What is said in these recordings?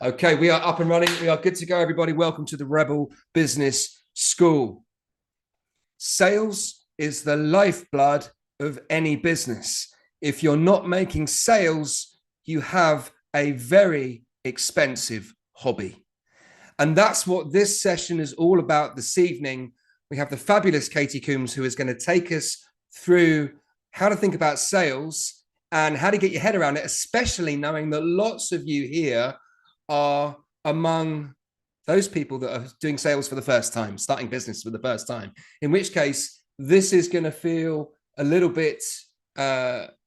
Okay, we are up and running. We are good to go, everybody. Welcome to the Rebel Business School. Sales is the lifeblood of any business. If you're not making sales, you have a very expensive hobby. And that's what this session is all about this evening. We have the fabulous Katie Coombs, who is going to take us through how to think about sales and how to get your head around it, especially knowing that lots of you here are among those people that are doing sales for the first time, starting business for the first time, in which case this is going to feel a little bit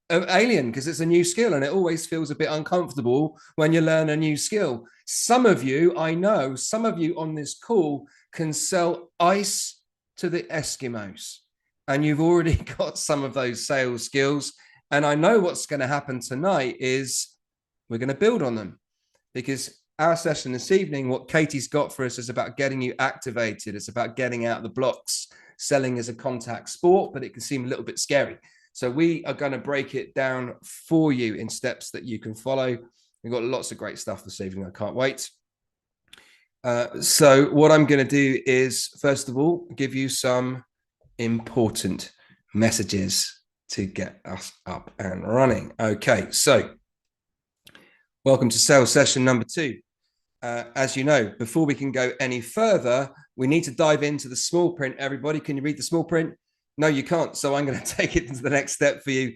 alien because it's a new skill, and it always feels a bit uncomfortable when you learn a new skill. Some of you, I know, some of you on this call can sell ice to the Eskimos, and you've already got some of those sales skills. And I know what's going to happen tonight is we're going to build on them, because our session this evening, what Katie's got for us, is about getting you activated. It's about getting out of the blocks. Selling is a contact sport, but it can seem a little bit scary. So we are going to break it down for you in steps that you can follow. We've got lots of great stuff this evening. I can't wait. So what I'm going to do is, first of all, give you some important messages to get us up and running. Okay, so welcome to sales session number 2. As you know, before we can go any further, we need to dive into the small print. Everybody, can you read the small print? No, you can't. So I'm going to take it to the next step for you.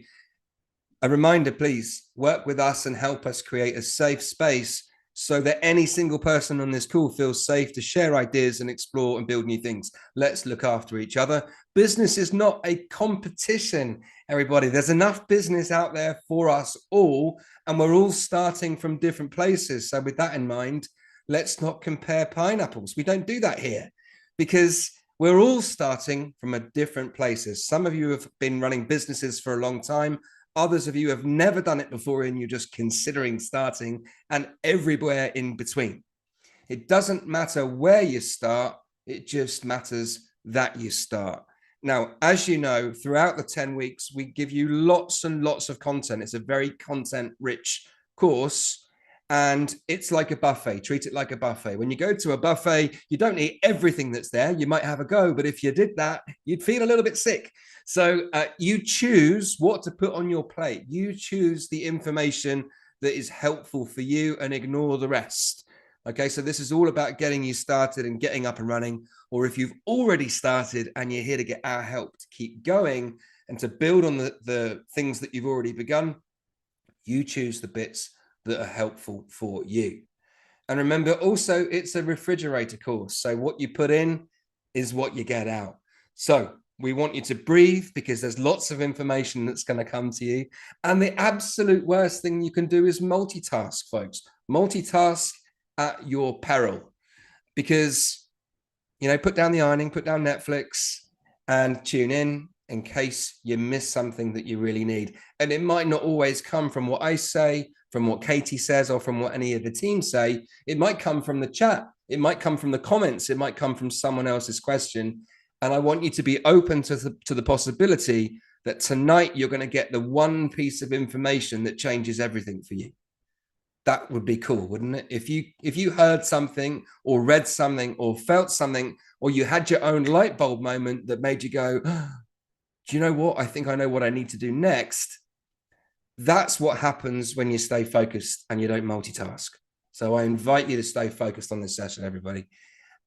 A reminder, please work with us and help us create a safe space so that any single person on this call feels safe to share ideas and explore and build new things. Let's look after each other. Business is not a competition, everybody. There's enough business out there for us all, and we're all starting from different places. So with that in mind, let's not compare pineapples. We don't do that here, because we're all starting from a different places. Some of you have been running businesses for a long time. Others of you have never done it before, and you're just considering starting, and everywhere in between. It doesn't matter where you start. It just matters that you start. Now, as you know, throughout the 10 weeks, we give you lots and lots of content. It's a very content-rich course, and it's like a buffet. Treat it like a buffet. When you go to a buffet, you don't eat everything that's there. You might have a go, but if you did that, you'd feel a little bit sick. So you choose what to put on your plate. You choose the information that is helpful for you and ignore the rest. Okay, so this is all about getting you started and getting up and running. Or if you've already started and you're here to get our help to keep going and to build on the things that you've already begun, you choose the bits that are helpful for you. And remember, also, it's a refrigerator course. So what you put in is what you get out. So we want you to breathe, because there's lots of information that's going to come to you. And the absolute worst thing you can do is multitask, folks. Multitask at your peril, because, you know, put down the ironing, put down Netflix, and tune in case you miss something that you really need. And it might not always come from what I say, from what Katie says, or from what any of the team say. It might come from the chat. It might come from the comments. It might come from someone else's question. And I want you to be open to the possibility that tonight you're going to get the one piece of information that changes everything for you. That would be cool, wouldn't it? If you heard something or read something or felt something, or you had your own light bulb moment that made you go, oh, do you know what? I think I know what I need to do next. That's what happens when you stay focused and you don't multitask. So I invite you to stay focused on this session, everybody.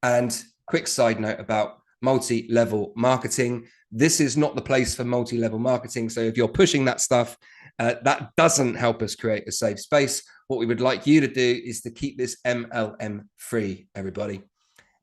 And quick side note about multi-level marketing. This is not the place for multi-level marketing. So if you're pushing that stuff, that doesn't help us create a safe space. What we would like you to do is to keep this MLM free, everybody.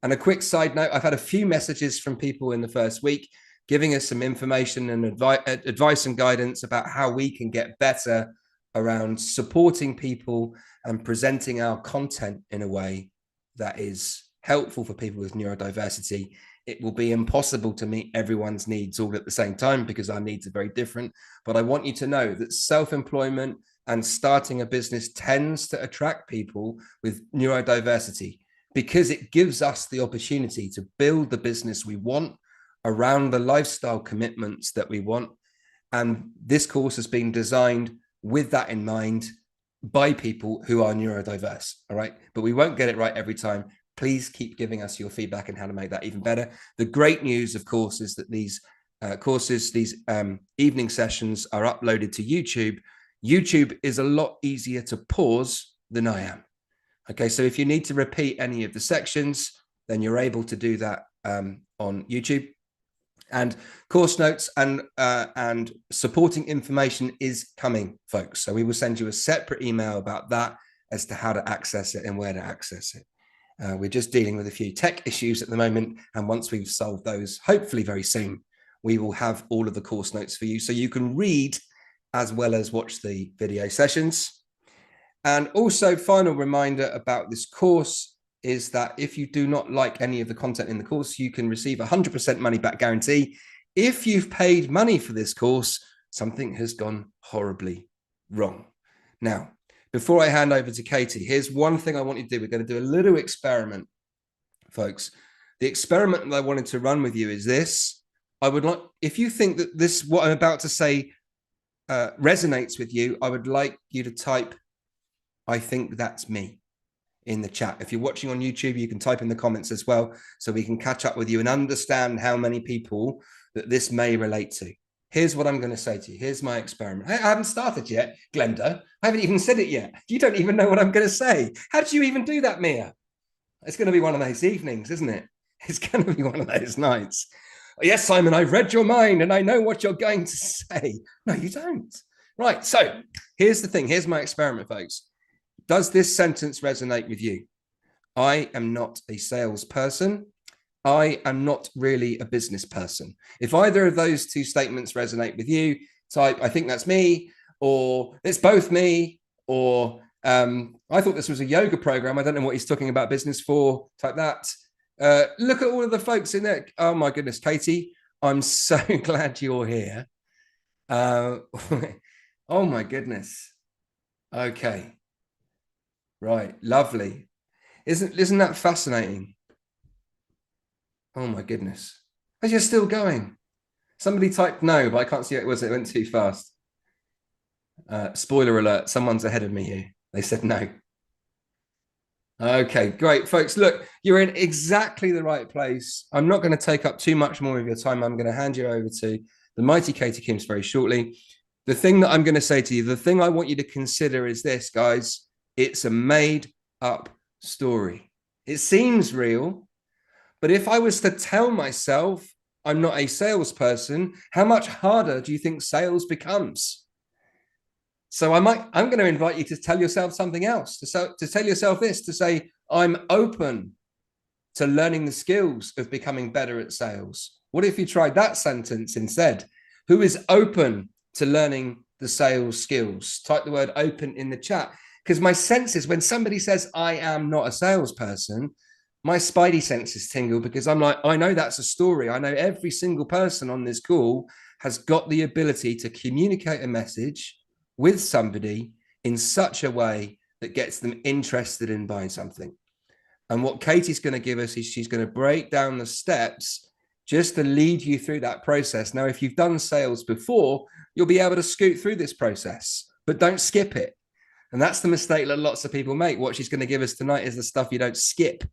And a quick side note, I've had a few messages from people in the first week giving us some information and advice and guidance about how we can get better around supporting people and presenting our content in a way that is helpful for people with neurodiversity. It will be impossible to meet everyone's needs all at the same time, because our needs are very different. But I want you to know that self-employment and starting a business tends to attract people with neurodiversity, because it gives us the opportunity to build the business we want around the lifestyle commitments that we want. And this course has been designed with that in mind. by people who are neurodiverse. All right. But we won't get it right every time. Please keep giving us your feedback and how to make that even better. The great news, of course, is that these courses, these evening sessions are uploaded to YouTube. YouTube is a lot easier to pause than I am. Okay. So if you need to repeat any of the sections, then you're able to do that on YouTube. And course notes and supporting information is coming, folks. So we will send you a separate email about that as to how to access it and where to access it. We're just dealing with a few tech issues at the moment. And once we've solved those, hopefully very soon, we will have all of the course notes for you so you can read as well as watch the video sessions. And also, final reminder about this course is that if you do not like any of the content in the course, you can receive 100% money back guarantee. If you've paid money for this course, something has gone horribly wrong. Now, before I hand over to Katie, here's one thing I want you to do. We're going to do a little experiment, folks. The experiment that I wanted to run with you is this. I would like, if you think that this, what I'm about to say resonates with you, I would like you to type, "I think that's me," in the chat. If you're watching on YouTube, you can type in the comments as well, so we can catch up with you and understand how many people that this may relate to. Here's what I'm going to say to you. Here's my experiment. I haven't started yet, Glenda. I haven't even said it yet. You don't even know what I'm going to say. How did you even do that, Mia? It's going to be one of those evenings, isn't it? It's going to be one of those nights. Yes, Simon, I've read your mind and I know what you're going to say. No, you don't. Right. So here's the thing. Here's my experiment, folks. Does this sentence resonate with you? I am not a salesperson. I am not really a business person. If either of those two statements resonate with you, type, "I think that's me," or "It's both me," or "I thought this was a yoga program. I don't know what he's talking about business for." Type that. Look at all of the folks in there. Oh my goodness, Katie, I'm so glad you're here. Oh my goodness. Okay. Right, lovely. Isn't that fascinating? Oh my goodness. But you're still going. Somebody typed no, but I can't see what it was. It went too fast. Spoiler alert, someone's ahead of me here. They said no. Okay, great, folks. Look, you're in exactly the right place. I'm not going to take up too much more of your time. I'm going to hand you over to the mighty Katie Kims very shortly. The thing that I'm going to say to you, the thing I want you to consider is this, guys. It's a made up story. It seems real, but if I was to tell myself I'm not a salesperson, how much harder do you think sales becomes? So I'm going to invite you to tell yourself something else, to tell yourself this, to say, I'm open to learning the skills of becoming better at sales. What if you tried that sentence instead? Who is open to learning the sales skills? Type the word open in the chat. Because my sense is when somebody says, I am not a salesperson, my spidey senses tingle because I'm like, I know that's a story. I know every single person on this call has got the ability to communicate a message with somebody in such a way that gets them interested in buying something. And what Katie's going to give us is she's going to break down the steps just to lead you through that process. Now, if you've done sales before, you'll be able to scoot through this process, but don't skip it. And that's the mistake that lots of people make. What she's going to give us tonight is the stuff you don't skip,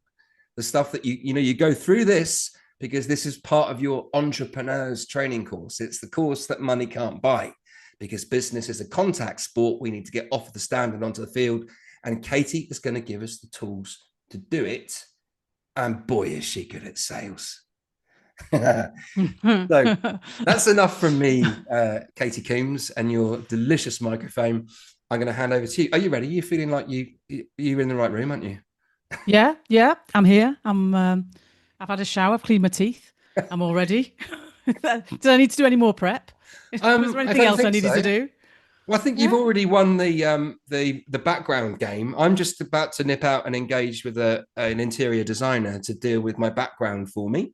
the stuff that you go through this because this is part of your entrepreneur's training course. It's the course that money can't buy because business is a contact sport. We need to get off the stand and onto the field. And Katie is going to give us the tools to do it. And boy, is she good at sales. So that's enough from me, Katie Coombs, and your delicious microphone. I'm going to hand over to you. Are you ready? You're feeling like you're in the right room, aren't you? Yeah, I'm here. I've had a shower, I've cleaned my teeth. I'm all ready. Do I need to do any more prep? Was there anything else I needed to do? Well, I think you've already won the background game. I'm just about to nip out and engage with an interior designer to deal with my background for me,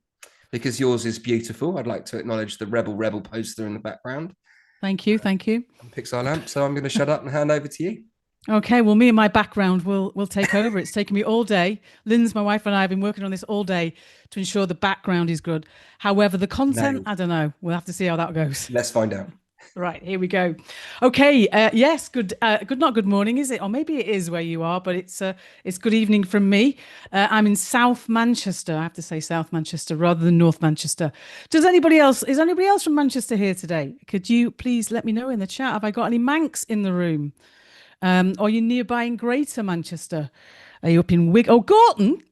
because yours is beautiful. I'd like to acknowledge the Rebel poster in the background. Thank you. Pixar lamp. So I'm going to shut up and hand over to you. Okay, well, me and my background will take over. It's taken me all day. Lynn's, my wife, and I have been working on this all day to ensure the background is good. However, the content, I don't know. We'll have to see how that goes. Let's find out. Right, here we go. Okay, yes, not good morning, is it? Or maybe it is where you are, but it's good evening from me. I'm in South Manchester. I have to say South Manchester rather than North Manchester. Is anybody else from Manchester here today? Could you please let me know in the chat? Have I got any Manx in the room? Or are you nearby in Greater Manchester? Are you up in Oh, Gorton?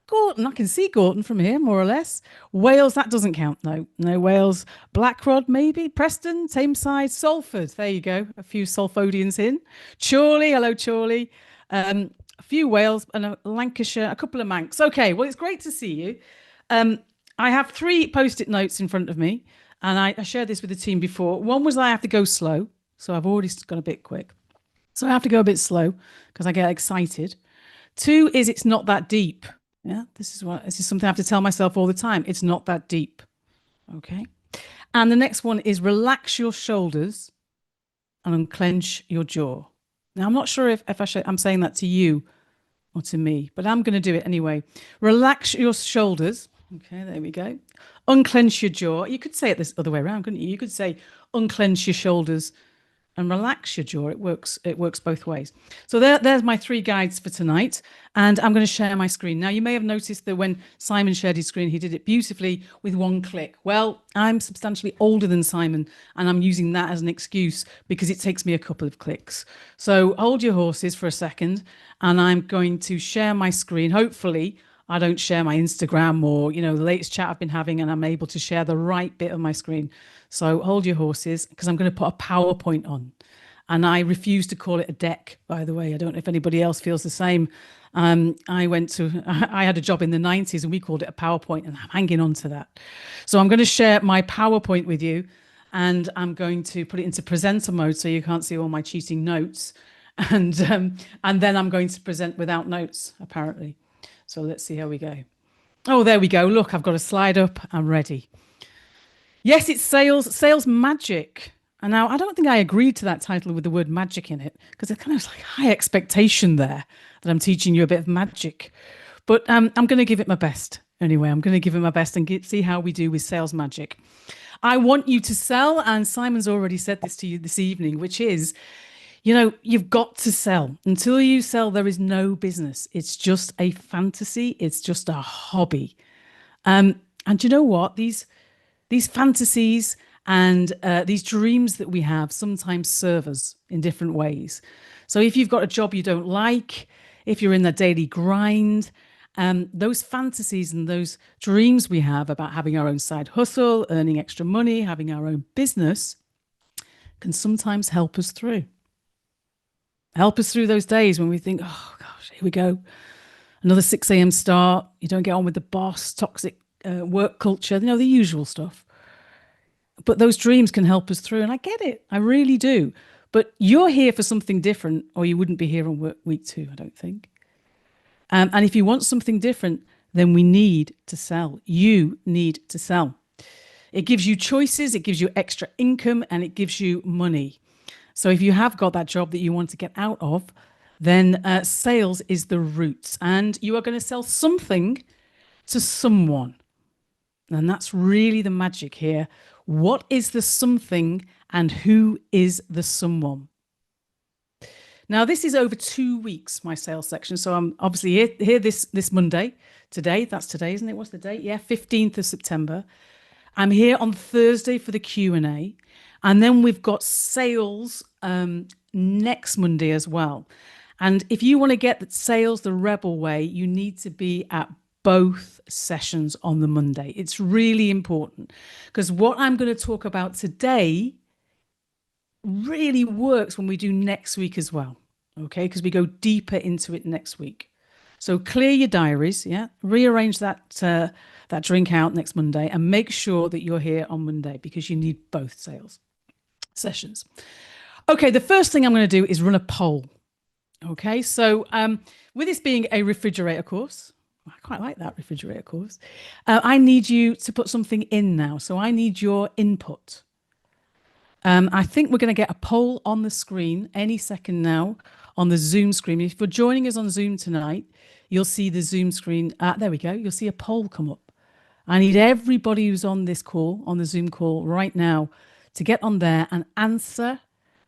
Gorton, I can see Gorton from here, more or less. Wales, that doesn't count. No, Wales. Blackrod, maybe. Preston, Tameside, Salford. There you go. A few Salfodians in. Chorley, hello, Chorley. A few Wales and a Lancashire, a couple of Manx. Okay, well, it's great to see you. I have 3 post-it notes in front of me, and I shared this with the team before. One was that I have to go slow, so I've already gone a bit quick. So I have to go a bit slow because I get excited. 2 is it's not that deep. Yeah, this is something I have to tell myself all the time. It's not that deep. Okay. And the next one is relax your shoulders and unclench your jaw. Now, I'm not sure if I'm saying that to you or to me, but I'm going to do it anyway. Relax your shoulders. Okay, there we go. Unclench your jaw. You could say it this other way around, couldn't you? You could say unclench your shoulders and relax your jaw. It works both ways. So there's my 3 guides for tonight, and I'm going to share my screen. Now, you may have noticed that when Simon shared his screen, he did it beautifully with 1 click. Well, I'm substantially older than Simon, and I'm using that as an excuse because it takes me a couple of clicks. So hold your horses for a second, and I'm going to share my screen. Hopefully I don't share my Instagram or, the latest chat I've been having, and I'm able to share the right bit of my screen. So hold your horses, because I'm going to put a PowerPoint on. And I refuse to call it a deck, by the way. I don't know if anybody else feels the same. I had a job in the 90s and we called it a PowerPoint, and I'm hanging on to that. So I'm going to share my PowerPoint with you, and I'm going to put it into presenter mode so you can't see all my cheating notes. And then I'm going to present without notes, apparently. So let's see how we go. Oh, there we go. Look, I've got a slide up. I'm ready. Yes, it's sales magic. And now I don't think I agreed to that title with the word magic in it, because it's kind of like high expectation there that I'm teaching you a bit of magic. But I'm going to give it my best. Anyway, I'm going to give it my best and see how we do with sales magic. I want you to sell, and Simon's already said this to you this evening, which is, you've got to sell. Until you sell, there is no business. It's just a fantasy. It's just a hobby. And you know what? These fantasies and these dreams that we have sometimes serve us in different ways. So if you've got a job you don't like, if you're in the daily grind, those fantasies and those dreams we have about having our own side hustle, earning extra money, having our own business can sometimes help us through. Help us through those days when we think, oh gosh, here we go. Another 6 a.m. start. You don't get on with the boss, toxic work culture, the usual stuff. But those dreams can help us through. And I get it. I really do. But you're here for something different, or you wouldn't be here on week 2, I don't think. And if you want something different, then we need to sell. You need to sell. It gives you choices, it gives you extra income, and it gives you money. So if you have got that job that you want to get out of, then sales is the route. And you are going to sell something to someone. And that's really the magic here. What is the something, and who is the someone? Now, this is over 2 weeks, my sales section. So I'm obviously here this Monday. That's today, isn't it? What's the date? Yeah, 15th of September. I'm here on Thursday for the Q&A. And then we've got sales next Monday as well. And if you want to get the sales the rebel way, you need to be at both sessions on the Monday. It's really important, because what I'm going to talk about today really works when we do next week as well. Okay, because we go deeper into it next week. So clear your diaries, rearrange that drink out next Monday, and make sure that you're here on Monday, because you need both sales sessions. Okay, the first thing I'm going to do is run a poll. Okay, so with this being a refrigerator course, I quite like that refrigerator course, I need you to put something in now. So I need your input. I think we're going to get a poll on the screen any second now on the Zoom screen. If you're joining us on Zoom tonight, you'll see the Zoom screen. There we go. You'll see a poll come up. I need everybody who's on this call, on the Zoom call right now, to get on there and answer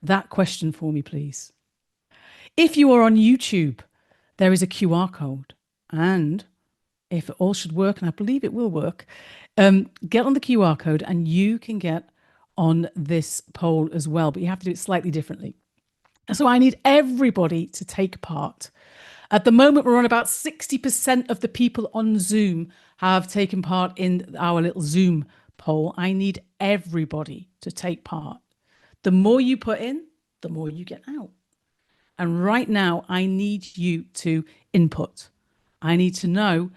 that question for me, please. If you are on YouTube, there is a QR code. And if it all should work, and I believe it will work, get on the QR code and you can get on this poll as well, but you have to do it slightly differently. So I need everybody to take part. At the moment, we're on about 60% of the people on Zoom have taken part in our little Zoom poll. I need everybody to take part. The more you put in, the more you get out. And right now, I need you to input. I need to know,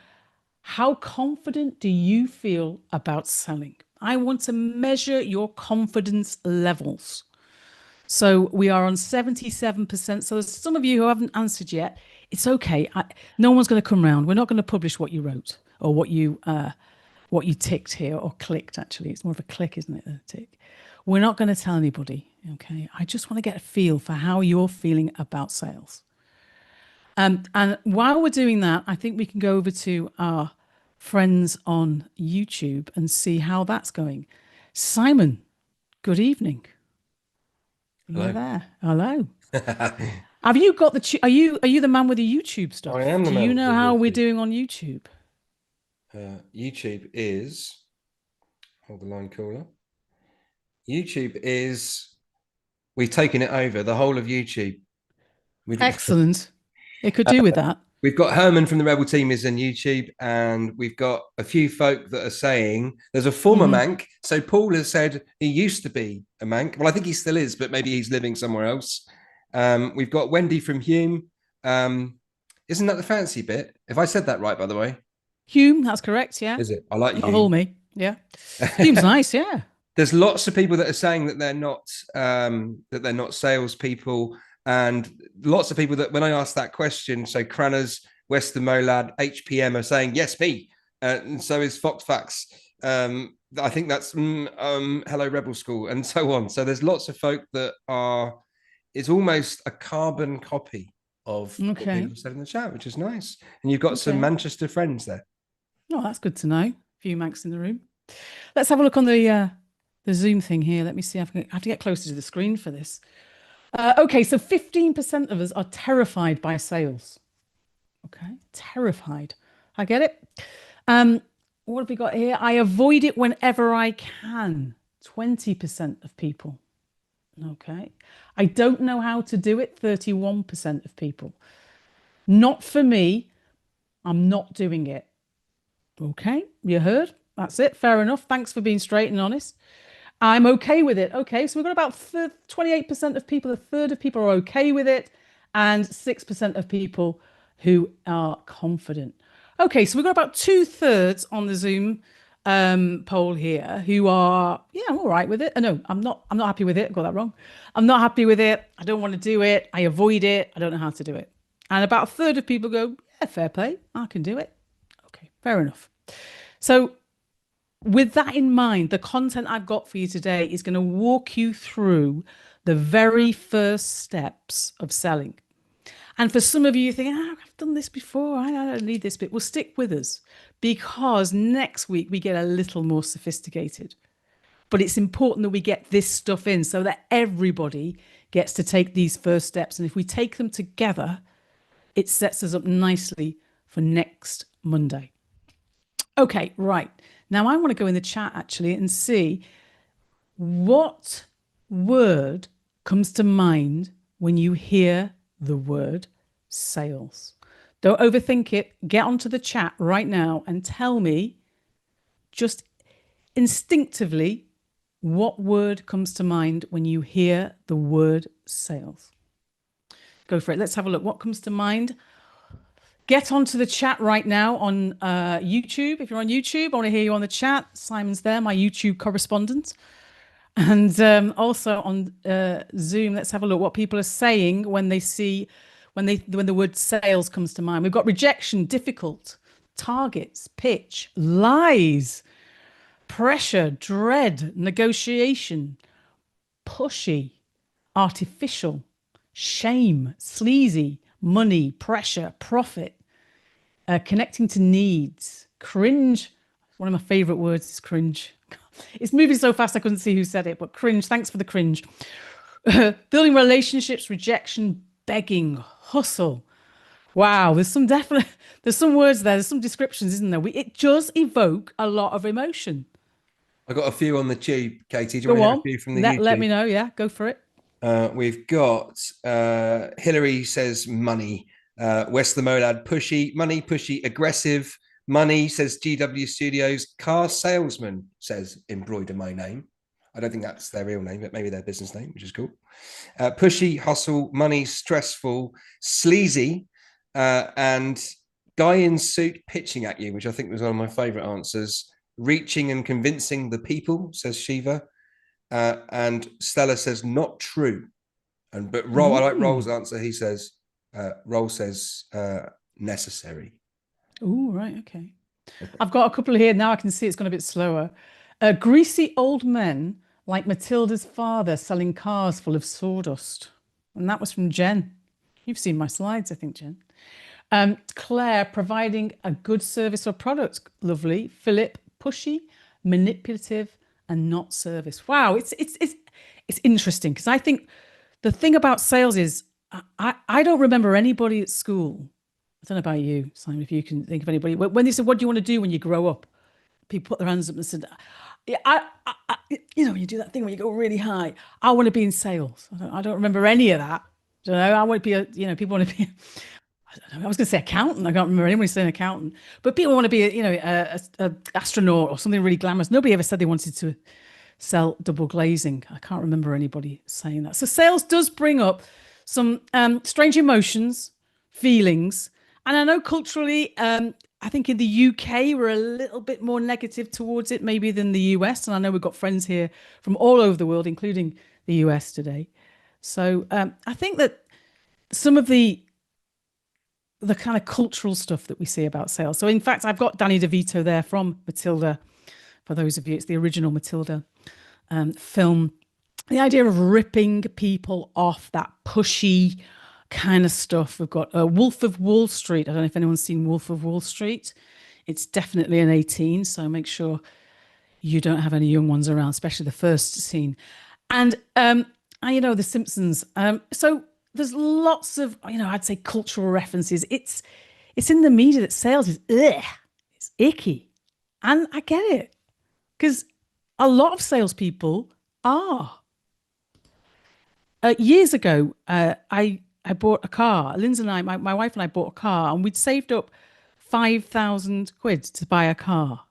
how confident do you feel about selling? I want to measure your confidence levels. So we are on 77%. So there's some of you who haven't answered yet. It's okay. No one's going to come round. We're not going to publish what you wrote or what you ticked here, or clicked. Actually, it's more of a click, isn't it? A tick. We're not going to tell anybody. Okay. I just want to get a feel for how you're feeling about sales. And while we're doing that, I think we can go over to our friends on YouTube and see how that's going. Simon, good evening. Hello. You're there. Hello. Have you got the? Are you the man with the YouTube stuff? I am the man. Do you know how YouTube. we're doing on YouTube? YouTube is, hold the line caller. YouTube is, we've taken it over, the whole of YouTube. Excellent. It could do with that. We've got Herman from the Rebel team is on YouTube, and we've got a few folk that are saying there's a former Manc. So Paul has said he used to be a Manc. Well, I think he still is, but maybe he's living somewhere else. We've got Wendy from Hume. Isn't that the fancy bit? If I said that right, by the way. Hume, that's correct. Yeah. Is it? I like Hume. Hold me. Yeah. Hume's nice. Yeah. There's lots of people that are saying that they're not salespeople. And lots of people that, when I ask that question, so Cranners, Western Molad, HPM are saying, yes, me. And so is Foxfax. I think that's Hello Rebel School and so on. So there's lots of folk that are, it's almost a carbon copy of what people said in the chat, which is nice. And you've got some Manchester friends there. Oh, that's good to know. A few Mancs in the room. Let's have a look on the Zoom thing here. Let me see. I have to get closer to the screen for this. Okay, so 15% of us are terrified by sales. Okay, terrified. I get it. What have we got here? I avoid it whenever I can. 20% of people. Okay. I don't know how to do it. 31% of people. Not for me. I'm not doing it. Okay, you heard? That's it. Fair enough. Thanks for being straight and honest. I'm okay with it. Okay, so we've got about 28% of people, a third of people are okay with it, and 6% of people who are confident. Okay, so we've got about 2/3 on the Zoom poll here who are, yeah, I'm all right with it. No, I'm not happy with it. I got that wrong. I'm not happy with it. I don't want to do it. I avoid it. I don't know how to do it. And about 1/3 of people go, yeah, fair play. I can do it. Okay, fair enough. So with that in mind, the content I've got for you today is going to walk you through the very first steps of selling. And for some of you, you think, I've done this before. I don't need this bit. Well, stick with us, because next week we get a little more sophisticated. But it's important that we get this stuff in so that everybody gets to take these first steps. And if we take them together, it sets us up nicely for next Monday. Okay, right. Now I want to go in the chat actually and see what word comes to mind when you hear the word sales. Don't overthink it. Get onto the chat right now and tell me just instinctively what word comes to mind when you hear the word sales. Go for it. Let's have a look. What comes to mind? Get onto the chat right now on YouTube. If you're on YouTube, I want to hear you on the chat. Simon's there, my YouTube correspondent. And also on Zoom, let's have a look what people are saying when they see, when the word sales comes to mind. We've got rejection, difficult, targets, pitch, lies, pressure, dread, negotiation, pushy, artificial, shame, sleazy, money, pressure, profit, connecting to needs, cringe. One of my favorite words is cringe. It's moving so fast I couldn't see who said it, but cringe. Thanks for the cringe. Building relationships, rejection, begging, hustle. Wow, there's some words there, there's some descriptions, isn't there? It does evoke a lot of emotion. I got a few on the tube, Katie. Do you want Go to hear a on, few from the let YouTube? me know. Yeah, go for it. We've got Hillary says money. West the Molad, pushy, money, pushy, aggressive. Money says GW Studios. Car salesman says embroider my name. I don't think that's their real name, but maybe their business name, which is cool. Pushy, hustle, money, stressful, sleazy, and guy in suit pitching at you, which I think was one of my favorite answers. Reaching and convincing the people, says Shiva. And Stella says not true. But Roll, I like Roll's answer. He says, Roll says necessary. Oh, right. Okay. I've got a couple here. Now I can see it's gone a bit slower. Greasy old men like Matilda's father selling cars full of sawdust. And that was from Jen. You've seen my slides, I think, Jen. Claire, providing a good service or product. Lovely. Philip, pushy, manipulative, and not service. Wow, it's interesting because I think the thing about sales is I don't remember anybody at school. I don't know about you, Simon, if you can think of anybody. When they said, "What do you want to do when you grow up?" People put their hands up and said, "Yeah, when you do that thing when you go really high, I want to be in sales." I don't remember any of that. I want to be people want to be. I was going to say accountant. I can't remember anybody saying accountant, but people want to be, a astronaut or something really glamorous. Nobody ever said they wanted to sell double glazing. I can't remember anybody saying that. So sales does bring up some strange emotions, feelings, and I know culturally, I think in the UK we're a little bit more negative towards it, maybe than the US. And I know we've got friends here from all over the world, including the US today. So I think that some of the kind of cultural stuff that we see about sales. So in fact, I've got Danny DeVito there from Matilda. For those of you, it's the original Matilda film. The idea of ripping people off, that pushy kind of stuff. We've got Wolf of Wall Street. I don't know if anyone's seen Wolf of Wall Street. It's definitely an 18, so make sure you don't have any young ones around, especially the first scene. And The Simpsons. So there's lots of, I'd say cultural references. It's in the media that sales is it's icky. And I get it. Because a lot of salespeople are. Years ago, I bought a car. Lindsay and I, my wife and I bought a car, and we'd saved up 5,000 quid to buy a car.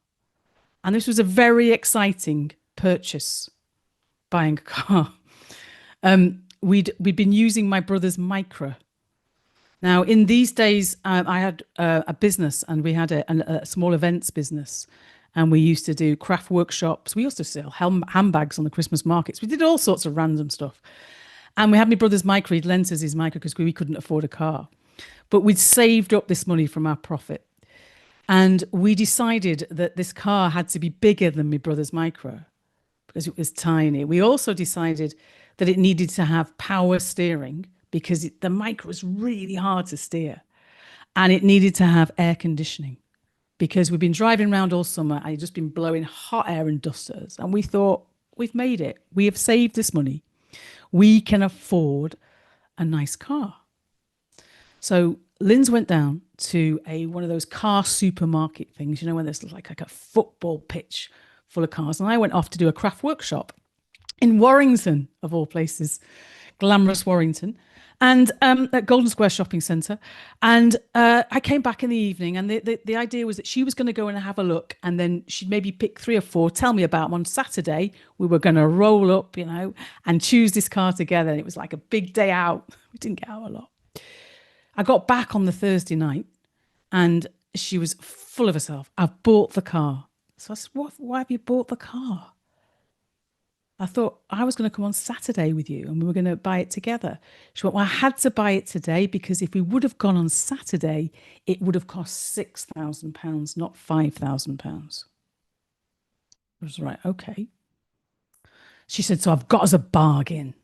And this was a very exciting purchase, buying a car. We'd been using my brother's Micra. Now, in these days, I had a business, and we had a small events business, and we used to do craft workshops. We used to sell handbags on the Christmas markets. We did all sorts of random stuff. And we had my brother's Micra. He'd lent us his Micra because we couldn't afford a car. But we'd saved up this money from our profit. And we decided that this car had to be bigger than my brother's Micra because it was tiny. We also decided that it needed to have power steering because the Micra was really hard to steer. And it needed to have air conditioning because we've been driving around all summer and it's just been blowing hot air and dust at us. And we thought, we've made it. We have saved this money. We can afford a nice car. So Lynn's went down to one of those car supermarket things, when there's like a football pitch full of cars. And I went off to do a craft workshop in Warrington, of all places, glamorous Warrington, and at Golden Square Shopping Centre. And I came back in the evening, and the idea was that she was going to go and have a look, and then she'd maybe pick 3 or 4, tell me about them. On Saturday, we were going to roll up, and choose this car together. And it was like a big day out. We didn't get out a lot. I got back on the Thursday night, and she was full of herself. I've bought the car. So I said, why have you bought the car? I thought I was going to come on Saturday with you and we were going to buy it together. She went, well, I had to buy it today because if we would have gone on Saturday, it would have cost £6,000, not £5,000. I was right, okay. She said, so I've got us a bargain.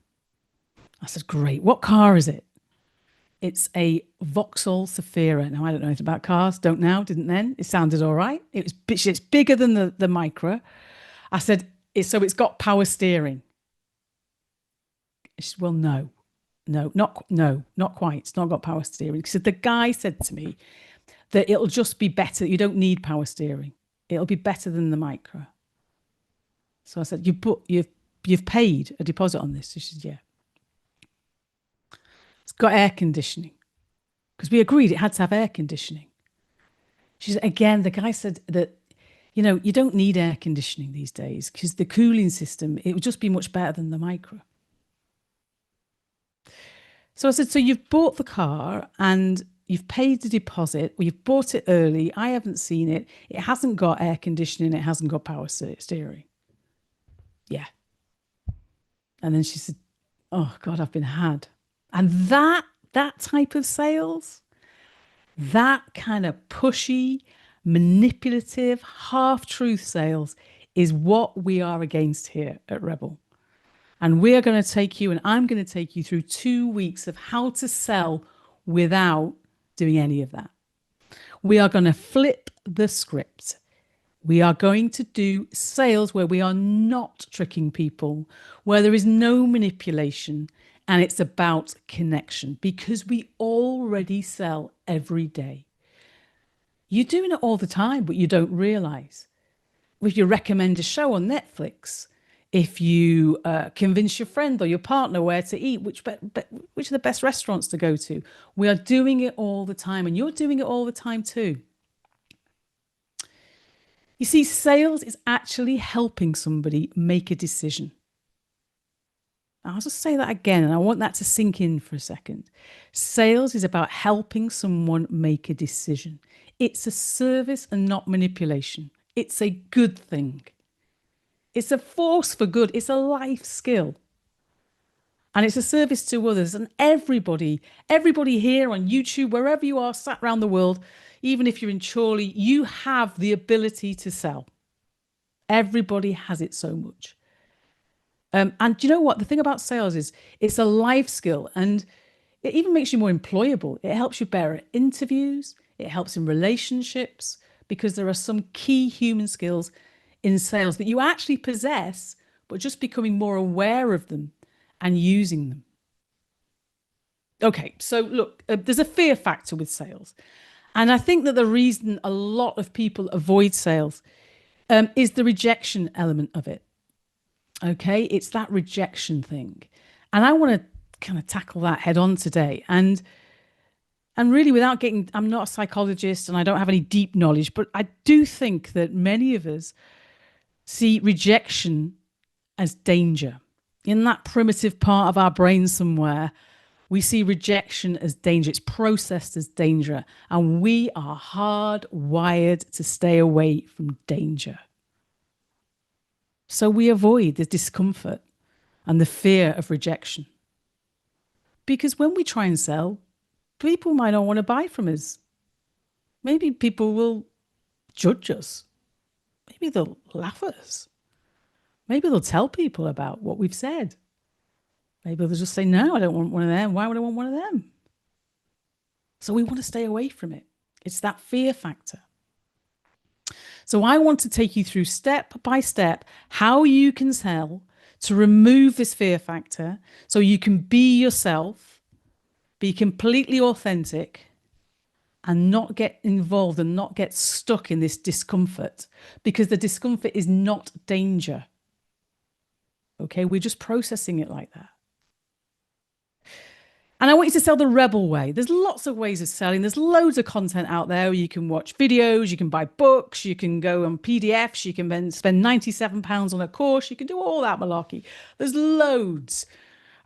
I said, great. What car is it? It's a Vauxhall Zafira. Now, I don't know anything about cars. Don't now, didn't then. It sounded all right. It's bigger than the Micra. I said, It's got power steering. She said, well, no, not quite. It's not got power steering. Because the guy said to me that it'll just be better. You don't need power steering. It'll be better than the Micro. So I said, you've paid a deposit on this. She said, yeah. It's got air conditioning. Because we agreed it had to have air conditioning. She said, again, the guy said that, you don't need air conditioning these days because the cooling system, it would just be much better than the Micro. So I said, so you've bought the car and you've paid the deposit, or you've bought it early. I haven't seen it. It hasn't got air conditioning. It hasn't got power steering. Yeah. And then she said, oh God, I've been had. And that type of sales, that kind of pushy, manipulative, half-truth sales is what we are against here at Rebel. And we are going to take you, and I'm going to take you through 2 weeks of how to sell without doing any of that. We are going to flip the script. We are going to do sales where we are not tricking people, where there is no manipulation, and it's about connection, because we already sell every day. You're doing it all the time, but you don't realize. If you recommend a show on Netflix, if you convince your friend or your partner where to eat, which are the best restaurants to go to, we are doing it all the time, and you're doing it all the time too. You see, sales is actually helping somebody make a decision. I'll just say that again, and I want that to sink in for a second. Sales is about helping someone make a decision. It's a service and not manipulation. It's a good thing. It's a force for good. It's a life skill. And it's a service to others. And everybody here on YouTube, wherever you are, sat around the world, even if you're in Chorley, you have the ability to sell. Everybody has it so much. And you know what? The thing about sales is it's a life skill, and it even makes you more employable. It helps you better at interviews. It helps in relationships, because there are some key human skills in sales that you actually possess, but just becoming more aware of them and using them. Okay, so look, there's a fear factor with sales. And I think that the reason a lot of people avoid sales is the rejection element of it. Okay, it's that rejection thing. And I want to kind of tackle that head on today. And really, without getting, I'm not a psychologist and I don't have any deep knowledge, but I do think that many of us see rejection as danger. In that primitive part of our brain somewhere, we see rejection as danger. It's processed as danger. And we are hardwired to stay away from danger. So we avoid the discomfort and the fear of rejection. Because when we try and sell, people might not want to buy from us. Maybe people will judge us. Maybe they'll laugh at us. Maybe they'll tell people about what we've said. Maybe they'll just say, no, I don't want one of them. Why would I want one of them? So we want to stay away from it. It's that fear factor. So I want to take you through step by step how you can sell to remove this fear factor so you can be yourself, be completely authentic, and not get involved and not get stuck in this discomfort, because the discomfort is not danger. Okay, we're just processing it like that. And I want you to sell the Rebel way. There's lots of ways of selling. There's loads of content out there. You can watch videos, you can buy books, you can go on PDFs, you can then spend £97 on a course, you can do all that malarkey. There's loads.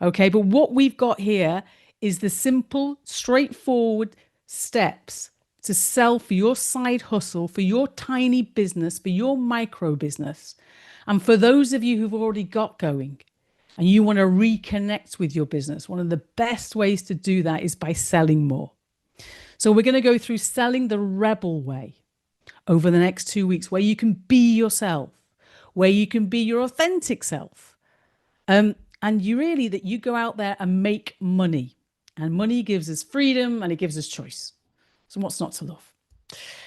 Okay, but what we've got here is the simple, straightforward steps to sell for your side hustle, for your tiny business, for your micro business. And for those of you who've already got going and you want to reconnect with your business, one of the best ways to do that is by selling more. So we're going to go through selling the Rebel way over the next 2 weeks, where you can be yourself, where you can be your authentic self. And you go out there and make money. And money gives us freedom and it gives us choice. So what's not to love?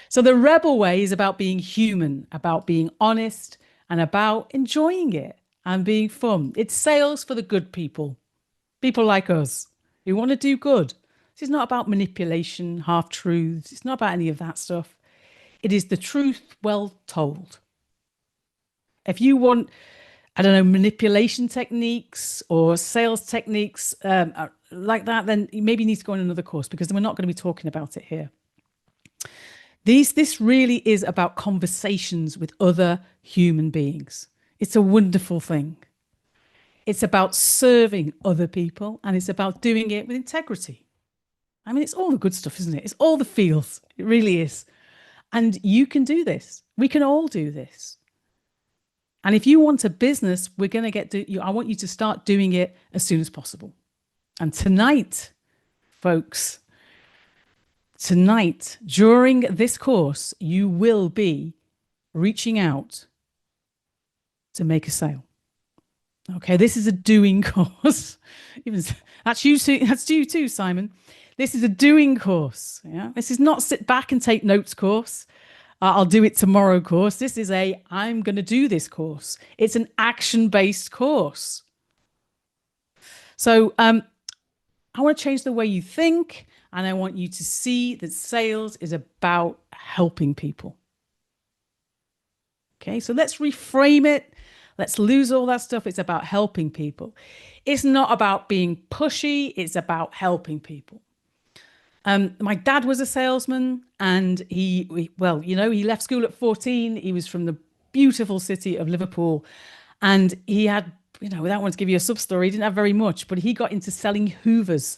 So the Rebel way is about being human, about being honest, and about enjoying it and being fun. It's sales for the good people, people like us who want to do good. This is not about manipulation, half truths. It's not about any of that stuff. It is the truth well told. If you want, I don't know, manipulation techniques or sales techniques like that, then maybe you need to go on another course, because we're not going to be talking about it here. This really is about conversations with other human beings. It's a wonderful thing. It's about serving other people, and it's about doing it with integrity. I mean, it's all the good stuff, isn't it? It's all the feels. It really is. And you can do this. We can all do this. And if you want a business, we're going to get to you. I want you to start doing it as soon as possible. And tonight, folks, tonight, during this course, you will be reaching out to make a sale. Okay, this is a doing course. That's you too. That's you too, Simon. This is a doing course. Yeah, this is not sit back and take notes course. I'll do it tomorrow course. This is I'm going to do this course. It's an action-based course. So I want to change the way you think, and I want you to see that sales is about helping people. Okay, so let's reframe it. Let's lose all that stuff. It's about helping people. It's not about being pushy. It's about helping people. My dad was a salesman, and he left school at 14. He was from the beautiful city of Liverpool, and he had, without wanting to give you a sub story, he didn't have very much, but he got into selling Hoovers.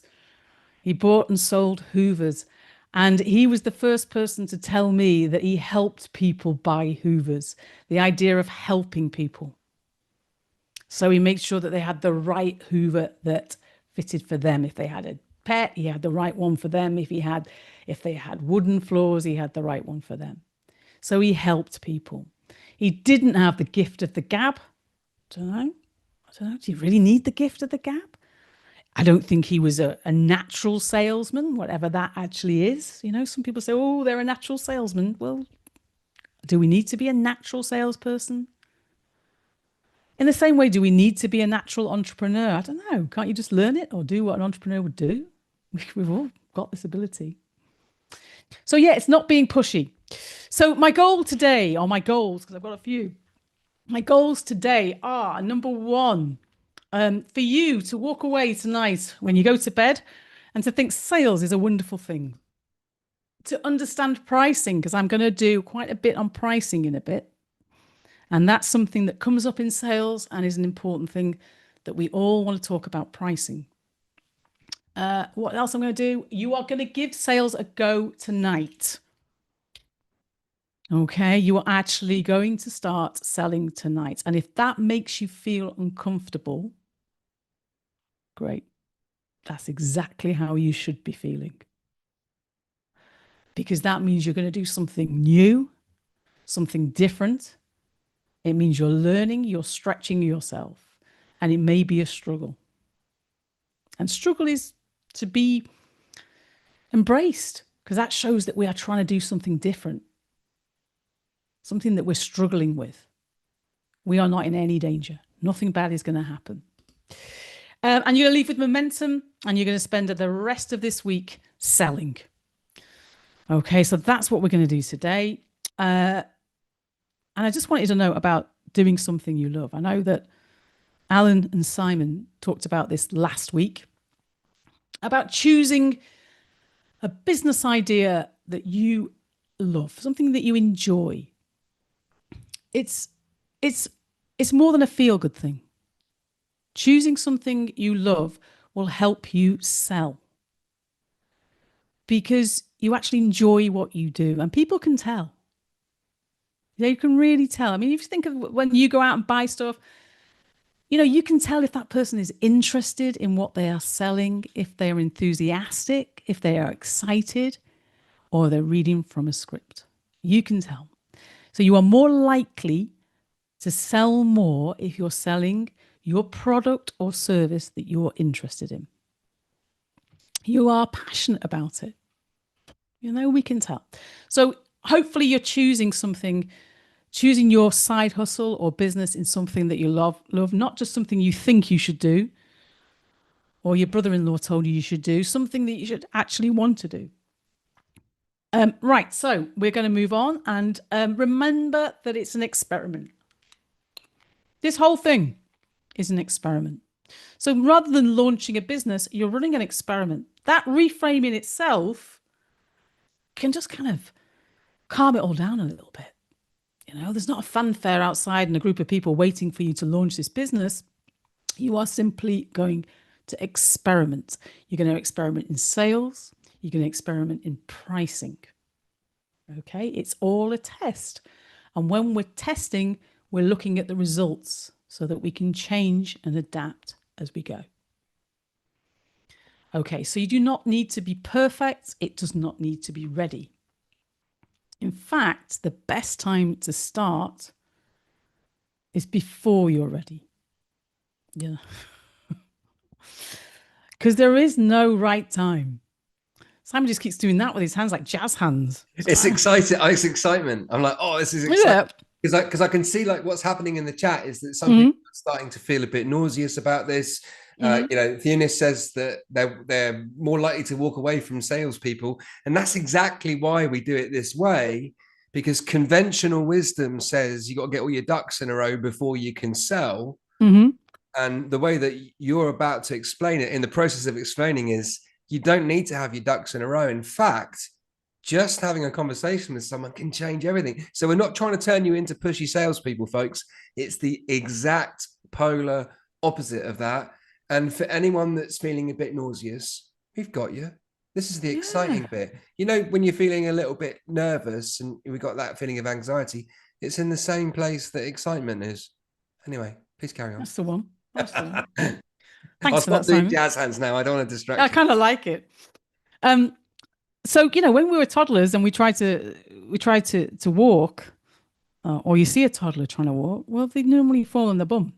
He bought and sold Hoovers, and he was the first person to tell me that he helped people buy Hoovers, the idea of helping people. So he made sure that they had the right Hoover that fitted for them. If they had a pet, he had the right one for them. If they had wooden floors, he had the right one for them. So he helped people. He didn't have the gift of the gab. I don't know. Do you really need the gift of the gab? I don't think he was a natural salesman, whatever that actually is. Some people say, oh, they're a natural salesman. Well, do we need to be a natural salesperson? In the same way, do we need to be a natural entrepreneur? I don't know. Can't you just learn it or do what an entrepreneur would do? We've all got this ability. So yeah, it's not being pushy. So my goal today, or my goals, because I've got a few, my goals today are, number one, for you to walk away tonight when you go to bed and to think sales is a wonderful thing. To understand pricing, because I'm going to do quite a bit on pricing in a bit. And that's something that comes up in sales and is an important thing that we all want to talk about, pricing. What else I'm going to do? You are going to give sales a go tonight. Okay, you are actually going to start selling tonight. And if that makes you feel uncomfortable, great. That's exactly how you should be feeling. Because that means you're going to do something new, something different. It means you're learning, you're stretching yourself, and it may be a struggle. And struggle is to be embraced, because that shows that we are trying to do something different, something that we're struggling with. We are not in any danger. Nothing bad is going to happen. And you're going to leave with momentum, and you're going to spend the rest of this week selling. Okay, so that's what we're going to do today. And I just wanted to know about doing something you love. I know that Alan and Simon talked about this last week, about choosing a business idea that you love, something that you enjoy. It's more than a feel-good thing. Choosing something you love will help you sell, because you actually enjoy what you do, and people can tell. You can really tell. I mean, if you think of when you go out and buy stuff, you can tell if that person is interested in what they are selling, if they're enthusiastic, if they are excited, or they're reading from a script. You can tell. So you are more likely to sell more if you're selling your product or service that you're interested in. You are passionate about it. We can tell. So hopefully you're choosing something choosing your side hustle or business in something that you love, not just something you think you should do or your brother-in-law told you should do, something that you should actually want to do. Right, so we're going to move on, and remember that it's an experiment. This whole thing is an experiment. So rather than launching a business, you're running an experiment. That reframe in itself can just kind of calm it all down a little bit. You know, there's not a fanfare outside and a group of people waiting for you to launch this business. You are simply going to experiment. You're going to experiment in sales. You're going to experiment in pricing. Okay, it's all a test. And when we're testing, we're looking at the results so that we can change and adapt as we go. Okay, so you do not need to be perfect. It does not need to be ready. In fact, the best time to start is before you're ready. Yeah. Because there is no right time. Simon just keeps doing that with his hands like jazz hands. It's exciting. It's excitement. I'm like, oh, this is exciting. Because I can see like what's happening in the chat is that some people are starting to feel a bit nauseous about this. You know, Theonis says that they're more likely to walk away from salespeople, and that's exactly why we do it this way. Because conventional wisdom says you got to get all your ducks in a row before you can sell. And the way that you're about to explain it in the process of explaining is you don't need to have your ducks in a row. In fact, just having a conversation with someone can change everything. So we're not trying to turn you into pushy salespeople, folks. It's the exact polar opposite of that. And for anyone that's feeling a bit nauseous, we've got you. This is the exciting bit. You know, when you're feeling a little bit nervous and we got that feeling of anxiety, it's in the same place that excitement is. Anyway, please carry on. That's the one. That's the one. Thanks I'll for that, Simon. Jazz hands now. I don't want to distract you. I kind of like it. So, you know, when we were toddlers and we tried to walk, or you see a toddler trying to walk, well, they normally fall on the bum.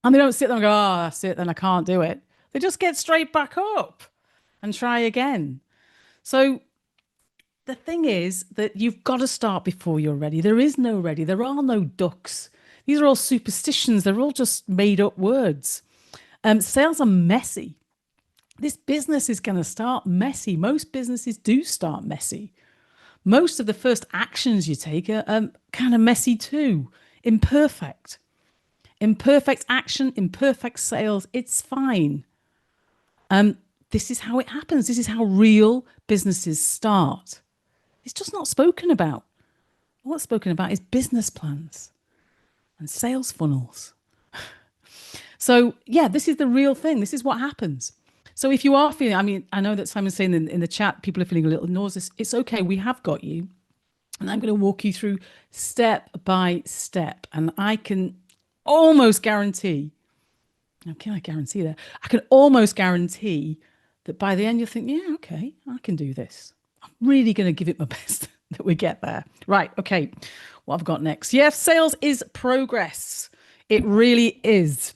And they don't sit there and go, oh, that's it, then I can't do it. They just get straight back up and try again. So the thing is that you've got to start before you're ready. There is no ready. There are no ducks. These are all superstitions. They're all just made up words. Sales are messy. This business is going to start messy. Most businesses do start messy. Most of the first actions you take are kind of messy too. Imperfect. Imperfect action, imperfect sales. It's fine. This is how it happens. This is how real businesses start. It's just not spoken about. What's spoken about is business plans and sales funnels. So yeah, this is the real thing. This is what happens. So if you are feeling, I mean, I know that Simon's saying in the chat, people are feeling a little nauseous. It's okay. We have got you. And I'm going to walk you through step by step. And I can almost guarantee, I guarantee that? I can almost guarantee that by the end you'll think, yeah, okay, I can do this. I'm really going to give it my best that we get there. Right, okay, what I've got next. Yes, sales is progress. It really is.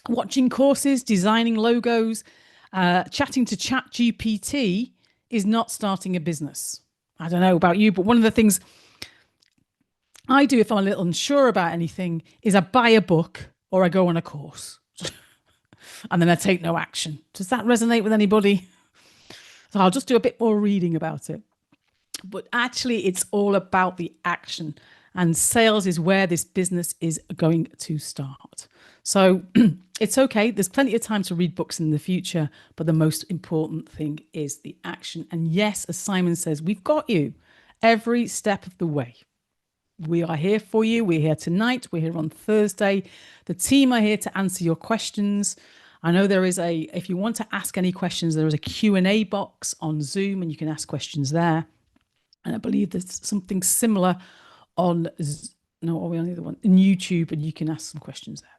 Watching courses, designing logos, chatting to ChatGPT is not starting a business. I don't know about you, but one of the things I do if I'm a little unsure about anything is I buy a book or I go on a course and then I take no action. Does that resonate with anybody? So I'll just do a bit more reading about it. But actually, it's all about the action. And sales is where this business is going to start. So it's okay. There's plenty of time to read books in the future. But the most important thing is the action. And yes, as Simon says, we've got you every step of the way. We are here for you. We're here tonight. We're here on Thursday. The team are here to answer your questions. I know there is if you want to ask any questions, there is a Q&A box on Zoom and you can ask questions there. And I believe there's something similar on, no, are we on the other one? In YouTube, and you can ask some questions there.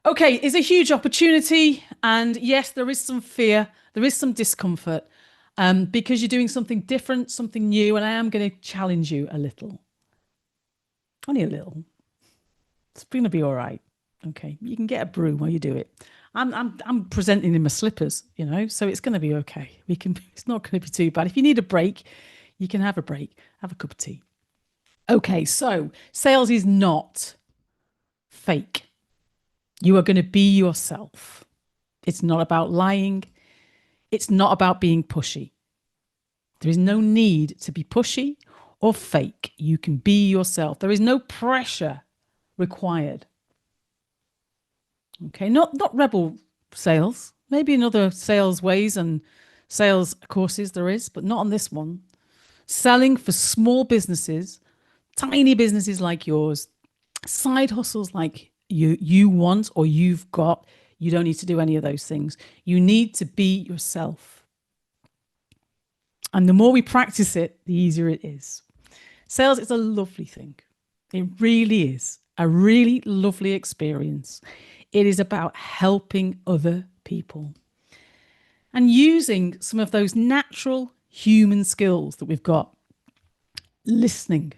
Okay, it's a huge opportunity. And yes, there is some fear. There is some discomfort because you're doing something different, something new. And I am going to challenge you a little. Only a little. It's going to be all right. Okay, you can get a broom while you do it. I'm presenting in my slippers, you know, so it's going to be okay. It's not going to be too bad. If you need a break, you can have a break. Have a cup of tea. Okay, so sales is not fake. You are going to be yourself. It's not about lying. It's not about being pushy. There is no need to be pushy or fake. You can be yourself. There is no pressure required. Okay, not rebel sales. Maybe in other sales ways and sales courses there is, but not on this one. Selling for small businesses, tiny businesses like yours, side hustles like you want or you've got. You don't need to do any of those things. You need to be yourself. And the more we practice it, the easier it is. Sales is a lovely thing. It really is a really lovely experience. It is about helping other people and using some of those natural human skills that we've got. Listening.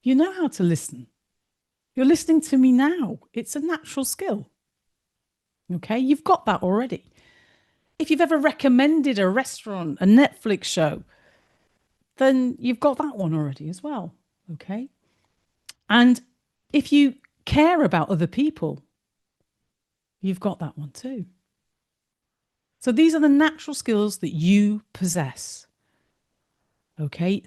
You know how to listen. You're listening to me now. It's a natural skill. Okay, you've got that already. If you've ever recommended a restaurant, a Netflix show, then you've got that one already as well. Okay. And if you care about other people, you've got that one too. So these are the natural skills that you possess. Okay.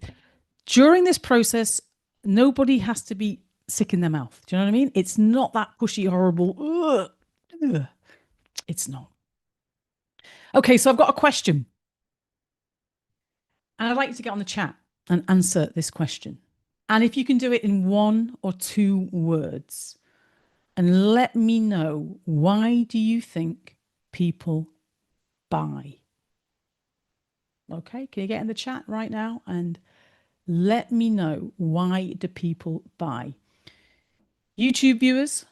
During this process, nobody has to be sick in their mouth. Do you know what I mean? It's not that pushy, horrible. Ugh, ugh. It's not. Okay. So I've got a question. And I'd like you to get on the chat and answer this question. And if you can do it in 1 or 2 words, and let me know, why do you think people buy? Okay, can you get in the chat right now and let me know, why do people buy? YouTube viewers,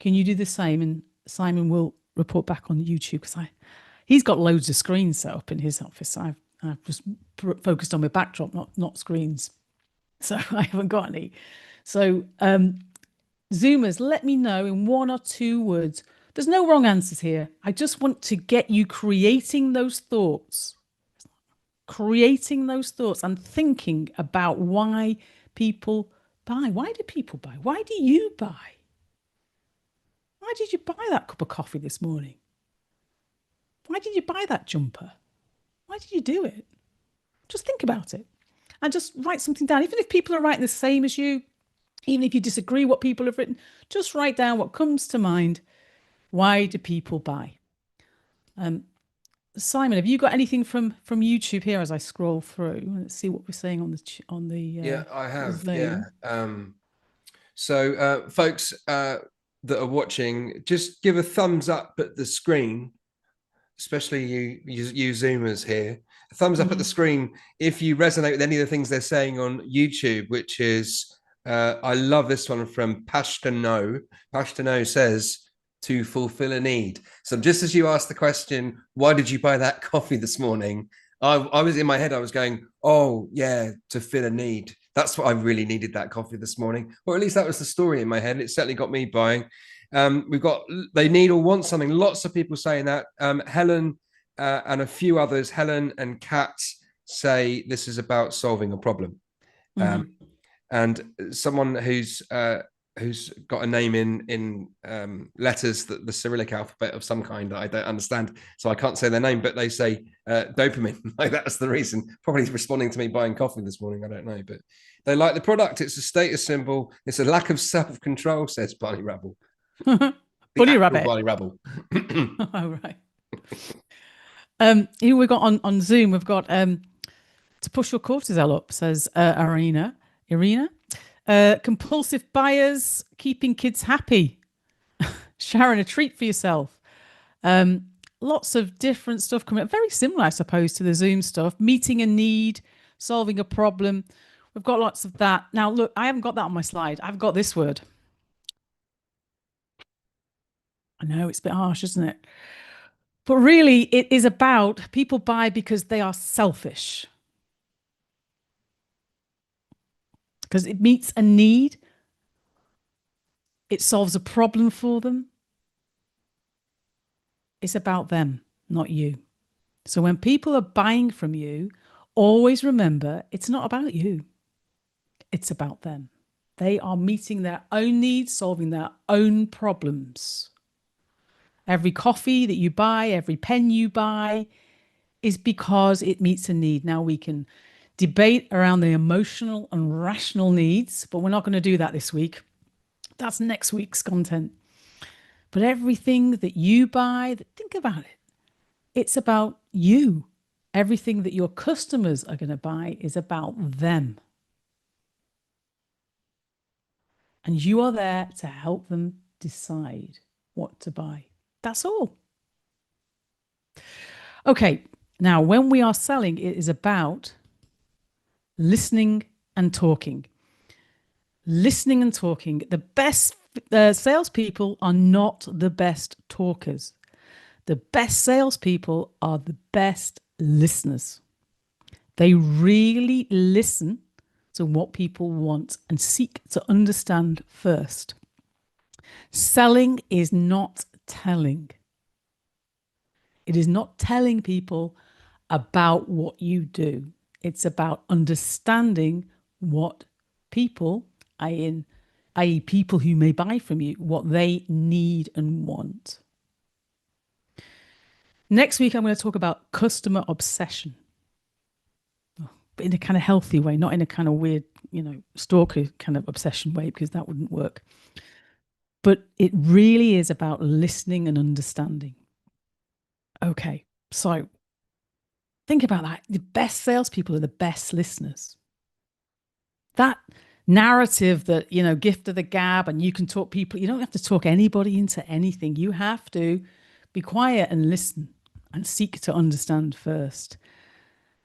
can you do the same? And Simon will report back on YouTube because he's got loads of screens set up in his office. I've just focused on my backdrop, not screens. So I haven't got any. So Zoomers, let me know in 1 or 2 words. There's no wrong answers here. I just want to get you creating those thoughts and thinking about why people buy. Why do people buy? Why do you buy? Why did you buy that cup of coffee this morning? Why did you buy that jumper? Why did you do it? Just think about it and just write something down. Even if people are writing the same as you, even if you disagree what people have written, just write down what comes to mind. Why do people buy? Simon, have you got anything from YouTube here as I scroll through? Let's see what we're saying on the Yeah, I have. Zoom. Yeah. So, folks that are watching, just give a thumbs up at the screen, especially you Zoomers here. A thumbs up at the screen if you resonate with any of the things they're saying on YouTube, which is, I love this one from Pashtano. Pashtano says, to fulfill a need. So just as you asked the question, why did you buy that coffee this morning? I was in my head, I was going, oh yeah, to fill a need. That's what I really needed, that coffee this morning. Or at least that was the story in my head. It certainly got me buying. We've got, they need or want something. Lots of people saying that. Helen and a few others, Helen and Kat, say this is about solving a problem. And someone who's got a name in letters, the Cyrillic alphabet of some kind that I don't understand, so I can't say their name, but they say dopamine. Like, that's the reason. Probably responding to me buying coffee this morning. I don't know, but they like the product. It's a status symbol. It's a lack of self-control, says Bunny Rabble. Bunny Rabbit. Bunny Rabble. Oh, right. Here we got on Zoom, we've got to push your cortisol up, says Irina. Compulsive buyers, keeping kids happy. Sharon, a treat for yourself. Lots of different stuff coming up. Very similar, I suppose, to the Zoom stuff. Meeting a need, solving a problem. We've got lots of that. Now, look, I haven't got that on my slide. I've got this word. I know it's a bit harsh, isn't it? But really, it is about people buy because they are selfish. Because it meets a need. It solves a problem for them. It's about them, not you. So when people are buying from you, always remember, it's not about you. It's about them. They are meeting their own needs, solving their own problems. Every coffee that you buy, every pen you buy is because it meets a need. Now we can debate around the emotional and rational needs, but we're not going to do that this week. That's next week's content. But everything that you buy, think about it. It's about you. Everything that your customers are going to buy is about them. And you are there to help them decide what to buy. That's all. Okay, now when we are selling, it is about listening and talking. Listening and talking. The best salespeople are not the best talkers. The best salespeople are the best listeners. They really listen to what people want and seek to understand first. Selling is not telling. It is not telling people about what you do. It's about understanding what people, i.e. people who may buy from you, what they need and want. Next week, I'm going to talk about customer obsession, but in a kind of healthy way, not in a kind of weird, stalker kind of obsession way, because that wouldn't work. But it really is about listening and understanding. Okay, so think about that. The best salespeople are the best listeners. That narrative that, gift of the gab and you can talk people, you don't have to talk anybody into anything. You have to be quiet and listen and seek to understand first.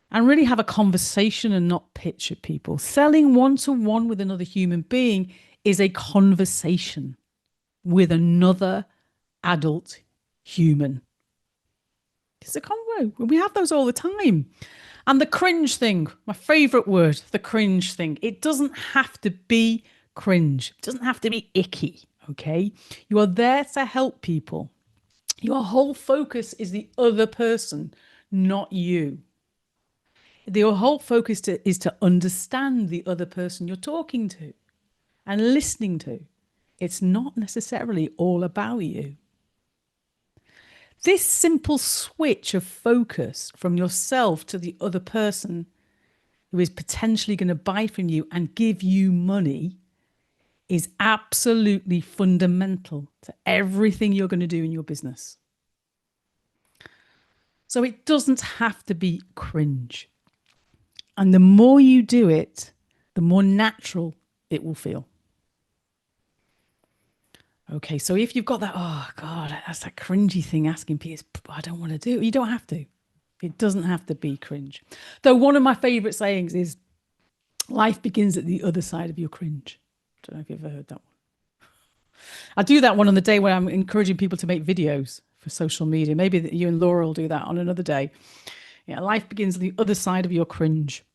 And really have a conversation and not pitch at people. Selling one-to-one with another human being is a conversation with another adult human. It's a convo. We have those all the time. And the cringe thing, my favorite word, the cringe thing. It doesn't have to be cringe. It doesn't have to be icky, okay? You are there to help people. Your whole focus is the other person, not you. Your whole focus is to understand the other person you're talking to and listening to. It's not necessarily all about you. This simple switch of focus from yourself to the other person who is potentially going to buy from you and give you money is absolutely fundamental to everything you're going to do in your business. So it doesn't have to be cringe. And the more you do it, the more natural it will feel. Okay, so if you've got that, oh God, that's that cringy thing asking people, I don't want to do it. You don't have to. It doesn't have to be cringe. Though one of my favorite sayings is, life begins at the other side of your cringe. I don't know if you've ever heard that one. I do that one on the day when I'm encouraging people to make videos for social media. Maybe you and Laura will do that on another day. Yeah, life begins at the other side of your cringe.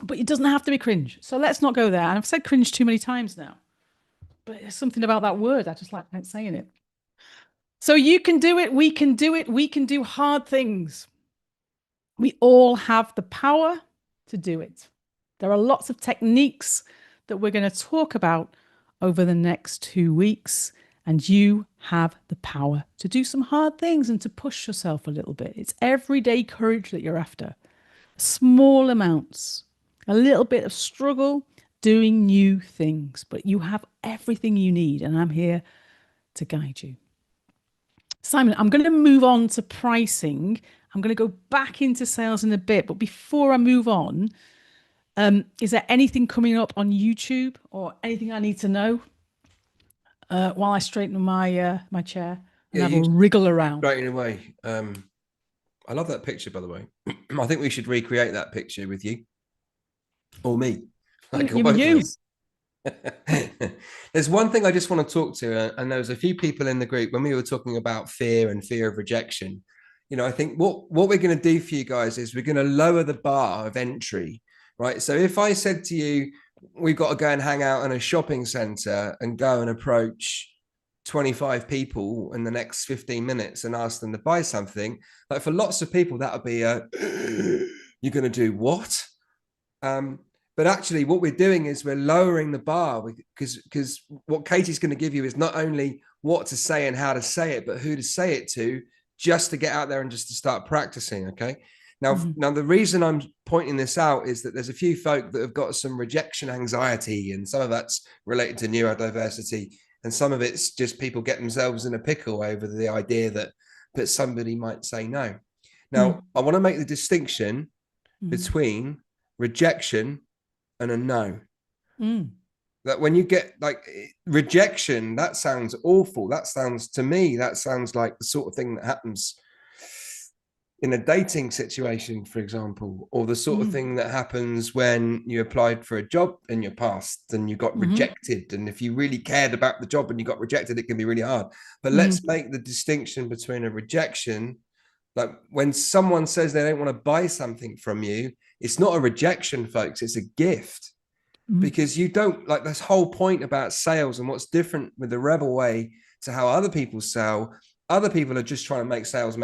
But it doesn't have to be cringe. So let's not go there. And I've said cringe too many times now. But there's something about that word. I just like saying it. So you can do it. We can do it. We can do hard things. We all have the power to do it. There are lots of techniques that we're going to talk about over the next 2 weeks. And you have the power to do some hard things and to push yourself a little bit. It's everyday courage that you're after. Small amounts, a little bit of struggle, doing new things, but you have everything you need, and I'm here to guide you. Simon, I'm going to move on to pricing. I'm going to go back into sales in a bit, but before I move on, is there anything coming up on YouTube or anything I need to know while I straighten my my chair and have a wriggle around? Straighten away. I love that picture, by the way. I think we should recreate that picture with you or me. Even you. There's one thing I just want to talk to, and there was a few people in the group when we were talking about fear and fear of rejection. I think what we're going to do for you guys is we're going to lower the bar of entry, right? So if I said to you, we've got to go and hang out in a shopping center and go and approach 25 people in the next 15 minutes and ask them to buy something, like for lots of people, that would be you're going to do what? But actually, what we're doing is we're lowering the bar, because what Katie's going to give you is not only what to say and how to say it, but who to say it to, just to get out there and just to start practicing. Okay. Now, the reason I'm pointing this out is that there's a few folk that have got some rejection anxiety, and some of that's related to neurodiversity, and some of it's just people get themselves in a pickle over the idea that somebody might say no. Now, I want to make the distinction between rejection and a no. That when you get like rejection, that sounds awful. That sounds, to me, that sounds like the sort of thing that happens in a dating situation, for example, or the sort of thing that happens when you applied for a job in your past and you got rejected. And if you really cared about the job and you got rejected, it can be really hard. But let's make the distinction between a rejection. Like when someone says they don't want to buy something from you, it's not a rejection, folks. It's a gift. Because you don't, like, this whole point about sales and what's different with the Rebel way to how other people sell. Other people are just trying to make sales.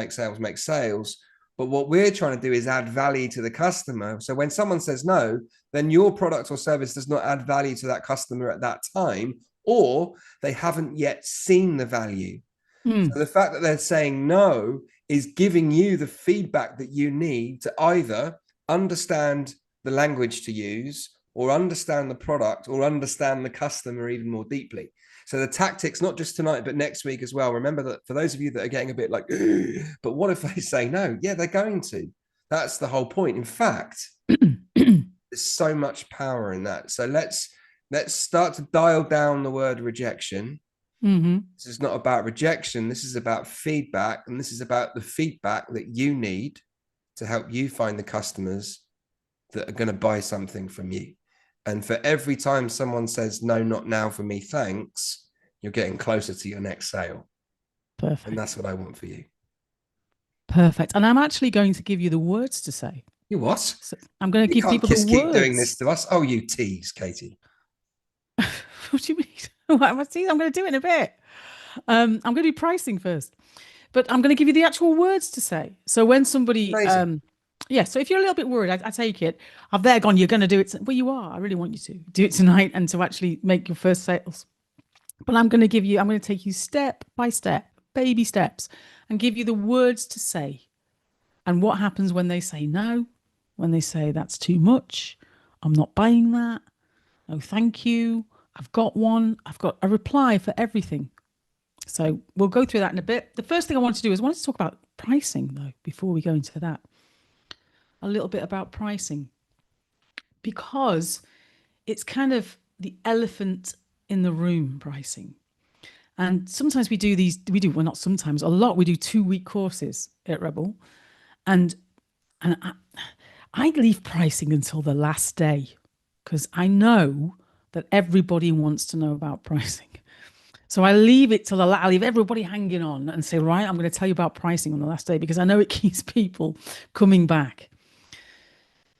But what we're trying to do is add value to the customer. So when someone says no, then your product or service does not add value to that customer at that time, or they haven't yet seen the value. So the fact that they're saying no is giving you the feedback that you need to either understand the language to use, or understand the product, or understand the customer even more deeply. So the tactics, not just tonight, but next week as well. Remember that for those of you that are getting a bit like, but what if they say no? Yeah, they're going to. That's the whole point. In fact, there's so much power in that. So let's start to dial down the word rejection. This is not about rejection. This is about feedback. And this is about the feedback that you need to help you find the customers that are going to buy something from you. And for every time someone says, no, not now for me, thanks, you're getting closer to your next sale. Perfect. And that's what I want for you. Perfect. And I'm actually going to give you the words to say. You what? So I'm going to give people the words. Keep doing this to us. Oh, you tease, Katie. What do you mean? I'm going to do it in a bit. I'm going to do pricing first, but I'm going to give you the actual words to say. So when somebody... Yeah, so if you're a little bit worried, I take it. I've there gone, you're going to do it. Well, you are. I really want you to do it tonight and to actually make your first sales. But I'm going to take you step by step, baby steps, and give you the words to say. And what happens when they say no, when they say that's too much, I'm not buying that, no thank you, I've got one, I've got a reply for everything. So we'll go through that in a bit. The first thing I want to do is I want to talk about pricing, though, before we go into that. A little bit about pricing, because it's kind of the elephant in the room, pricing. And sometimes well, not sometimes, a lot, we do 2-week courses at Rebel. And I leave pricing until the last day, because I know that everybody wants to know about pricing. So I leave it till I leave everybody hanging on and say, right, I'm going to tell you about pricing on the last day, because I know it keeps people coming back.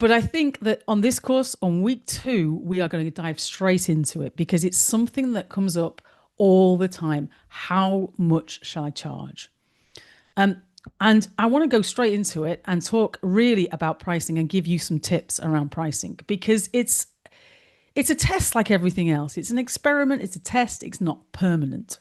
But I think that on this course, on week 2, we are going to dive straight into it, because it's something that comes up all the time. How much shall I charge? And I want to go straight into it and talk really about pricing and give you some tips around pricing, because it's a test like everything else. It's an experiment. It's a test. It's not permanent.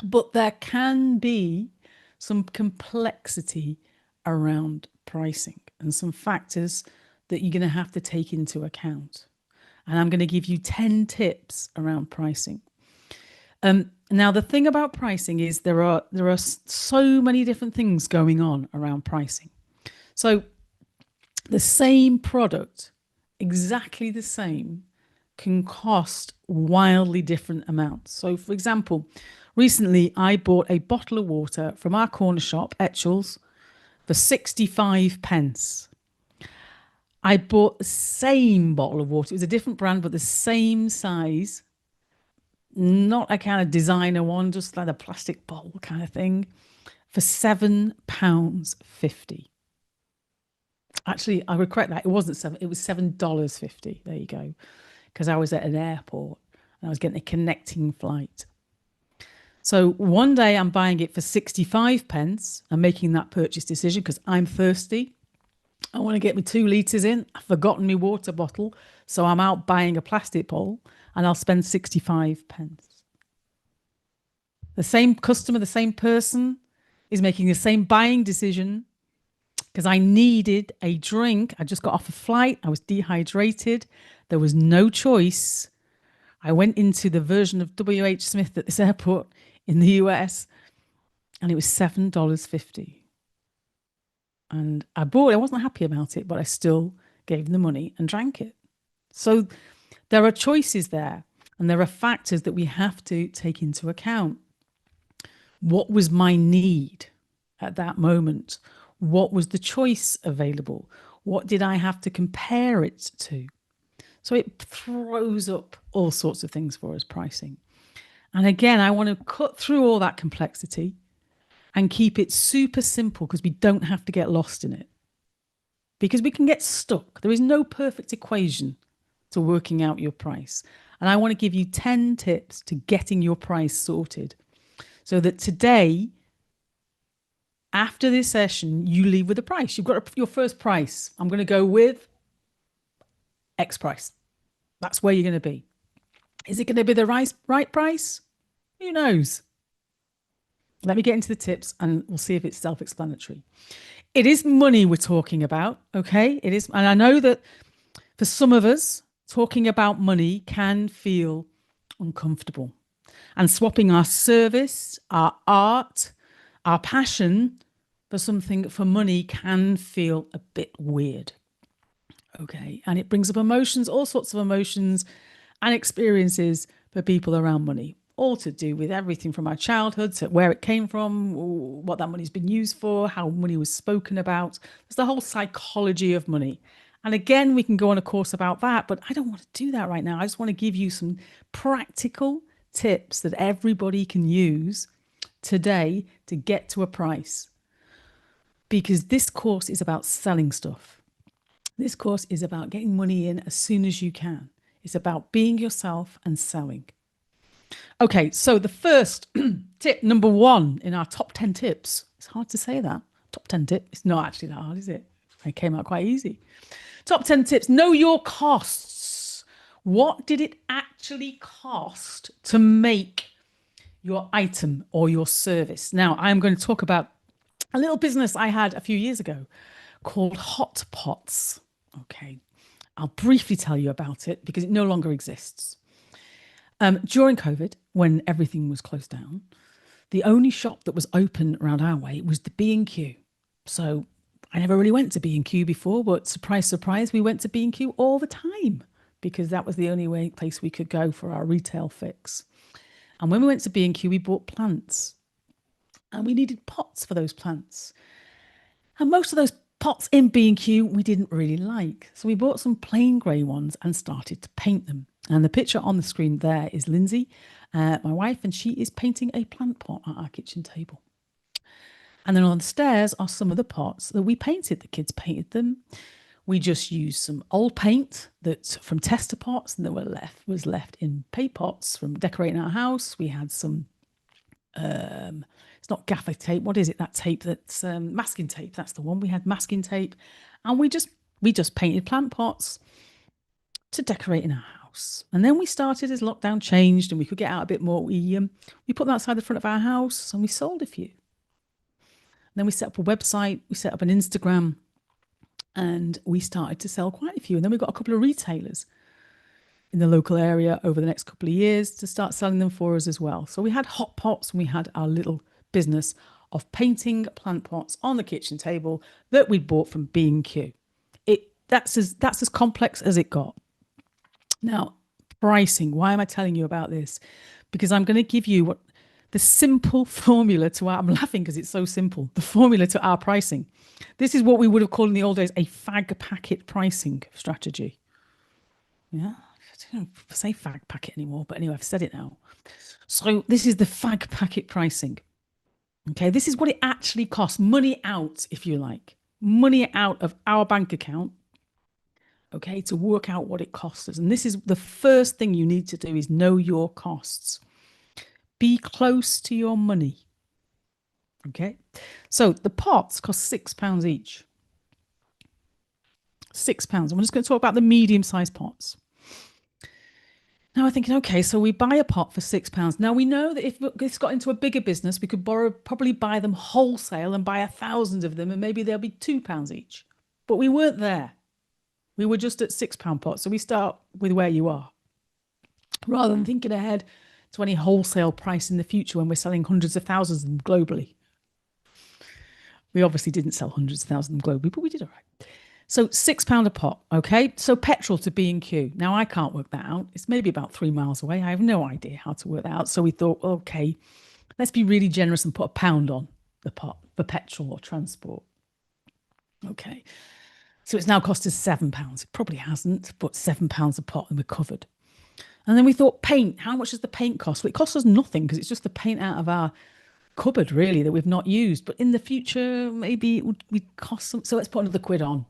But there can be some complexity around pricing and some factors that you're going to have to take into account. And I'm going to give you 10 tips around pricing. Now, the thing about pricing is there are so many different things going on around pricing. So the same product, exactly the same, can cost wildly different amounts. So, for example, recently I bought a bottle of water from our corner shop, Etchells, for 65 pence. I bought the same bottle of water. It was a different brand, but the same size. Not a kind of designer one, just like a plastic bottle kind of thing, for £7.50. Actually, I would correct that. It wasn't $7, it was $7.50. There you go. Because I was at an airport and I was getting a connecting flight. So one day I'm buying it for 65 pence and making that purchase decision because I'm thirsty. I want to get my 2 litres in. I've forgotten my water bottle. So I'm out buying a plastic bowl and I'll spend 65 pence. The same customer, the same person is making the same buying decision because I needed a drink. I just got off a flight. I was dehydrated. There was no choice. I went into the version of WH Smith at this airport in the US and it was $7.50. And I bought it. I wasn't happy about it, but I still gave them the money and drank it. So there are choices there and there are factors that we have to take into account. What was my need at that moment? What was the choice available? What did I have to compare it to? So it throws up all sorts of things for us, pricing. And again, I want to cut through all that complexity and keep it super simple because we don't have to get lost in it. Because we can get stuck. There is no perfect equation to working out your price. And I want to give you 10 tips to getting your price sorted so that today, after this session, you leave with a price. You've got your first price. I'm going to go with X price. That's where you're going to be. Is it going to be the right price? Who knows? Let me get into the tips and we'll see if it's self-explanatory. It is money we're talking about, okay? It is. And I know that for some of us, talking about money can feel uncomfortable. And swapping our service, our art, our passion for money can feel a bit weird. Okay. And it brings up emotions, all sorts of emotions and experiences for people around money, all to do with everything from our childhood to where it came from, what that money's been used for, how money was spoken about. There's the whole psychology of money. And again, we can go on a course about that, but I don't want to do that right now. I just want to give you some practical tips that everybody can use today to get to a price. Because this course is about selling stuff. This course is about getting money in as soon as you can. It's about being yourself and selling. Okay, so the first tip, number one in our top 10 tips. It's hard to say that. Top 10 tip. It's not actually that hard, is it? It came out quite easy. Top 10 tips. Know your costs. What did it actually cost to make your item or your service? Now, I'm going to talk about a little business I had a few years ago called Hot Pots. Okay, I'll briefly tell you about it because it no longer exists. During COVID, when everything was closed down, the only shop that was open around our way was the B&Q. So I never really went to B&Q before, but surprise, surprise, we went to B&Q all the time because that was the only place we could go for our retail fix. And when we went to B&Q, we bought plants and we needed pots for those plants. And most of those pots in B&Q we didn't really like. So we bought some plain grey ones and started to paint them. And the picture on the screen there is Lindsay, my wife, and she is painting a plant pot at our kitchen table. And then on the stairs are some of the pots that we painted. The kids painted them. We just used some old paint that's from tester pots and that was left in paint pots from decorating our house. We had some, it's not gaffer tape. What is it? That tape that's masking tape. That's the one. We had masking tape, and we just painted plant pots to decorate in our house. And then we started as lockdown changed and we could get out a bit more. We put them outside the front of our house and we sold a few. And then we set up a website. We set up an Instagram. And we started to sell quite a few. And then we got a couple of retailers in the local area over the next couple of years to start selling them for us as well. So we had hot pots and we had our little business of painting plant pots on the kitchen table that we'd bought from B&Q. That's as complex as it got. Now, pricing. Why am I telling you about this? Because I'm going to give you the simple formula to I'm laughing because it's so simple. The formula to our pricing. This is what we would have called in the old days a fag packet pricing strategy. Yeah, I don't say fag packet anymore, but anyway, I've said it now. So this is the fag packet pricing. Okay, this is what it actually costs. Money out, if you like. Money out of our bank account. Okay, to work out what it costs us. And this is the first thing you need to do is know your costs. Be close to your money. Okay, so the pots cost £6 each. £6. I'm just going to talk about the medium-sized pots. Now I'm thinking, okay, so we buy a pot for £6. Now we know that if this got into a bigger business, we could probably buy them wholesale and buy 1,000 of them, and maybe they'll be £2 each. But we weren't there. We were just at £6 pots. So we start with where you are, rather than thinking ahead to any wholesale price in the future when we're selling hundreds of thousands of them globally. We obviously didn't sell hundreds of thousands of them globally, but we did all right. So £6 a pot, okay? So petrol to B&Q. Now, I can't work that out. It's maybe about 3 miles away. I have no idea how to work that out. So we thought, okay, let's be really generous and put £1 on the pot for petrol or transport. Okay. So it's now cost us £7. It probably hasn't, but £7 a pot and we're covered. And then we thought paint. How much does the paint cost? Well, it costs us nothing because it's just the paint out of our cupboard, really, that we've not used. But in the future, maybe it would cost some. So let's put another £1 on.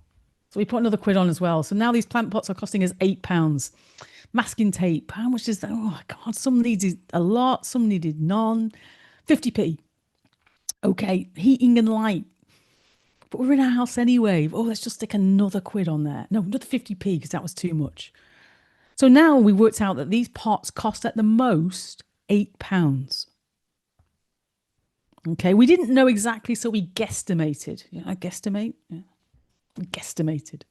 So we put another £1 on as well. So now these plant pots are costing us £8. Masking tape. How much is that? Oh, my God. Some needed a lot. Some needed none. 50p. Okay. Heating and light. But we're in our house anyway. Oh, let's just stick another £1 on there. No, another 50p because that was too much. So now we worked out that these pots cost at the most £8. Okay. We didn't know exactly, so we guesstimated. Yeah, I guesstimate. Yeah. Guesstimated.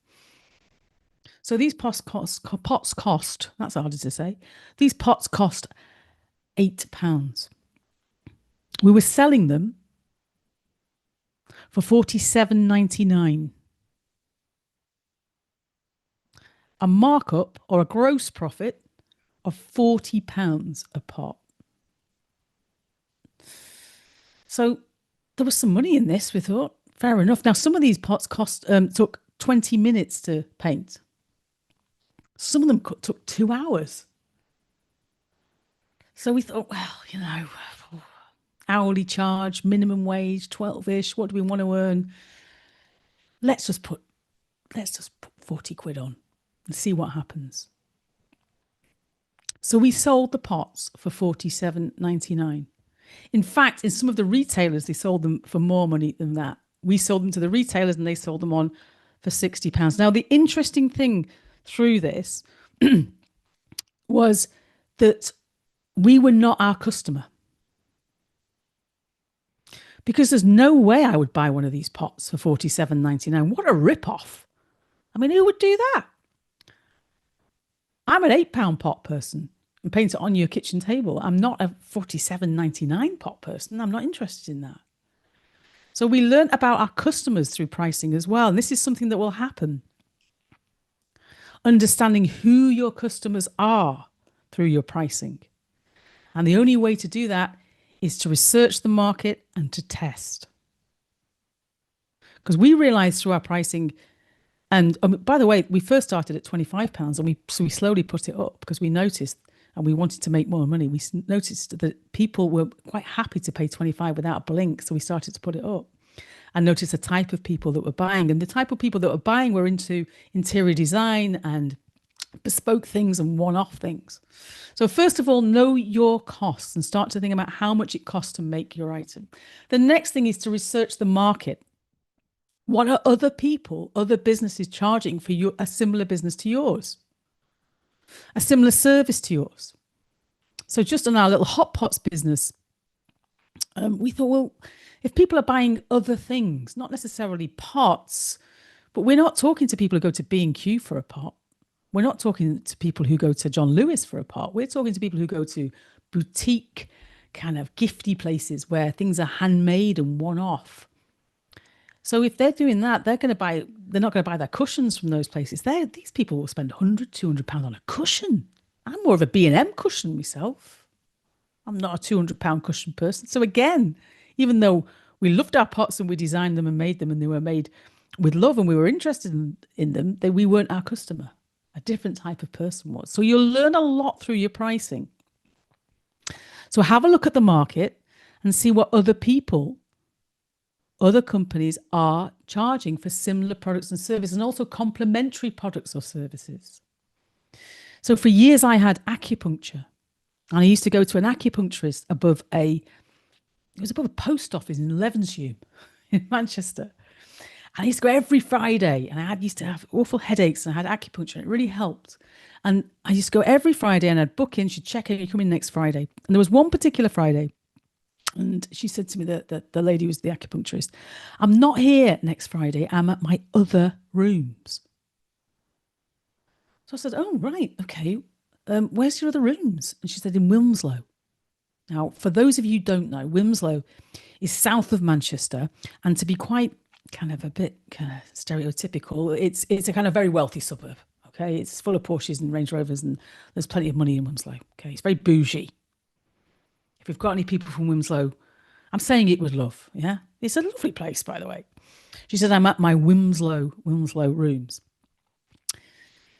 So these pots cost, that's harder to say. These pots cost £8. We were selling them for £47.99. A markup or a gross profit of £40 a pot. So there was some money in this, we thought. Fair enough. Now, some of these pots took 20 minutes to paint. Some of them took 2 hours. So we thought, well, hourly charge, minimum wage, 12-ish. What do we want to earn? Let's just put £40 on and see what happens. So we sold the pots for £47.99. In fact, in some of the retailers, they sold them for more money than that. We sold them to the retailers and they sold them on for £60. Now, the interesting thing through this was that we were not our customer. Because there's no way I would buy one of these pots for £47.99. What a rip-off. I mean, who would do that? I'm an £8 pot person and paint it on your kitchen table. I'm not a £47.99 pot person. I'm not interested in that. So we learned about our customers through pricing as well. And this is something that will happen. Understanding who your customers are through your pricing. And the only way to do that is to research the market and to test. Because we realized through our pricing, and by the way, we first started at £25 and we slowly put it up because we noticed, and we wanted to make more money. We noticed that people were quite happy to pay 25 without a blink. So we started to put it up and noticed the type of people that were buying. And the type of people that were buying were into interior design and bespoke things and one-off things. So first of all, know your costs and start to think about how much it costs to make your item. The next thing is to research the market. What are other people, other businesses charging for a similar business to yours? A similar service to yours? So just on our little hot pots business, we thought, well, if people are buying other things, not necessarily pots, but we're not talking to people who go to B&Q for a pot. We're not talking to people who go to John Lewis for a pot. We're talking to people who go to boutique kind of gifty places where things are handmade and one-off. So if they're doing that, they're not going to buy their cushions from those places. These people will spend £100, £200 on a cushion. I'm more of a B&M cushion myself. I'm not a £200 cushion person. So again, even though we loved our pots and we designed them and made them and they were made with love and we were interested in them, we weren't our customer. A different type of person was. So you'll learn a lot through your pricing. So have a look at the market and see what other companies are charging for similar products and services, and also complementary products or services. So for years I had acupuncture, and I used to go to an acupuncturist above a post office in Levenshulme in Manchester. And I used to go every Friday, and used to have awful headaches, and I had acupuncture, and it really helped. And I used to go every Friday, and I'd book in. She'd check in, you come in next Friday. And there was one particular Friday, and she said to me that the lady was the acupuncturist, "I'm not here next Friday. I'm at my other rooms." So I said, "Oh, right, okay. Where's your other rooms?" And she said, "In Wilmslow." Now, for those of you who don't know, Wilmslow is south of Manchester, and to be quite kind of a bit kind of stereotypical, it's a kind of very wealthy suburb. Okay, it's full of Porsches and Range Rovers, and there's plenty of money in Wilmslow. Okay, it's very bougie. If we've got any people from Wilmslow, I'm saying it with love. Yeah, it's a lovely place, by the way. She said, "I'm at my Wilmslow rooms."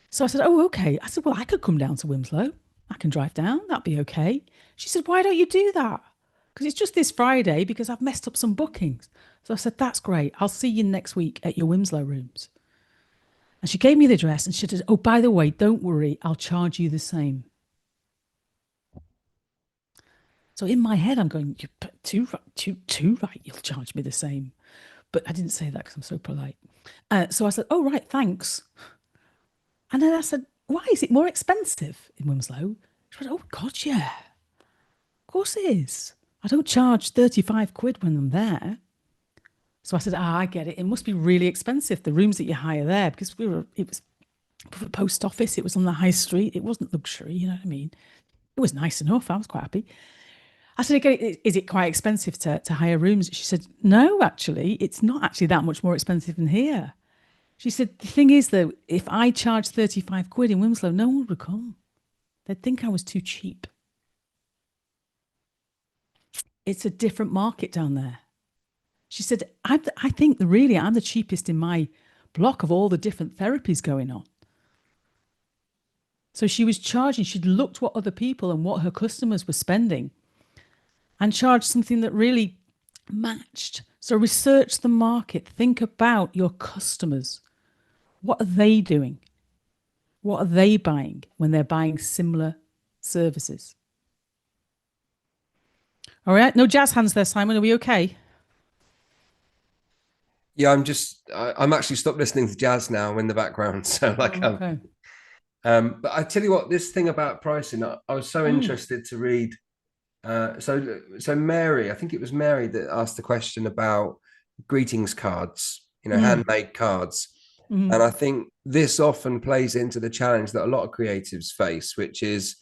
So I said, "Oh, okay." I said, "Well, I could come down to Wilmslow. I can drive down. That'd be okay." She said, "Why don't you do that?" Because it's just this Friday because I've messed up some bookings. So I said, "That's great. I'll see you next week at your Wilmslow rooms." And she gave me the address and she said, "Oh, by the way, don't worry. I'll charge you the same." So in my head, I'm going, "You put two right. You'll charge me the same." But I didn't say that because I'm so polite. So I said, "Oh, right. Thanks." And then I said, "Why is it more expensive in Wilmslow?" She went, "Oh, God, yeah. Of course it is. I don't charge 35 quid when I'm there." So I said, I get it. It must be really expensive, the rooms that you hire there, because it was for the post office. It was on the high street. It wasn't luxury. You know what I mean? It was nice enough. I was quite happy. I said, "Okay, is it quite expensive to hire rooms?" She said, "No, actually, it's not actually that much more expensive than here." She said, "The thing is, though, if I charge 35 quid in Winslow, no one would come. They'd think I was too cheap. It's a different market down there." She said, I think really I'm the cheapest in my block of all the different therapies going on." So she was charging, she'd looked what other people and what her customers were spending and charged something that really matched. So research the market, think about your customers. What are they doing? What are they buying when they're buying similar services? All right, no jazz hands there, Simon. Are we okay? Yeah, I'm actually stopped listening to jazz now in the background. So like, Okay. but I tell you what, this thing about pricing, I was so Mm, interested to read. So Mary, I think it was Mary that asked the question about greetings cards, mm, handmade cards. mm, And I think this often plays into the challenge that a lot of creatives face, which is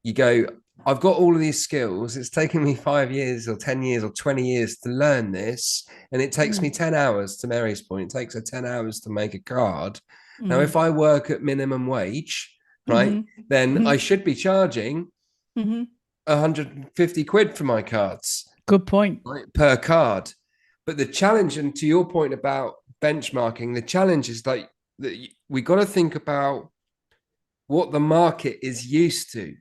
you go, "I've got all of these skills. It's taken me 5 years or 10 years or 20 years to learn this. And it takes me mm, 10 hours, to Mary's point, it takes her 10 hours to make a card. Now, mm, if I work at minimum wage, right, mm, then I mm, should be charging mm. 150 quid for my cards, Good point. right, per card." But the challenge, and to your point about benchmarking, the challenge is like that we got to think about what the market is used to.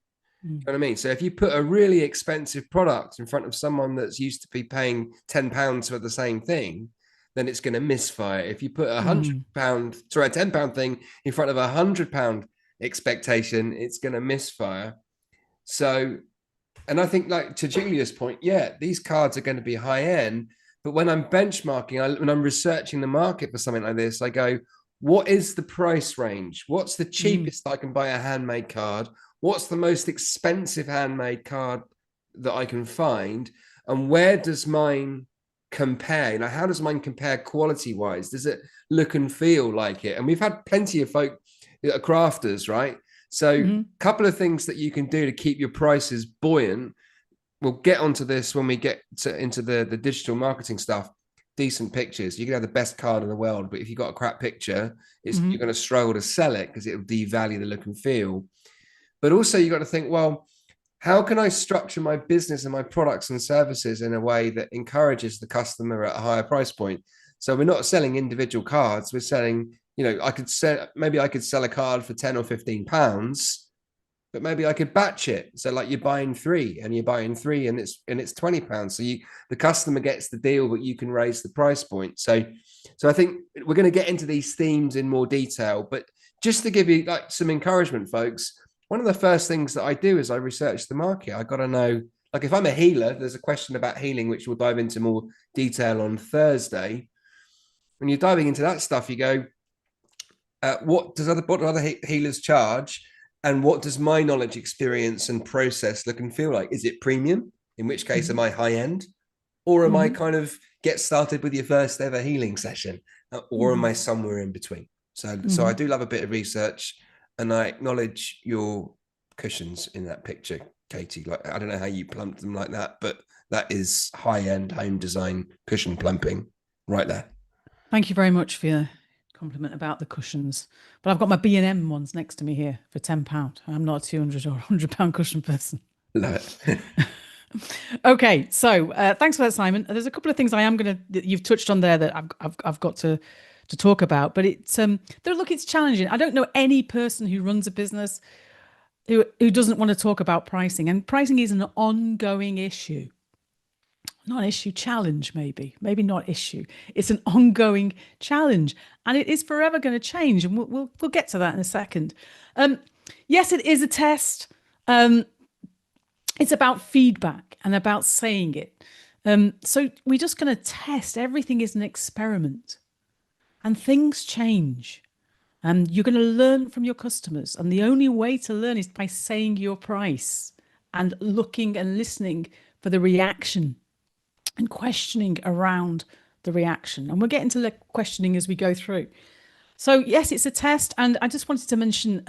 Mm, You know what I mean? So if you put a really expensive product in front of someone that's used to be paying £10 for the same thing, then it's going to misfire. If you put a mm, £100, sorry, a £10 thing in front of a £100 expectation, it's going to misfire. So, and I think, like to Julia's point, yeah, these cards are going to be high end. But when I'm benchmarking, when I'm researching the market for something like this, I go, what is the price range? What's the mm, cheapest I can buy a handmade card? What's the most expensive handmade card that I can find? And where does mine compare? How does mine compare quality wise? Does it look and feel like it? And we've had plenty of folk that are crafters, right? So, a mm, couple of things that you can do to keep your prices buoyant. We'll get onto this when we get into the digital marketing stuff. Decent pictures. You can have the best card in the world, but if you've got a crap picture, you're mm, going to struggle to sell it because it will devalue the look and feel. But also, you got to think, well, how can I structure my business and my products and services in a way that encourages the customer at a higher price point? So we're not selling individual cards. We're selling, maybe I could sell a card for 10 or 15 pounds, but maybe I could batch it. So like you're buying three and it's £20. So the customer gets the deal, but you can raise the price point. So I think we're going to get into these themes in more detail, but just to give you like some encouragement, folks, one of the first things that I do is I research the market. I got to know, like if I'm a healer, there's a question about healing, which we'll dive into more detail on Thursday. when you're diving into that stuff, you go, what do other healers charge? And what does my knowledge, experience, and process look and feel like? Is it premium? In which case, am I high end? Or am I kind of get started with your first ever healing session? Or am I somewhere in between? So I do love a bit of research, and I acknowledge your cushions in that picture, Katie. Like, I don't know how you plumped them like that, but that is high-end home design cushion plumping right there. Thank you very much for your compliment about the cushions. But I've got my B&M ones next to me here for £10. I'm not a 200 or £100 cushion person. Love it. Okay, so thanks for that, Simon. There's a couple of things I am going to that you've touched on there that I've got to talk about, but it's challenging. I don't know any person who runs a business who doesn't want to talk about pricing, and pricing is an ongoing issue. Not issue, challenge, maybe not issue. It's an ongoing challenge, and it is forever going to change, and we'll get to that in a second. Yes, it is a test. It's about feedback and about saying it. So we're just going to test. Everything is an experiment, and things change. And you're going to learn from your customers. And the only way to learn is by saying your price and looking and listening for the reaction and questioning around the reaction. And we'll get into the questioning as we go through. So yes, it's a test. And I just wanted to mention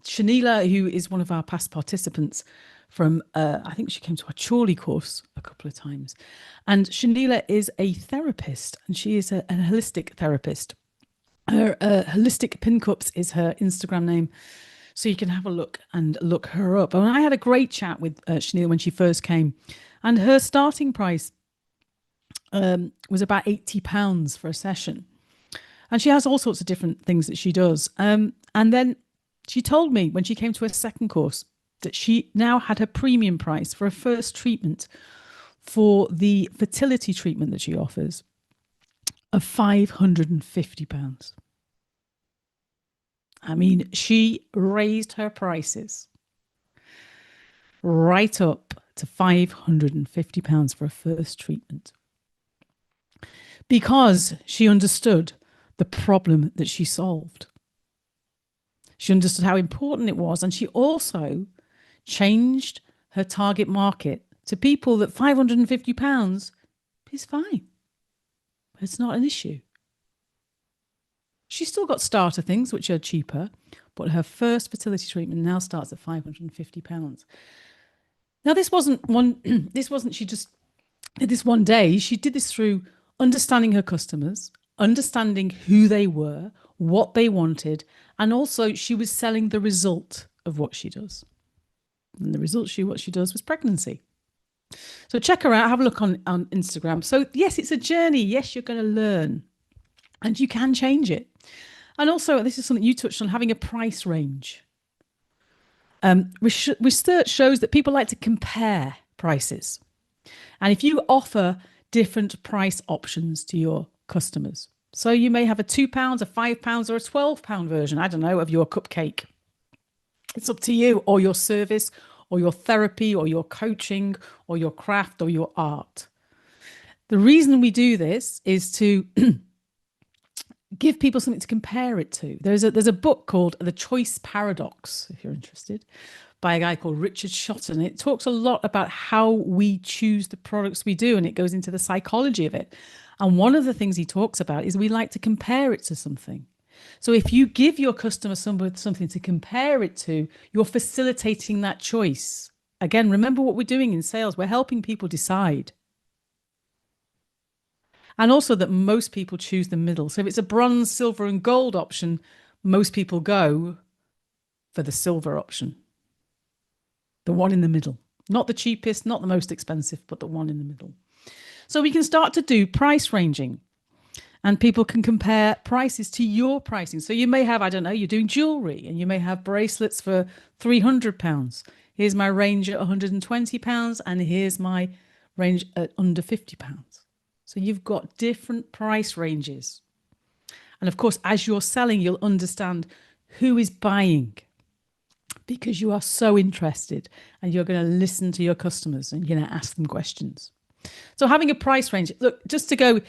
Shanila, who is one of our past participants from, I think she came to our Chorley course a couple of times. And Shanila is a therapist, and she is a holistic therapist. Her Holistic Pin Cups is her Instagram name. So you can have a look and look her up. And I had a great chat with Shanila when she first came. And her starting price was about £80 for a session. And she has all sorts of different things that she does. And then she told me when she came to her second course that she now had her premium price for a first treatment for the fertility treatment that she offers of £550. I mean, she raised her prices right up to £550 for a first treatment because she understood the problem that she solved. She understood how important it was, and she also changed her target market to people that £550 is fine. It's not an issue. She's still got starter things, which are cheaper, but her first fertility treatment now starts at £550. Now, this wasn't she just did this one day. She did this through understanding her customers, understanding who they were, what they wanted, and also she was selling the result of what she does. And the result what she does was pregnancy. So check her out, have a look on Instagram. So yes, it's a journey. Yes, you're going to learn and you can change it. And also, this is something you touched on, having a price range. Research shows that people like to compare prices. And if you offer different price options to your customers, so you may have a £2, a £5 or a £12 version, I don't know, of your cupcake. It's up to you, or your service, or your therapy, or your coaching, or your craft, or your art. The reason we do this is to give people something to compare it to. There's a book called The Choice Paradox, if you're interested, by a guy called Richard Shotton. It talks a lot about how we choose the products we do, and it goes into the psychology of it. And one of the things he talks about is we like to compare it to something. So if you give your customer something to compare it to, you're facilitating that choice. Again, remember what we're doing in sales. We're helping people decide. And also that most people choose the middle. So if it's a bronze, silver, and gold option, most people go for the silver option. The one in the middle. Not the cheapest, not the most expensive, but the one in the middle. So we can start to do price ranging. And people can compare prices to your pricing. So you may have, I don't know, you're doing jewelry and you may have bracelets for £300. Here's my range at £120 and here's my range at under £50. So you've got different price ranges. And of course, as you're selling, you'll understand who is buying because you are so interested and you're going to listen to your customers and you're going to ask them questions. So having a price range, look, just to go,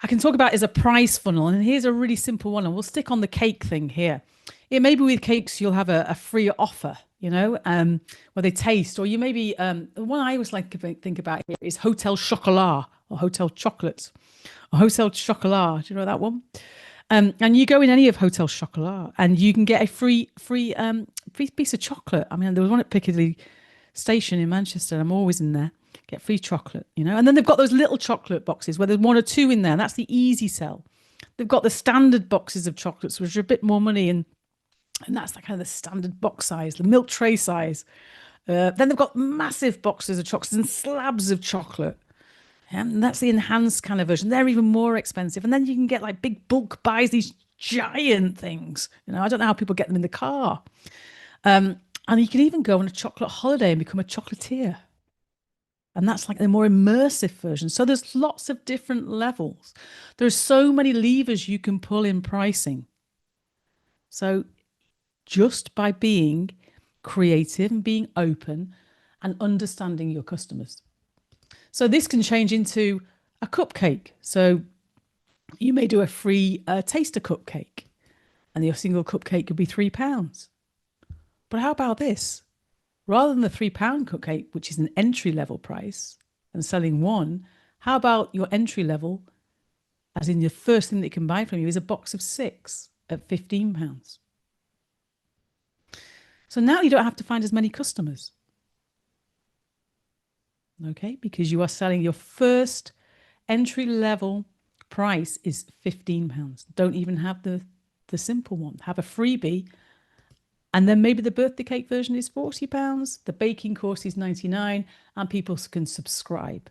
I can talk about is a price funnel. And here's a really simple one. And we'll stick on the cake thing here. Yeah, maybe with cakes, you'll have a free offer, where they taste, or you maybe, the one I always like to think about here is Hotel Chocolat or Hotel Chocolates or Hotel Chocolat. Do you know that one? And you go in any of Hotel Chocolat and you can get a free piece of chocolate. I mean, there was one at Piccadilly Station in Manchester. I'm always in there. Get free chocolate, And then they've got those little chocolate boxes where there's one or two in there. And that's the easy sell. They've got the standard boxes of chocolates, which are a bit more money, and that's the kind of the standard box size, the milk tray size. Then they've got massive boxes of chocolates and slabs of chocolate. And that's the enhanced kind of version. They're even more expensive. And then you can get like big bulk buys, these giant things. I don't know how people get them in the car. And you can even go on a chocolate holiday and become a chocolatier. And that's like the more immersive version. So there's lots of different levels. There's so many levers you can pull in pricing. So just by being creative and being open and understanding your customers. So this can change into a cupcake. So you may do a free taster cupcake, and your single cupcake could be £3. But how about this? Rather than the £3 cupcake, which is an entry level price, and selling one, how about your entry level, as in the first thing that you can buy from you, is a box of 6 at £15. So now you don't have to find as many customers. Okay, because you are selling your first entry level price is £15. Don't even have the simple one. Have a freebie. And then maybe the birthday cake version is £40. The baking course is £99, and people can subscribe.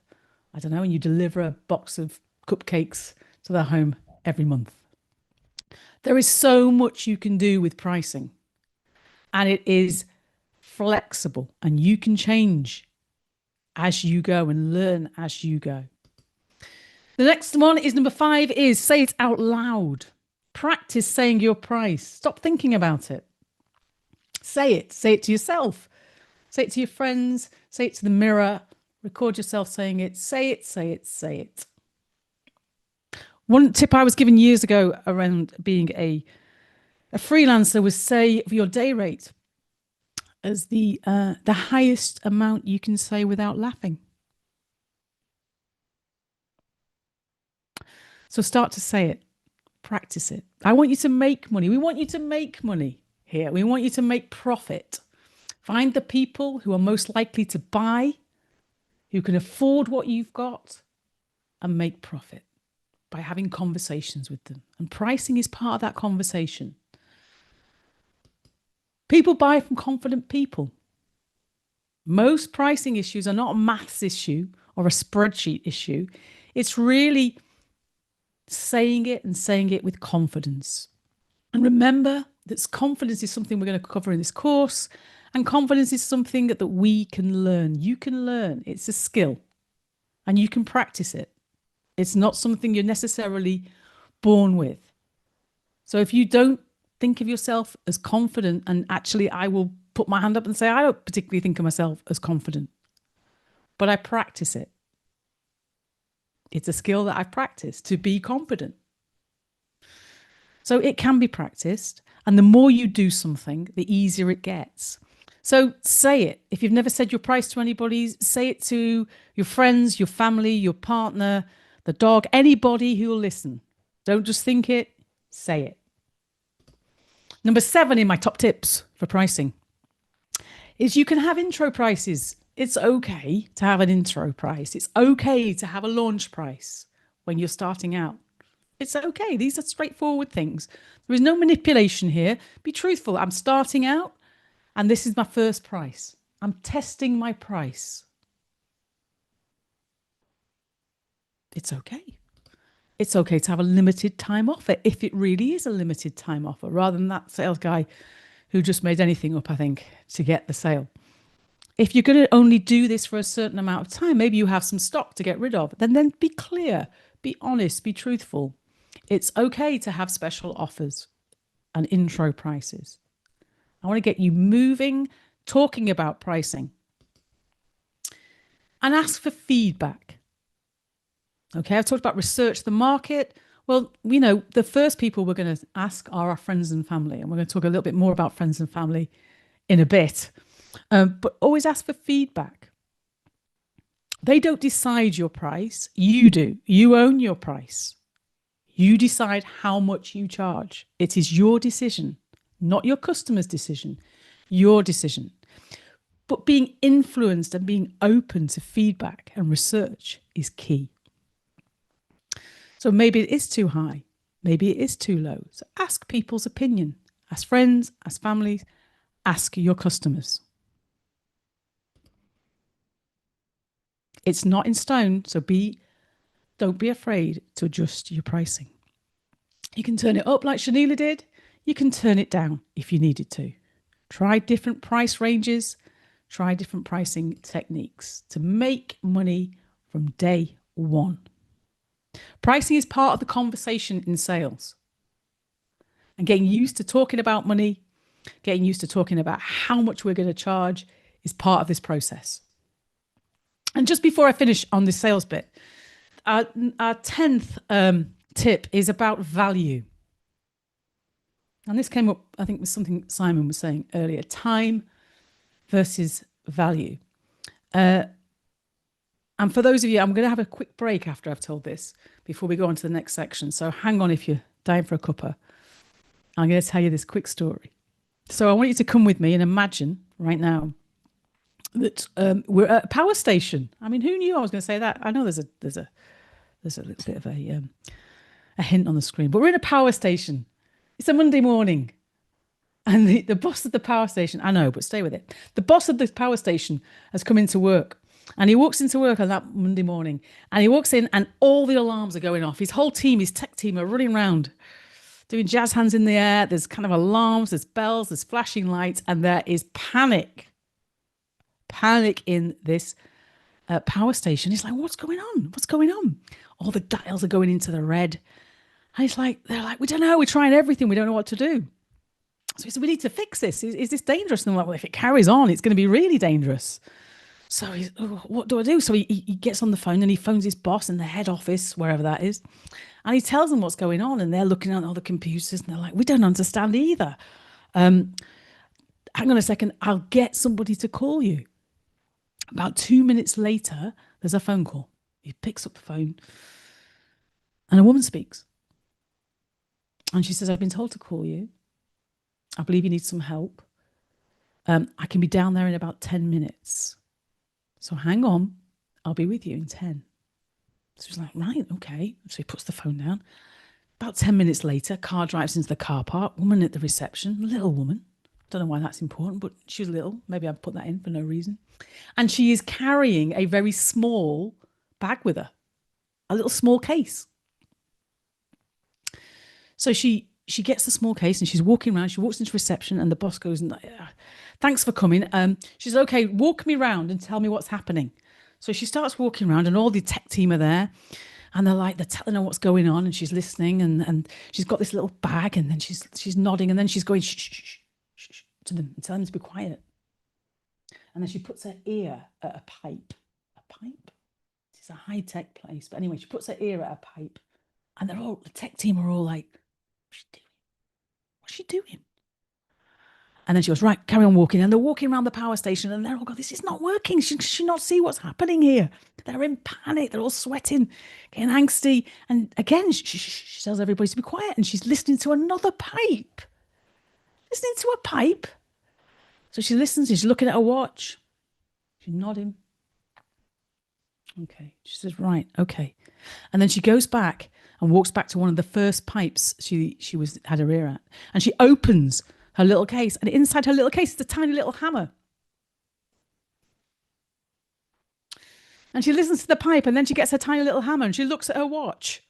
I don't know, and you deliver a box of cupcakes to their home every month. There is so much you can do with pricing, and it is flexible, and you can change as you go and learn as you go. The next one is number 5 is say it out loud. Practice saying your price. Stop thinking about it. Say it. Say it to yourself. Say it to your friends. Say it to the mirror. Record yourself saying it. Say it, say it, say it. One tip I was given years ago around being a freelancer was say your day rate as the highest amount you can say without laughing. So start to say it. Practice it. I want you to make money. We want you to make money here. We want you to make profit. Find the people who are most likely to buy, who can afford what you've got, and make profit by having conversations with them. And pricing is part of that conversation. People buy from confident people. Most pricing issues are not a maths issue or a spreadsheet issue. It's really saying it and saying it with confidence. And remember that confidence is something we're going to cover in this course. And confidence is something that we can learn. You can learn. It's a skill. And you can practice it. It's not something you're necessarily born with. So if you don't think of yourself as confident, and actually I will put my hand up and say, I don't particularly think of myself as confident, but I practice it. It's a skill that I've practiced to be confident. So it can be practiced. And the more you do something, the easier it gets. So say it. If you've never said your price to anybody, say it to your friends, your family, your partner, the dog, anybody who will listen. Don't just think it, say it. Number 7 in my top tips for pricing is you can have intro prices. It's okay to have an intro price. It's okay to have a launch price when you're starting out. It's okay. These are straightforward things. There is no manipulation here. Be truthful. I'm starting out and this is my first price. I'm testing my price. It's okay. It's okay to have a limited time offer if it really is a limited time offer, rather than that sales guy who just made anything up, I think, to get the sale. If you're going to only do this for a certain amount of time, maybe you have some stock to get rid of, then be clear, be honest, be truthful. It's okay to have special offers and intro prices. I want to get you moving, talking about pricing. And ask for feedback. Okay, I've talked about research the market. Well, we know the first people we're going to ask are our friends and family, and we're going to talk a little bit more about friends and family in a bit. But always ask for feedback. They don't decide your price, you do. You own your price. You decide how much you charge. It is your decision, not your customer's decision, your decision. But being influenced and being open to feedback and research is key. So maybe it is too high, maybe it is too low. So ask people's opinion. Ask friends, ask families, ask your customers. It's not in stone, so don't be afraid to adjust your pricing. You can turn it up like Shanila did. You can turn it down if you needed to. Try different price ranges. Try different pricing techniques to make money from day one. Pricing is part of the conversation in sales. And getting used to talking about money, getting used to talking about how much we're going to charge is part of this process. And just before I finish on the sales bit, our 10th tip is about value. And this came up, I think, with something Simon was saying earlier, time versus value. And for those of you, I'm going to have a quick break after I've told this before we go on to the next section. So hang on if you're dying for a cuppa. I'm going to tell you this quick story. So I want you to come with me and imagine right now that we're at a power station. I mean, who knew I was going to say that? I know there's a little bit of a hint on the screen, but we're in a power station. It's a Monday morning. And the boss of the power station, I know, but stay with it. The boss of the power station has come into work. And he walks into work on that Monday morning. And he walks in and all the alarms are going off. His whole team, his tech team, are running around, doing jazz hands in the air. There's kind of alarms, there's bells, there's flashing lights, and there is panic. Panic in this power station. He's like, what's going on? What's going on? All the dials are going into the red. And they're like, we don't know. We're trying everything. We don't know what to do. So he said, we need to fix this. Is this dangerous? And I'm like, well, if it carries on, it's going to be really dangerous. So he's, oh, what do I do? So he gets on the phone and he phones his boss in the head office, wherever that is. And he tells them what's going on. And they're looking at all the computers and they're like, we don't understand either. Hang on a second. I'll get somebody to call you. About 2 minutes later, there's a phone call. He picks up the phone and a woman speaks. And she says, I've been told to call you. I believe you need some help. I can be down there in about 10 minutes. So hang on. I'll be with you in 10. So he's like, right, okay. So he puts the phone down. About 10 minutes later, car drives into the car park. Woman at the reception, little woman. Don't know why that's important, but she's little. Maybe I've put that in for no reason. And she is carrying a very small bag with her, a little small case. So she gets the small case and she's walking around. She walks into reception and the boss goes, thanks for coming. She says, okay, walk me around and tell me what's happening. So she starts walking around and all the tech team are there. And they're telling her what's going on and she's listening and she's got this little bag and then she's nodding and then she's going shh, shh, shh, shh, to them and telling them to be quiet. And then she puts her ear at a pipe. A pipe? It's a high-tech place. But anyway, she puts her ear at a pipe. And the tech team are all like, what's she doing? What's she doing? And then she goes, right, carry on walking. And they're walking around the power station and they're all going, this is not working. She not see what's happening here. They're in panic. They're all sweating, getting angsty. And again, she tells everybody to be quiet. And she's listening to another pipe. Listening to a pipe. So she listens. She's looking at her watch. She's nodding. Okay. She says, right, okay. And then she goes back and walks back to one of the first pipes she had her ear at. And she opens her little case. And inside her little case is a tiny little hammer. And she listens to the pipe and then she gets her tiny little hammer and she looks at her watch.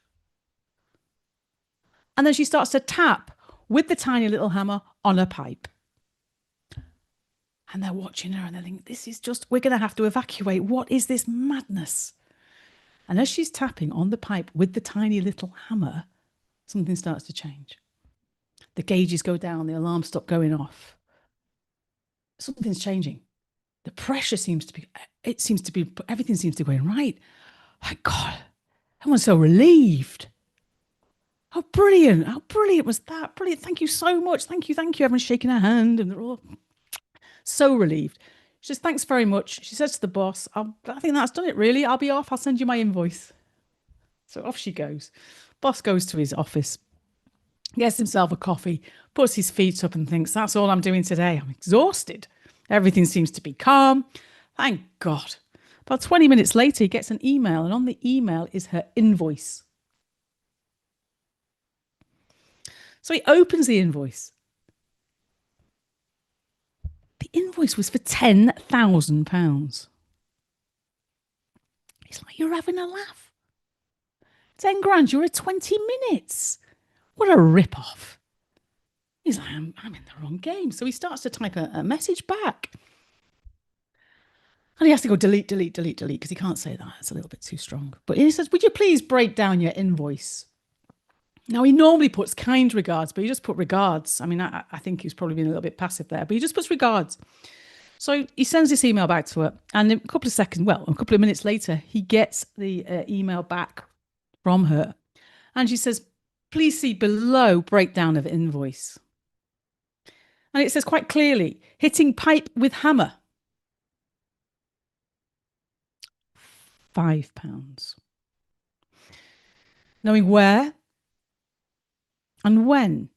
And then she starts to tap with the tiny little hammer on her pipe. And they're watching her and they're thinking, this is just, we're going to have to evacuate. What is this madness? And as she's tapping on the pipe with the tiny little hammer, something starts to change. The gauges go down, the alarms stop going off. Something's changing. The pressure seems to be, everything seems to be going right. My God. Everyone's so relieved. Oh, brilliant. How brilliant was that? Brilliant. Thank you so much. Thank you. Thank you. Everyone's shaking her hand and they're all so relieved. She says, thanks very much. She says to the boss, I think that's done it, really. I'll be off. I'll send you my invoice. So off she goes. Boss goes to his office, gets himself a coffee, puts his feet up and thinks, that's all I'm doing today. I'm exhausted. Everything seems to be calm. Thank God. About 20 minutes later, he gets an email, and on the email is her invoice. So he opens the invoice. The invoice was for £10,000. He's like, you're having a laugh. 10 grand, you're at 20 minutes. What a rip-off. He's like, I'm in the wrong game. So he starts to type a message back. And he has to go delete, because he can't say that. It's a little bit too strong. But he says, would you please break down your invoice? Now, he normally puts kind regards, but he just put regards. I mean, I think he's probably been a little bit passive there, but he just puts regards. So he sends this email back to her. And a couple of minutes later, he gets the email back from her. And she says, please see below breakdown of invoice. And it says quite clearly, hitting pipe with hammer. £5. Knowing where and when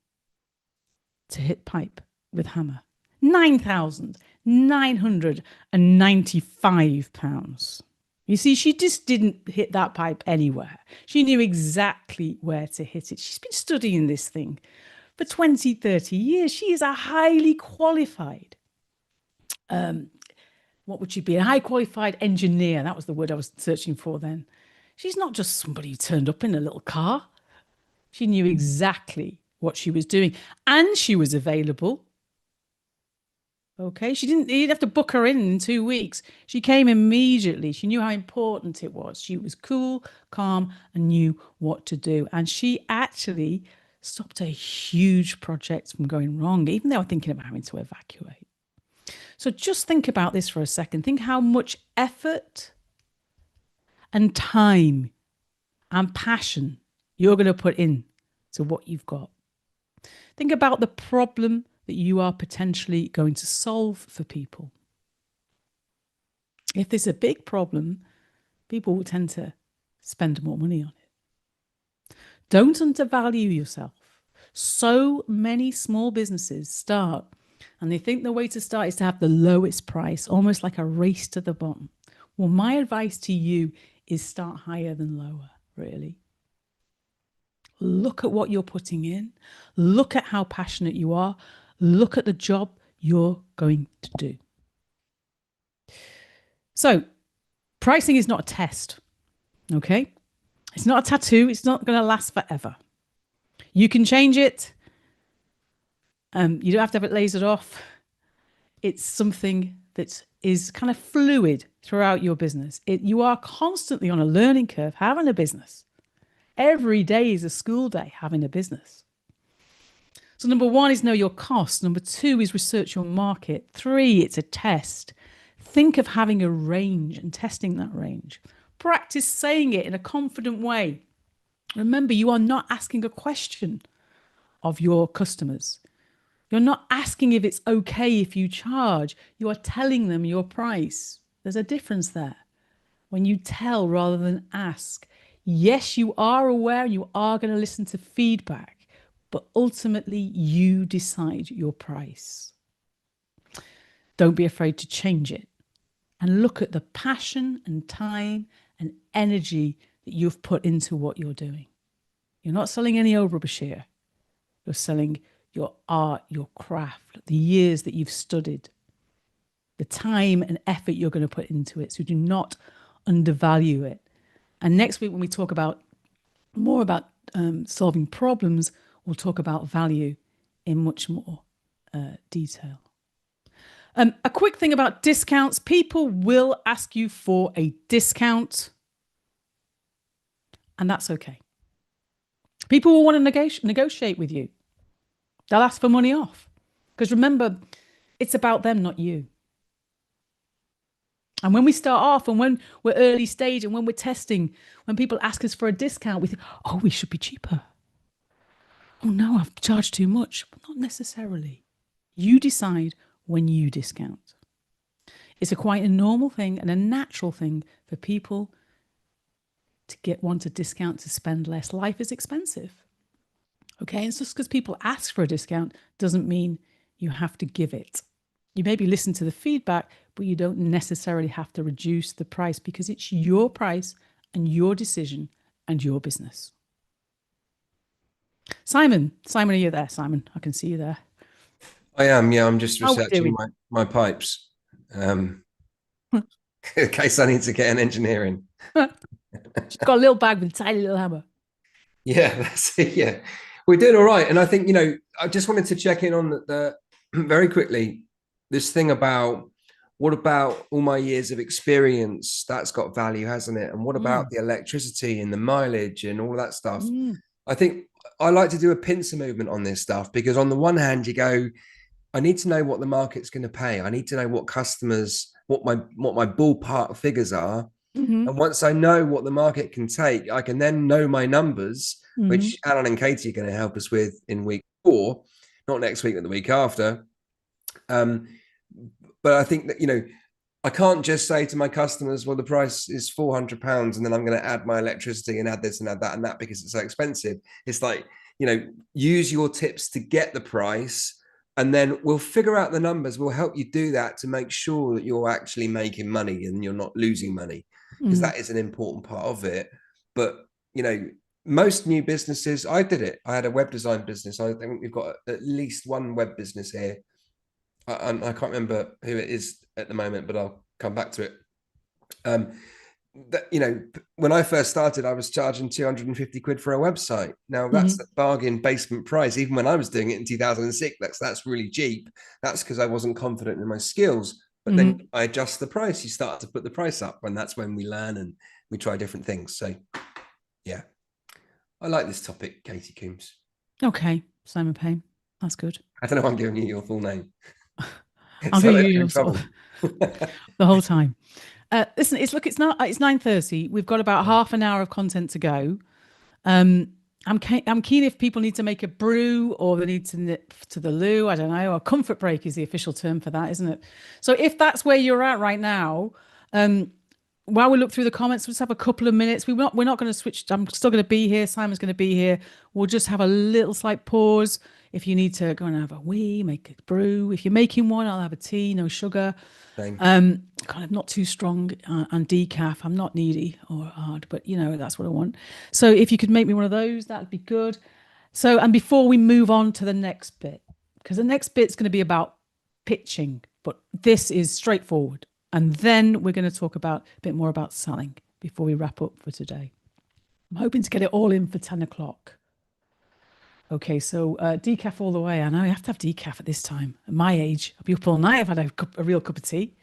to hit pipe with hammer. £9,995. You see, she just didn't hit that pipe anywhere. She knew exactly where to hit it. She's been studying this thing for 20, 30 years. She is a highly qualified, what would she be? A high qualified engineer. That was the word I was searching for then. She's not just somebody who turned up in a little car. She knew exactly what she was doing, and she was available. Okay, you didn't have to book her in 2 weeks. She came immediately. She knew how important it was. She was cool, calm, and knew what to do. And she actually stopped a huge project from going wrong, even they were thinking about having to evacuate. So just think about this for a second. Think how much effort and time and passion you're going to put in to what you've got. Think about the problem that you are potentially going to solve for people. If there's a big problem, people will tend to spend more money on it. Don't undervalue yourself. So many small businesses start and they think the way to start is to have the lowest price, almost like a race to the bottom. Well, my advice to you is start higher than lower, really. Look at what you're putting in. Look at how passionate you are. Look at the job you're going to do. So, pricing is not a test, okay? It's not a tattoo. It's not going to last forever. You can change it. You don't have to have it lasered off. It's something that is kind of fluid throughout your business. You are constantly on a learning curve having a business. Every day is a school day having a business. So number 1 is know your costs. Number 2 is research your market. 3, it's a test. Think of having a range and testing that range. Practice saying it in a confident way. Remember, you are not asking a question of your customers. You're not asking if it's okay if you charge. You are telling them your price. There's a difference there. When you tell rather than ask. Yes, you are aware, you are going to listen to feedback, but ultimately you decide your price. Don't be afraid to change it. And look at the passion and time and energy that you've put into what you're doing. You're not selling any old rubbish here. You're selling your art, your craft, the years that you've studied, the time and effort you're going to put into it. So do not undervalue it. And next week, when we talk about more about solving problems, we'll talk about value in much more detail. A quick thing about discounts. People will ask you for a discount, and that's okay. People will want to negotiate with you. They'll ask for money off. Because remember, it's about them, not you. And when we start off and when we're early stage and when we're testing, when people ask us for a discount, we think, oh, we should be cheaper. Oh no, I've charged too much. Not necessarily. You decide when you discount. It's quite a normal thing and a natural thing for people to want a discount to spend less. Life is expensive. Okay, and it's just because people ask for a discount doesn't mean you have to give it. You maybe listen to the feedback, but you don't necessarily have to reduce the price because it's your price and your decision and your business. Simon, are you there? Simon, I can see you there. I am, yeah. I'm just How are we researching doing? my pipes. In case I need to get an engineering. She's got a little bag with a tiny little hammer. Yeah, that's it. Yeah, we're doing all right. And I think, I just wanted to check in on the very quickly, this thing about what about all my years of experience? That's got value, hasn't it? And what about the electricity and the mileage and all of that stuff? I think I like to do a pincer movement on this stuff because on the one hand, you go, I need to know what the market's going to pay. I need to know what customers, what my ballpark figures are. And once I know what the market can take, I can then know my numbers, which Alan and Katie are going to help us with in week 4, not next week, but the week after. But I think that, I can't just say to my customers, well, the price is £400 and then I'm going to add my electricity and add this and add that and that because it's so expensive. It's like, use your tips to get the price and then we'll figure out the numbers. We'll help you do that to make sure that you're actually making money and you're not losing money because that is an important part of it. But, most new businesses, I did it. I had a web design business. I think we've got at least one web business here. I can't remember who it is at the moment, but I'll come back to it. When I first started, I was charging 250 quid for a website. Now that's the bargain basement price. Even when I was doing it in 2006, that's really cheap. That's because I wasn't confident in my skills. But then I adjust the price. You start to put the price up, and that's when we learn and we try different things. So, yeah, I like this topic, Katie Coombs. Okay, Simon Payne. That's good. I don't know if I'm giving you your full name. I'll give you your sort of the whole time. Listen, it's 9:30. We've got about half an hour of content to go. I'm keen if people need to make a brew or they need to nip to the loo. I don't know. A comfort break is the official term for that, isn't it? So if that's where you're at right now, while we look through the comments, let's have a couple of minutes. We're not going to switch. I'm still going to be here. Simon's going to be here. We'll just have a little slight pause. If you need to go and have a wee, make a brew. If you're making one, I'll have a tea, no sugar. Kind of not too strong and decaf. I'm not needy or hard, but that's what I want. So if you could make me one of those, that'd be good. So, and before we move on to the next bit, because the next bit's going to be about pitching, but this is straightforward. And then we're going to talk a bit more about selling before we wrap up for today. I'm hoping to get it all in for 10 o'clock. Okay, so decaf all the way. I know you have to have decaf at this time. At my age, I'll be up all night. I've had a real cup of tea.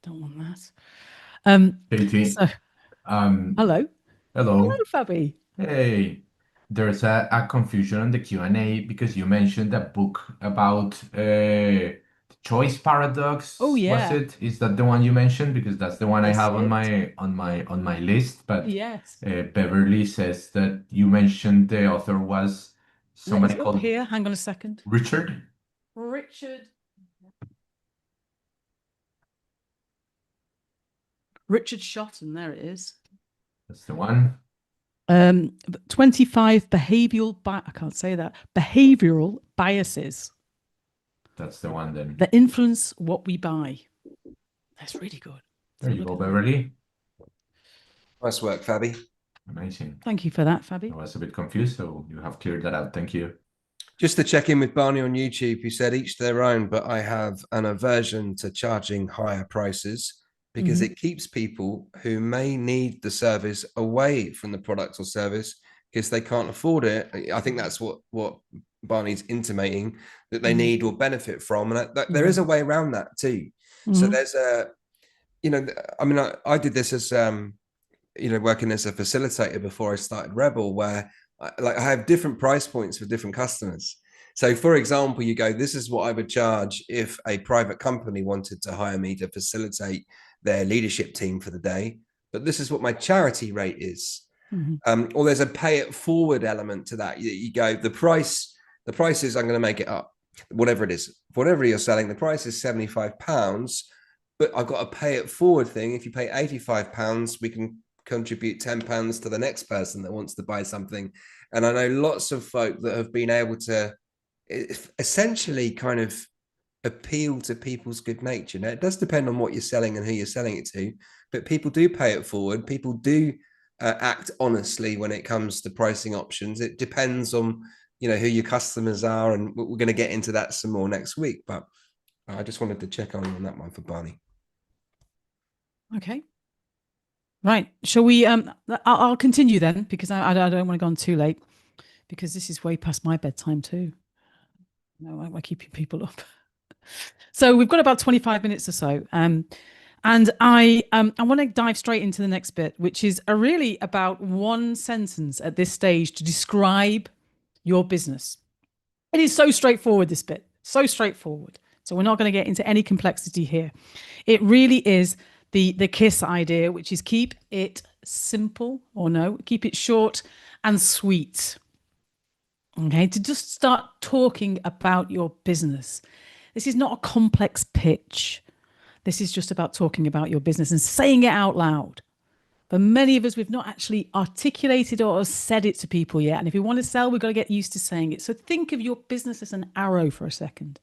Don't want that. Katie, So, hello. hello. Hello, Fabi. Hey, there's a confusion on the Q&A because you mentioned a book about choice paradox. Oh, yeah. Was it? Is that the one you mentioned? Because that's the one I That's have on it. my list. But Yes. Beverly says that you mentioned the author was somebody It's up called here. Hang on a second. Richard. Richard Shotton. There it is. That's the one. 25 I can't say that. Behavioral biases That's the one then. that influence what we buy. That's really good. There you go, Beverly. Nice work, Fabi. Amazing. Thank you for that, Fabi. I was a bit confused, so you have cleared that out. Thank you. Just to check in with Barney on YouTube, who said each their own, but I have an aversion to charging higher prices because it keeps people who may need the service away from the product or service because they can't afford it. I think that's what Barney's intimating, that they need or benefit from. And there is a way around that too. So there's I did this as, working as a facilitator before I started Rebel, where I have different price points for different customers. So for example, you go, this is what I would charge if a private company wanted to hire me to facilitate their leadership team for the day, but this is what my charity rate is. Mm-hmm. Or there's a pay it forward element to that. You go, the price is, I'm going to make it up, whatever it is, whatever you're selling, the price is £75, but I've got a pay it forward thing. If you pay £85, we can contribute £10 to the next person that wants to buy something. And I know lots of folk that have been able to essentially kind of appeal to people's good nature. Now, it does depend on what you're selling and who you're selling it to, but people do pay it forward. People do act honestly when it comes to pricing options. It depends on, who your customers are, and we're going to get into that some more next week. But I just wanted to check on that one for Barney. Okay. Right. Shall we? I'll continue then, because I don't want to go on too late, because this is way past my bedtime too. No, I'm keeping people up. So we've got about 25 minutes or so. And I want to dive straight into the next bit, which is really about one sentence at this stage to describe your business. It is so straightforward, this bit, so straightforward. So we're not going to get into any complexity here. It really is the KISS idea, which is keep it simple, or no, keep it short and sweet. Okay, to just start talking about your business. This is not a complex pitch. This is just about talking about your business and saying it out loud. But many of us, we've not actually articulated or said it to people yet. And if we want to sell, we've got to get used to saying it. So think of your business as an arrow for a second.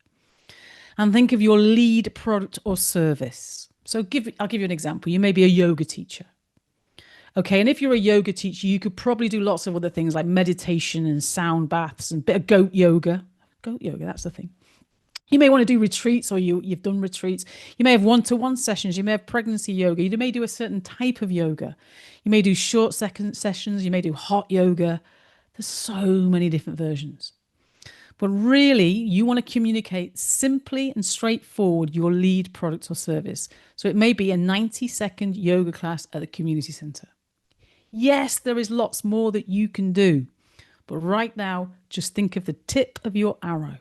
And think of your lead product or service. So I'll give you an example. You may be a yoga teacher. Okay, and if you're a yoga teacher, you could probably do lots of other things like meditation and sound baths and a bit of goat yoga. Goat yoga, that's the thing. You may want to do retreats, or you've done retreats. You may have one-to-one sessions. You may have pregnancy yoga. You may do a certain type of yoga. You may do short sessions. You may do hot yoga. There's so many different versions. But really, you want to communicate simply and straightforward your lead product or service. So it may be a 90-second yoga class at the community center. Yes, there is lots more that you can do. But right now, just think of the tip of your arrow.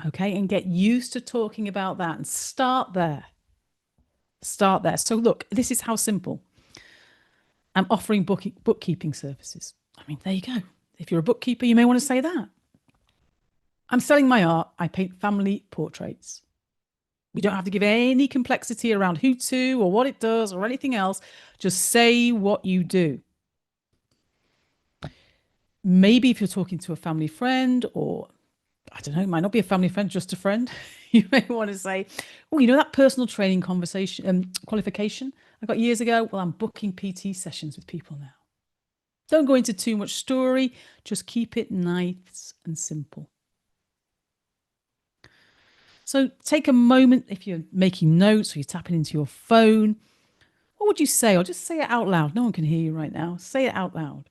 Okay, and get used to talking about that and start there. Start there. So look, this is how simple. I'm offering bookkeeping services. I mean, there you go. If you're a bookkeeper, you may want to say that. I'm selling my art. I paint family portraits. We don't have to give any complexity around who to or what it does or anything else. Just say what you do. Maybe if you're talking to a family friend, or I don't know, it might not be a family friend, just a friend. You may want to say, oh, you know that personal training qualification I got years ago? Well, I'm booking PT sessions with people now. Don't go into too much story. Just keep it nice and simple. So take a moment, if you're making notes or you're tapping into your phone, what would you say? Or just say it out loud. No one can hear you right now. Say it out loud.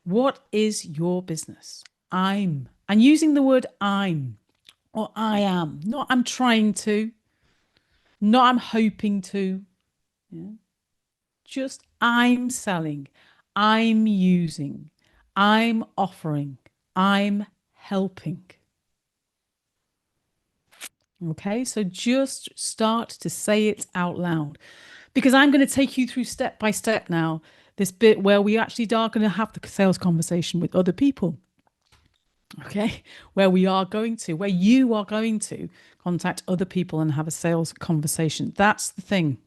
What is your business? And using the word I'm or I am, not I'm trying to, not I'm hoping to. Yeah. Just I'm selling, I'm using, I'm offering, I'm helping. Okay, so just start to say it out loud, because I'm going to take you through step by step now, this bit where we actually are going to have the sales conversation with other people. Okay, where you are going to contact other people and have a sales conversation. That's the thing.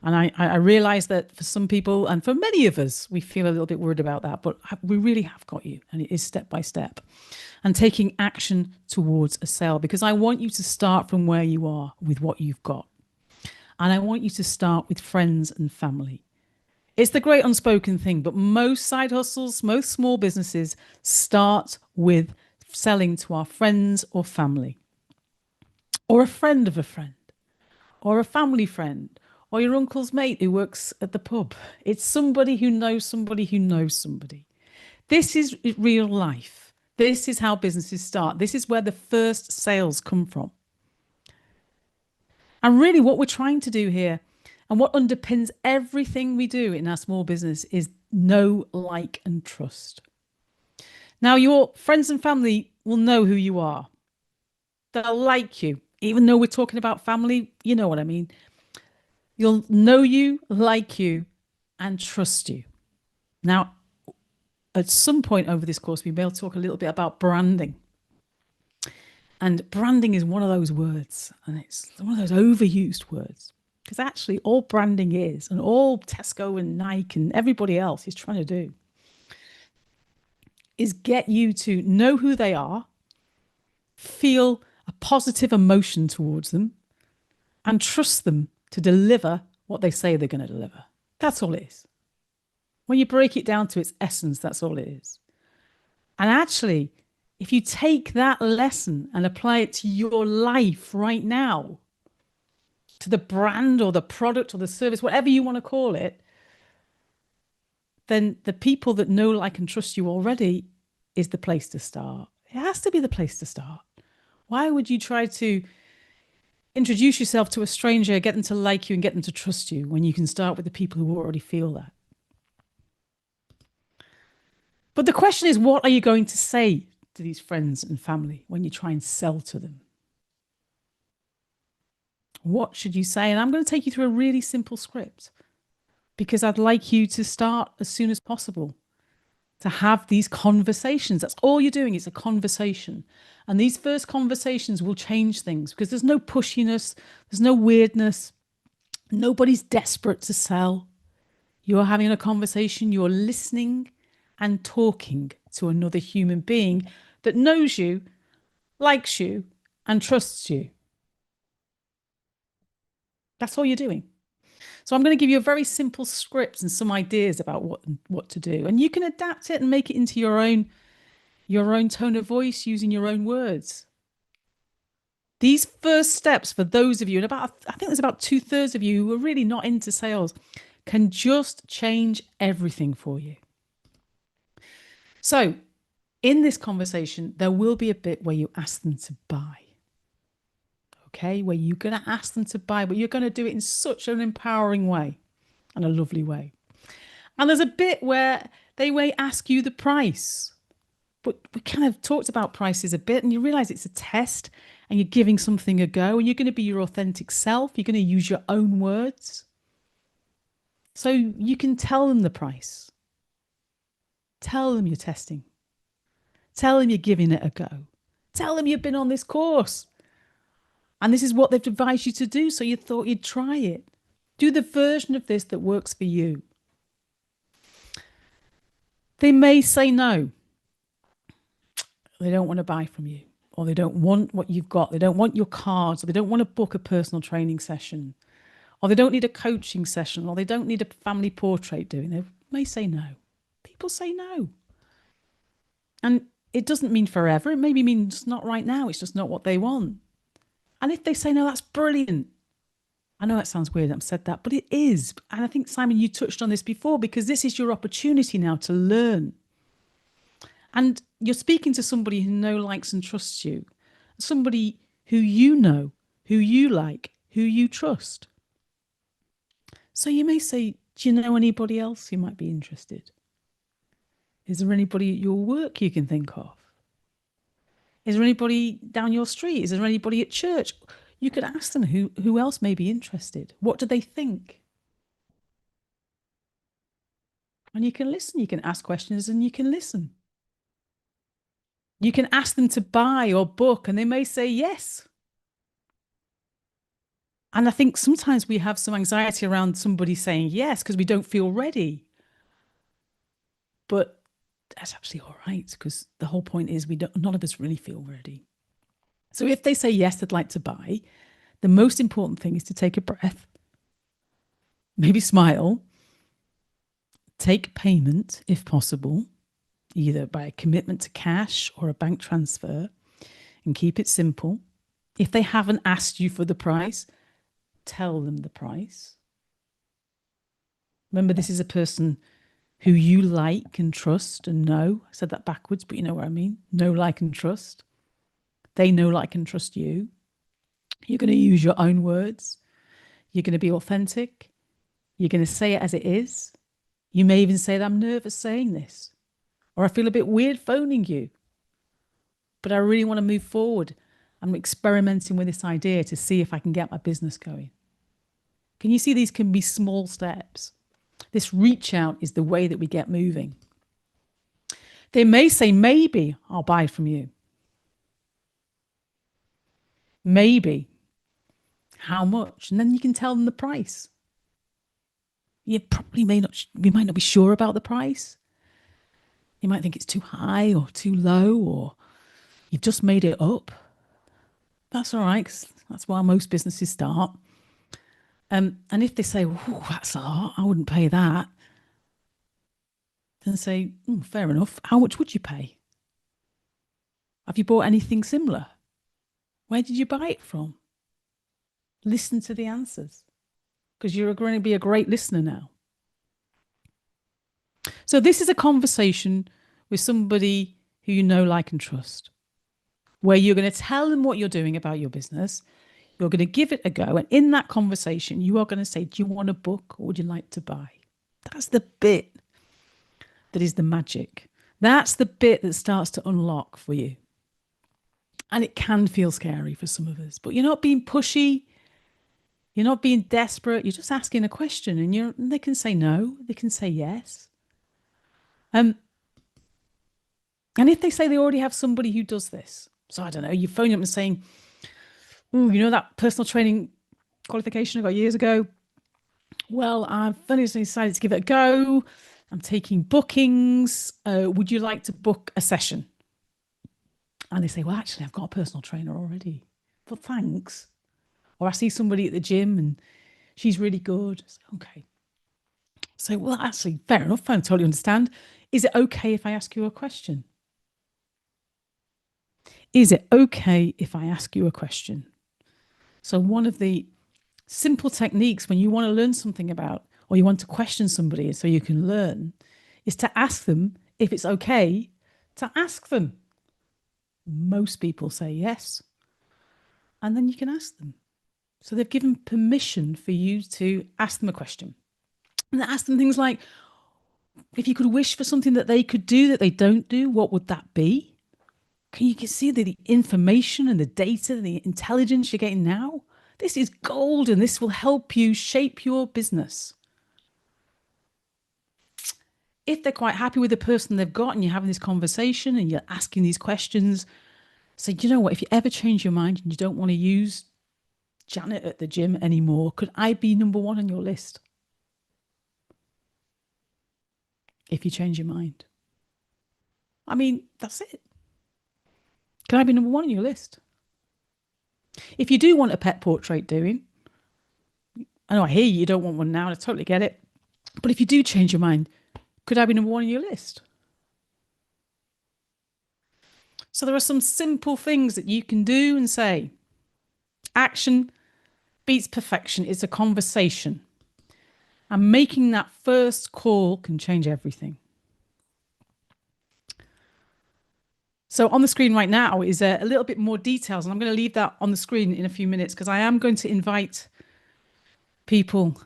And I realize that for some people and for many of us, we feel a little bit worried about that, but we really have got you. And it is step by step and taking action towards a sale, because I want you to start from where you are with what you've got. And I want you to start with friends and family. It's the great unspoken thing, but most side hustles, most small businesses start with selling to our friends or family, or a friend of a friend, or a family friend, or your uncle's mate who works at the pub. It's somebody who knows somebody who knows somebody. This is real life. This is how businesses start. This is where the first sales come from. And really what we're trying to do here, and what underpins everything we do in our small business, is know, like, and trust. Now, your friends and family will know who you are. They'll like you. Even though we're talking about family, you know what I mean. You'll know you, like you, and trust you. Now, at some point over this course, we may talk a little bit about branding. And branding is one of those words, and it's one of those overused words. Because actually, all branding is, and all Tesco and Nike and everybody else is trying to do, is get you to know who they are, feel a positive emotion towards them, and trust them to deliver what they say they're going to deliver. That's all it is. When you break it down to its essence, that's all it is. And actually, if you take that lesson and apply it to your life right now, to the brand or the product or the service, whatever you want to call it, then the people that know, like, and trust you already is the place to start. It has to be the place to start. Why would you try to introduce yourself to a stranger, get them to like you and get them to trust you when you can start with the people who already feel that? But the question is, what are you going to say to these friends and family when you try and sell to them? What should you say? And I'm going to take you through a really simple script because I'd like you to start as soon as possible to have these conversations. That's all you're doing. It's a conversation. And these first conversations will change things because there's no pushiness. There's no weirdness. Nobody's desperate to sell. You're having a conversation. You're listening and talking to another human being that knows you, likes you, and trusts you. That's all you're doing. So I'm going to give you a very simple script and some ideas about what to do. And you can adapt it and make it into your own tone of voice using your own words. These first steps for those of you, and I think there's about 2/3 of you who are really not into sales, can just change everything for you. So in this conversation, there will be a bit where you ask them to buy. Okay, where you're going to ask them to buy, but you're going to do it in such an empowering way and a lovely way. And there's a bit where they may ask you the price, but we kind of talked about prices a bit, and you realize it's a test and you're giving something a go, and you're going to be your authentic self. You're going to use your own words. So you can tell them the price. Tell them you're testing. Tell them you're giving it a go. Tell them you've been on this course. And this is what they've advised you to do, so you thought you'd try it. Do the version of this that works for you. They may say no. They don't want to buy from you, or they don't want what you've got. They don't want your cards, or they don't want to book a personal training session, or they don't need a coaching session, or they don't need a family portrait doing. They may say no. People say no. And it doesn't mean forever. It maybe means not right now. It's just not what they want. And if they say no, that's brilliant. I know that sounds weird, I've said that, but it is. And I think, Simon, you touched on this before, because this is your opportunity now to learn. And you're speaking to somebody who knows, likes, and trusts you. Somebody who you know, who you like, who you trust. So you may say, do you know anybody else who might be interested? Is there anybody at your work you can think of? Is there anybody down your street? Is there anybody at church? You could ask them who else may be interested. What do they think? And you can listen. You can ask questions and you can listen. You can ask them to buy or book, and they may say yes. And I think sometimes we have some anxiety around somebody saying yes because we don't feel ready. But that's actually all right, because the whole point is none of us really feel ready. So if they say yes, they'd like to buy, the most important thing is to take a breath, maybe smile, take payment if possible, either by a commitment to cash or a bank transfer, and keep it simple. If they haven't asked you for the price, tell them the price. Remember, this is a person who you like and trust and know. I said that backwards, but you know what I mean. Know, like, and trust. They know, like, and trust you. You're going to use your own words. You're going to be authentic. You're going to say it as it is. You may even say that I'm nervous saying this, or I feel a bit weird phoning you, but I really want to move forward. I'm experimenting with this idea to see if I can get my business going. Can you see these can be small steps? This reach out is the way that we get moving. They may say, maybe I'll buy from you. Maybe. How much? And then you can tell them the price. You might not be sure about the price. You might think it's too high or too low, or you've just made it up. That's all right, 'cause that's why most businesses start. And if they say, oh, that's a lot, I wouldn't pay that, then say, fair enough. How much would you pay? Have you bought anything similar? Where did you buy it from? Listen to the answers, because you're going to be a great listener now. So this is a conversation with somebody who you know, like, and trust, where you're going to tell them what you're doing about your business. You're going to give it a go. And in that conversation, you are going to say, do you want a book or would you like to buy? That's the bit that is the magic. That's the bit that starts to unlock for you. And it can feel scary for some of us, but you're not being pushy. You're not being desperate. You're just asking a question, and they can say no. They can say yes. And if they say they already have somebody who does this, so I don't know, you phone up and saying, oh, you know that personal training qualification I got years ago? Well, I've finally decided to give it a go. I'm taking bookings. Would you like to book a session? And they say, well, actually, I've got a personal trainer already. But thanks. Or I see somebody at the gym and she's really good. Say, okay. So, well, actually, fair enough. I totally understand. Is it okay if I ask you a question? Is it okay if I ask you a question? So one of the simple techniques when you want to learn something about, or you want to question somebody so you can learn, is to ask them if it's okay to ask them. Most people say yes. And then you can ask them. So they've given permission for you to ask them a question. And ask them things like, if you could wish for something that they could do that they don't do, what would that be? Can you see the information and the data and the intelligence you're getting now? This is gold, and this will help you shape your business. If they're quite happy with the person they've got and you're having this conversation and you're asking these questions, say, do you know what, if you ever change your mind and you don't want to use Janet at the gym anymore, could I be number one on your list? If you change your mind. I mean, that's it. Can I be number one on your list? If you do want a pet portrait doing, I know I hear you don't want one now, and I totally get it. But if you do change your mind, could I be number one on your list? So there are some simple things that you can do and say. Action beats perfection. It's a conversation. And making that first call can change everything. So on the screen right now is a little bit more details, and I'm going to leave that on the screen in a few minutes because I am going to invite people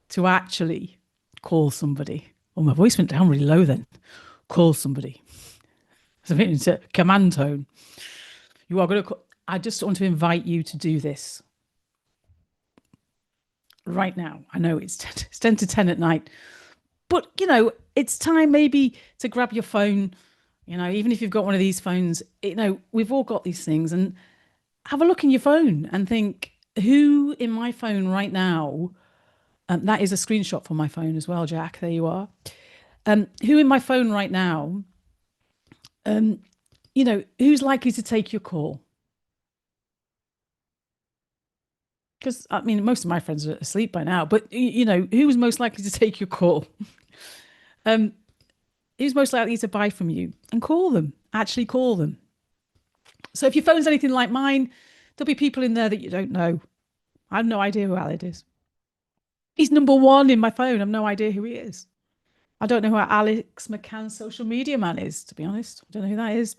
to actually call somebody. Oh, my voice went down really low then. Call somebody. It's a command tone. You are going to call. I just want to invite you to do this right now. I know it's 10 to 10 at night, but, it's time maybe to grab your phone. Even if you've got one of these phones, we've all got these things, and have a look in your phone and think, who in my phone right now, that is a screenshot from my phone as well, Jack, there you are. Who in my phone right now, who's likely to take your call? Because, most of my friends are asleep by now, but, who's most likely to take your call? Who's most likely to buy from you? And call them. Actually call them. So if your phone's anything like mine, there'll be people in there that you don't know. I have no idea who Alid is. He's number one in my phone. I have no idea who he is. I don't know who Alex McCann's social media man is, to be honest. I don't know who that is.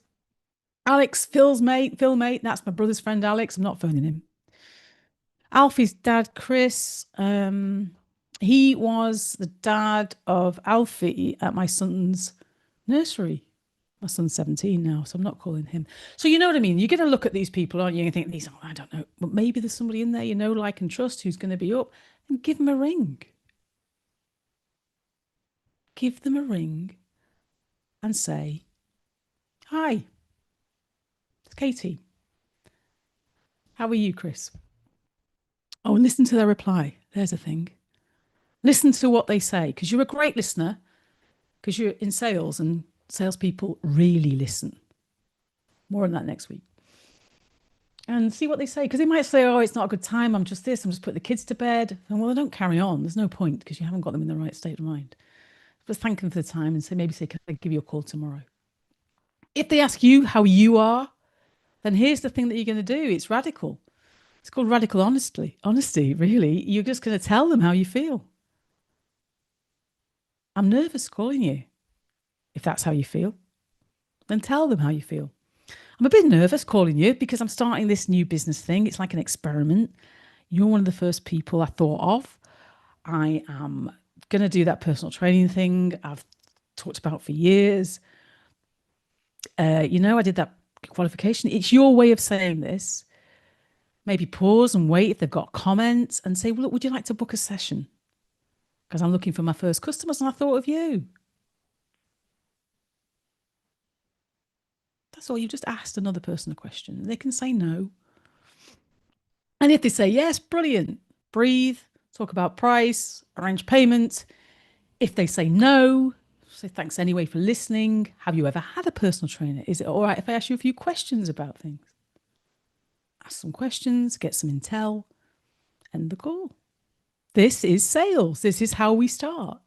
Alex, Phil mate, that's my brother's friend Alex. I'm not phoning him. Alfie's dad, Chris, he was the dad of Alfie at my son's nursery. My son's 17 now, so I'm not calling him. So you know what I mean? You're going to look at these people, aren't you? And think, these, I don't know, but maybe there's somebody in there you know, like and trust who's going to be up, and give them a ring. Give them a ring and say, hi, it's Katie. How are you, Chris? Oh, and listen to their reply. There's a thing. Listen to what they say, because you're a great listener, because you're in sales and salespeople really listen. More on that next week. And see what they say, because they might say, oh, it's not a good time. I'm just putting the kids to bed. And well, they don't carry on. There's no point because you haven't got them in the right state of mind. But thank them for the time and say, can I give you a call tomorrow? If they ask you how you are, then here's the thing that you're going to do. It's radical. It's called radical honesty. Honesty, really. You're just going to tell them how you feel. I'm nervous calling you. If that's how you feel, then tell them how you feel. I'm a bit nervous calling you because I'm starting this new business thing. It's like an experiment. You're one of the first people I thought of. I am going to do that personal training thing I've talked about for years. I did that qualification. It's your way of saying this. Maybe pause and wait if they've got comments and say, well, look, would you like to book a session? Because I'm looking for my first customers and I thought of you. That's all. You just asked another person a question. They can say no. And if they say yes, brilliant. Breathe, talk about price, arrange payment. If they say no, say thanks anyway for listening. Have you ever had a personal trainer? Is it all right if I ask you a few questions about things? Ask some questions, get some intel, end the call. This is sales. This is how we start.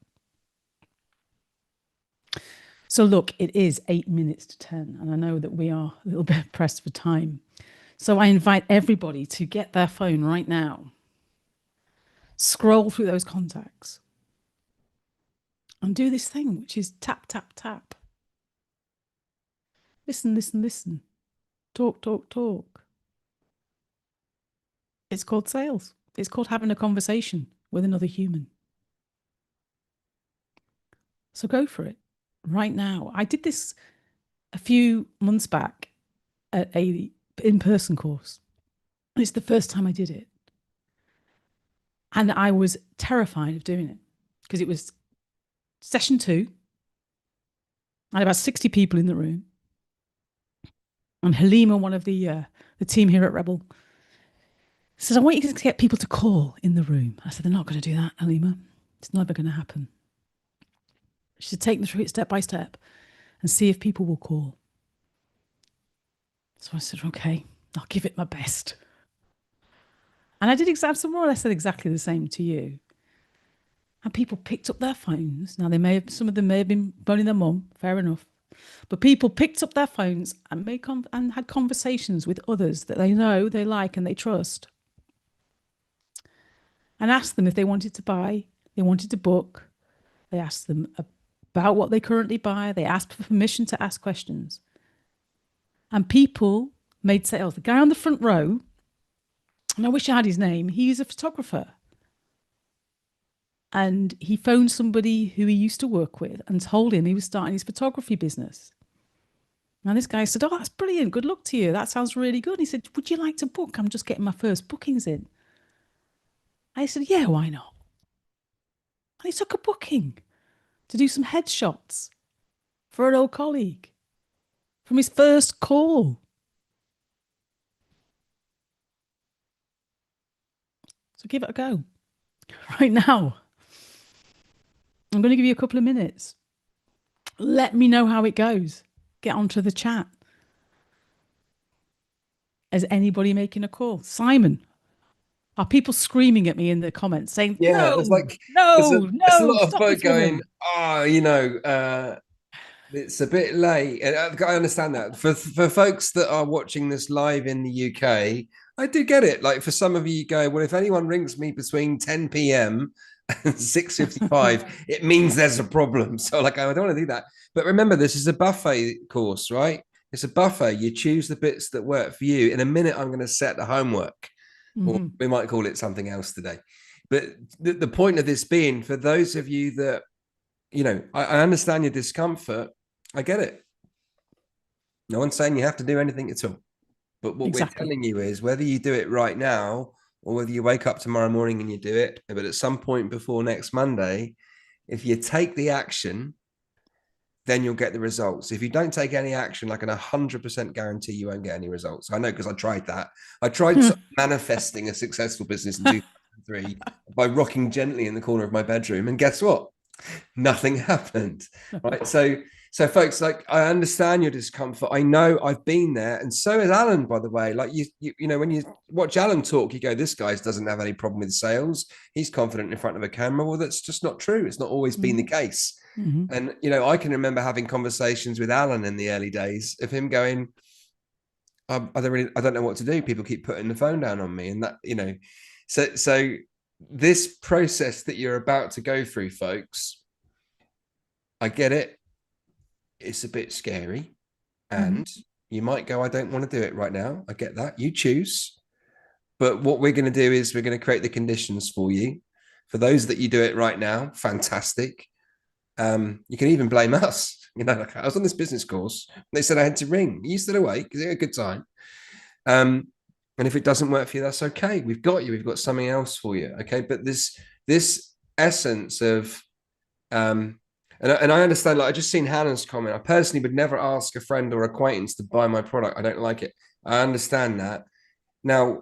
So look, it is 8 minutes to 10, and I know that we are a little bit pressed for time. So I invite everybody to get their phone right now, scroll through those contacts, and do this thing, which is tap, tap, tap. Listen, listen, listen. Talk, talk, talk. It's called sales. It's called having a conversation with another human. So go for it right now. I did this a few months back at a in-person course. It's the first time I did it. And I was terrified of doing it because it was session 2. I had about 60 people in the room. And Halima, one of the team here at Rebel, says, I want you to get people to call in the room. I said, they're not going to do that, Halima. It's never going to happen. She said, take them through it step by step and see if people will call. So I said, okay, I'll give it my best. And I did more or less said exactly the same to you. And people picked up their phones. Now, some of them may have been phoning their mum, fair enough. But people picked up their phones and had conversations with others that they know, they like, and they trust. And asked them if they wanted to buy, they wanted to book. They asked them about what they currently buy. They asked for permission to ask questions. And people made sales. The guy on the front row, and I wish I had his name, he's a photographer. And he phoned somebody who he used to work with and told him he was starting his photography business. And this guy said, oh, that's brilliant. Good luck to you. That sounds really good. And he said, would you like to book? I'm just getting my first bookings in. I said, yeah, why not? And he took a booking to do some headshots for an old colleague from his first call. So give it a go right now. I'm going to give you a couple of minutes. Let me know how it goes. Get onto the chat. Is anybody making a call? Simon, are people screaming at me in the comments saying, Yeah, no, it's like no, there's a lot of stop folk this woman. going, it's a bit late. And I understand that. For folks that are watching this live in the UK, I do get it. Like for some of you go, well, if anyone rings me between 10 p.m. and 6:55, it means there's a problem. So like, I don't want to do that. But remember, this is a buffet course, right? It's a buffet. You choose the bits that work for you. In a minute, I'm going to set the homework. Or we might call it something else today. But the point of this being, for those of you that, I understand your discomfort. I get it. No one's saying you have to do anything at all. But what we're Exactly. telling you is whether you do it right now or whether you wake up tomorrow morning and you do it, but at some point before next Monday, if you take the action, then you'll get the results. If you don't take any action, I can 100% guarantee you won't get any results. I know because I tried that. I tried manifesting a successful business in 2003 by rocking gently in the corner of my bedroom. And guess what? Nothing happened. Right. So folks, like, I understand your discomfort. I know I've been there. And so is Alan, by the way. Like you know, when you watch Alan talk, you go, this guy doesn't have any problem with sales. He's confident in front of a camera. Well, that's just not true. It's not always been the case. And, you know, I can remember having conversations with Alan in the early days of him going, I don't know what to do. People keep putting the phone down on me. And that, you know, so this process that you're about to go through, folks, I get it. It's a bit scary. And you might go, I don't want to do it right now. I get that. You choose. But what we're going to do is we're going to create the conditions for you. For those that you do it right now, fantastic. You can even blame us. You know, like, I was on this business course. They said I had to ring. Are you still awake? Is it a good time? And if it doesn't work for you, that's okay. We've got you. We've got something else for you. Okay. But this essence of and I understand, like, I just seen Hannah's comment. I personally would never ask a friend or acquaintance to buy my product. I don't like it. I understand that. Now,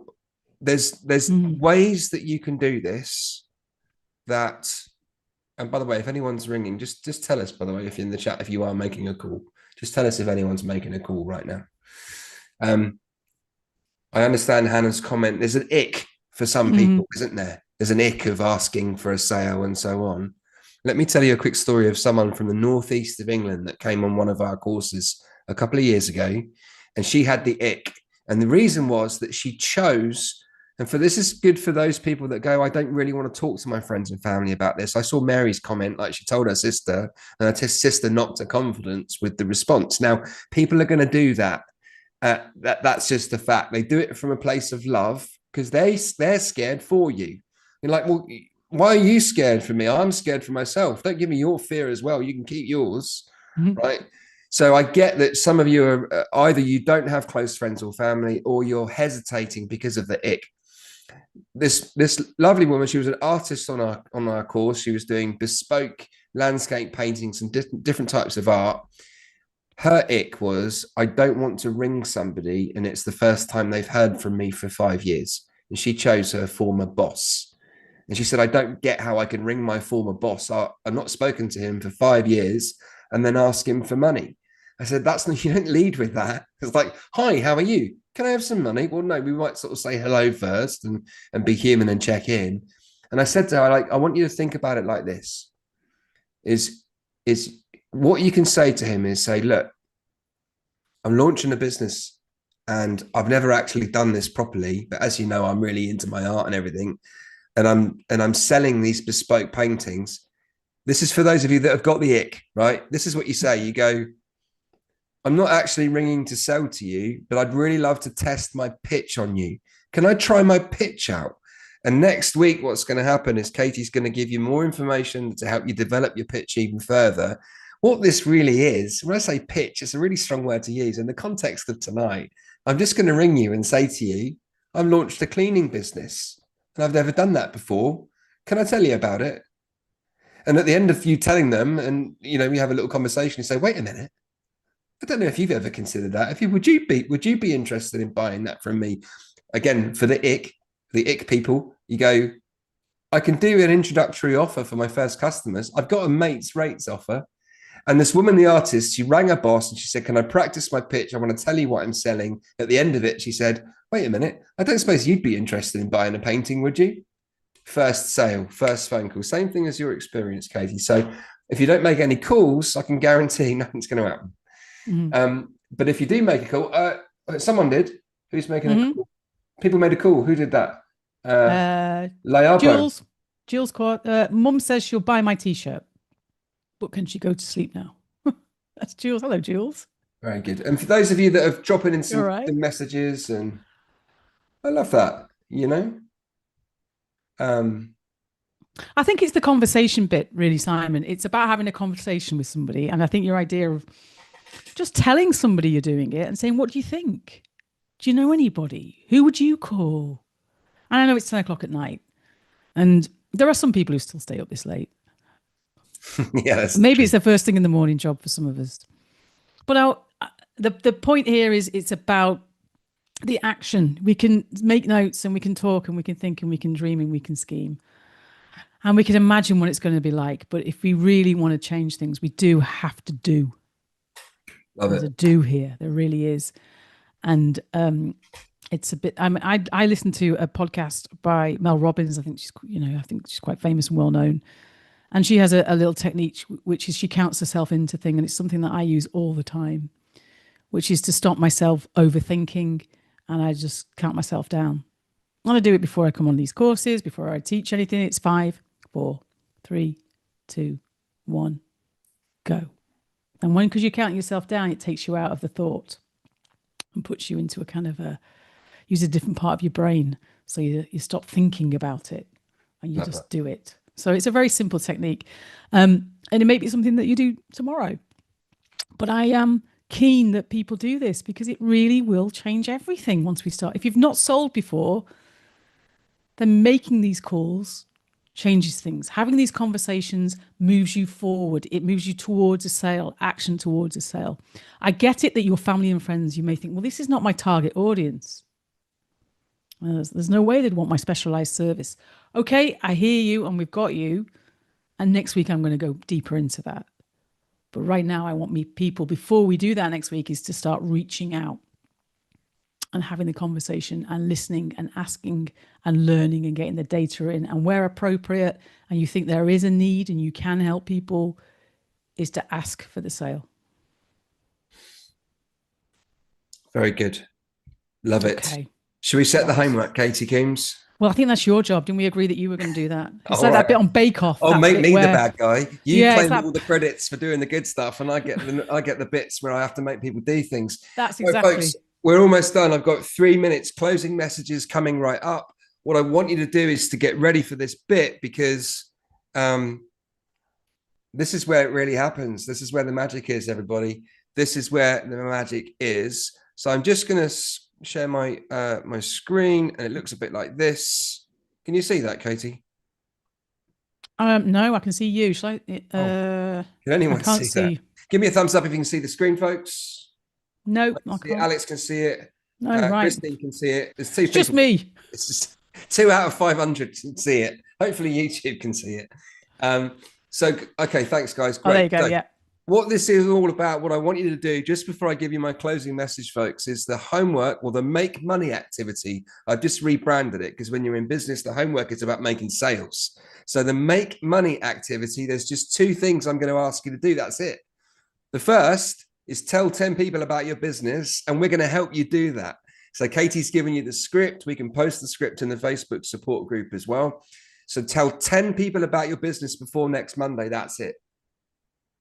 there's ways that you can do this that. And by the way, if anyone's ringing, just tell us, by the way, if you're in the chat, if you are making a call, just tell us if anyone's making a call right now. I understand Hannah's comment. There's an ick for some people, isn't there? There's an ick of asking for a sale and so on. Let me tell you a quick story of someone from the northeast of England that came on one of our courses a couple of years ago, and she had the ick. And the reason was that she chose. And this is good for those people that go, I don't really want to talk to my friends and family about this. I saw Mary's comment, like, she told her sister, and her sister knocked her confidence with the response. Now, people are going to do that. That's just the fact. They do it from a place of love because they're scared for you. You're like, well, why are you scared for me? I'm scared for myself. Don't give me your fear as well. You can keep yours, right? So I get that some of you are either you don't have close friends or family, or you're hesitating because of the ick. This lovely woman, she was an artist on our course. She was doing bespoke landscape paintings and different types of art. Her ick was, I don't want to ring somebody and it's the first time they've heard from me for 5 years. And she chose her former boss. And she said, I don't get how I can ring my former boss. I've not spoken to him for 5 years and then ask him for money. I said, that's not, you don't lead with that. It's like, hi, how are you? Can I have some money? Well, no, we might sort of say hello first and be human and check in. And I said to her, like, I want you to think about it like this, is what you can say to him is say, look, I'm launching a business and I've never actually done this properly. But as you know, I'm really into my art and everything. And I'm selling these bespoke paintings. This is for those of you that have got the ick, right? This is what you say. You go, I'm not actually ringing to sell to you, but I'd really love to test my pitch on you. Can I try my pitch out? And next week, what's going to happen is Katie's going to give you more information to help you develop your pitch even further. What this really is, when I say pitch, it's a really strong word to use. In the context of tonight, I'm just going to ring you and say to you, I've launched a cleaning business and I've never done that before. Can I tell you about it? And at the end of you telling them, and you know, we have a little conversation, you say, wait a minute. I don't know if you've ever considered that. Would you be interested in buying that from me? Again, for the ick people, you go, I can do an introductory offer for my first customers. I've got a mate's rates offer. And this woman, the artist, she rang her boss and she said, can I practice my pitch? I want to tell you what I'm selling. At the end of it, she said, wait a minute. I don't suppose you'd be interested in buying a painting, would you? First sale, first phone call. Same thing as your experience, Katie. So if you don't make any calls, I can guarantee nothing's going to happen. But if you do make a call, someone did. Who's making a call? People made a call. Who did that? Jules called. Mum says she'll buy my t-shirt, but can she go to sleep now? That's Jules. Hello, Jules. Very good. And for those of you that have dropping in some messages, and I love that, you know. I think it's the conversation bit, really, Simon. It's about having a conversation with somebody, and I think your idea of just telling somebody you're doing it and saying, what do you think? Do you know anybody? Who would you call? And I know it's 10 o'clock at night. And there are some people who still stay up this late. Yeah, maybe it's the first thing in the morning job for some of us. But the point here is it's about the action. We can make notes and we can talk and we can think and we can dream and we can scheme. And we can imagine what it's going to be like. But if we really want to change things, we do have to do. There's a do here. There really is. And it's a bit. I listened to a podcast by Mel Robbins. I think she's quite famous and well known. And she has a little technique, which is she counts herself into thing, and it's something that I use all the time, which is to stop myself overthinking, and I just count myself down. And I do it before I come on these courses, before I teach anything. It's 5, 4, 3, 2, 1, go. And because you count yourself down, it takes you out of the thought and puts you into a kind of use a different part of your brain. So you stop thinking about it and you just do it. So it's a very simple technique. And it may be something that you do tomorrow. But I am keen that people do this because it really will change everything once we start. If you've not sold before, then making these calls changes things. Having these conversations moves you forward. It moves you towards a sale, action towards a sale. I get it that your family and friends, you may think, well, this is not my target audience. There's no way they'd want my specialized service. Okay, I hear you and we've got you. And next week, I'm going to go deeper into that. But right now, I want people, before we do that next week, is to start reaching out and having the conversation and listening and asking and learning and getting the data in. And where appropriate, and you think there is a need and you can help people, is to ask for the sale. Very good. Love it. Okay. Should we set the homework, Katie Coombs? Well, I think that's your job. Didn't we agree that you were going to do that? It's like that bit on Bake Off. Oh, make me the bad guy. You claim all the credits for doing the good stuff, and I get the bits where I have to make people do things. That's exactly. Folks, we're almost done. I've got 3 minutes. Closing messages coming right up. What I want you to do is to get ready for this bit, because this is where it really happens. This is where the magic is, everybody. This is where the magic is. So I'm just going to share my my screen, and it looks a bit like this. Can you see that, Katie? No, I can see you. Shall I? Can anyone see that? Give me a thumbs up if you can see the screen, folks. No, I can't. Alex can see it. No, right. Christine can see it. There's 2 people. Just me. It's just 2 out of 500 can see it. Hopefully YouTube can see it. So, okay, thanks, guys. Great. Oh, there you go. So, yeah. what this is all about, what I want you to do just before I give you my closing message, folks, is the homework, or the make money activity. I've just rebranded it because when you're in business, the homework is about making sales. So the make money activity, there's just 2 things I'm going to ask you to do. That's it. The first is tell 10 people about your business, and we're going to help you do that. So Katie's giving you the script. We can post the script in the Facebook support group as well. So tell 10 people about your business before next Monday. That's it.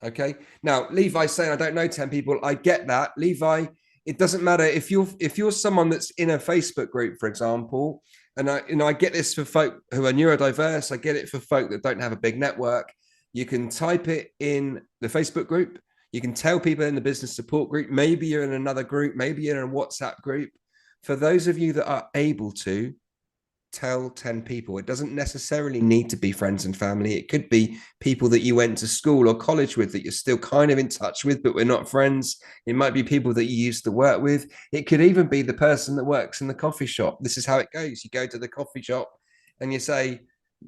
Okay. Now, Levi's saying, I don't know 10 people. I get that. Levi, it doesn't matter if you're someone that's in a Facebook group, for example, and I get this for folk who are neurodiverse. I get it for folk that don't have a big network. You can type it in the Facebook group. You can tell people in the business support group. Maybe you're in another group. Maybe you're in a WhatsApp group. For those of you that are able to, tell 10 people. It doesn't necessarily need to be friends and family. It could be people that you went to school or college with that you're still kind of in touch with, but we're not friends. It might be people that you used to work with. It could even be the person that works in the coffee shop. This is how it goes. You go to the coffee shop and you say,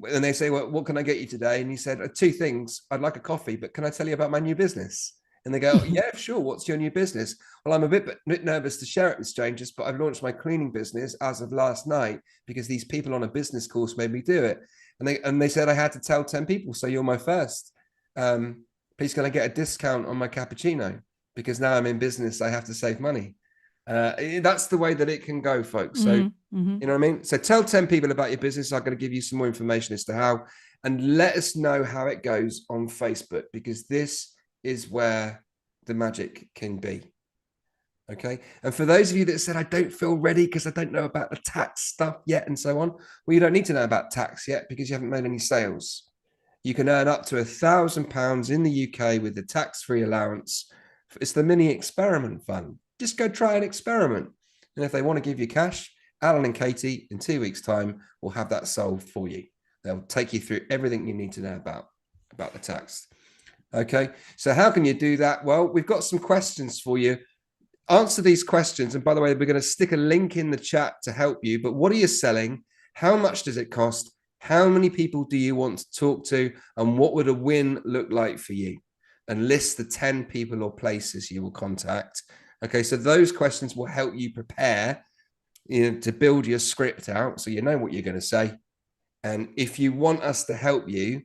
and they say, well, what can I get you today? And you said, 2 things. I'd like a coffee, but can I tell you about my new business? And they go, yeah, sure. What's your new business? Well, I'm a bit nervous to share it with strangers, but I've launched my cleaning business as of last night because these people on a business course made me do it. And they said I had to tell 10 people. So you're my first. Please, can I get a discount on my cappuccino? Because now I'm in business, I have to save money. That's the way that it can go, folks. So, you know what I mean? So tell 10 people about your business. I'm going to give you some more information as to how, and let us know how it goes on Facebook, because this is where the magic can be. Okay. And for those of you that said, I don't feel ready because I don't know about the tax stuff yet and so on. Well, you don't need to know about tax yet because you haven't made any sales. You can earn up to £1,000 in the UK with the tax-free allowance It's the mini experiment fund. Just go try an experiment. And if they want to give you cash, Alan and Katie in 2 weeks' time will have that solved for you. They'll take you through everything you need to know about the tax. Okay, so how can you do that? Well, we've got some questions for you. Answer these questions. And by the way, we're going to stick a link in the chat to help you. But what are you selling? How much does it cost? How many people do you want to talk to? And what would a win look like for you? And list the 10 people or places you will contact. Okay, so those questions will help you prepare, to build your script out so you know what you're going to say. And if you want us to help you,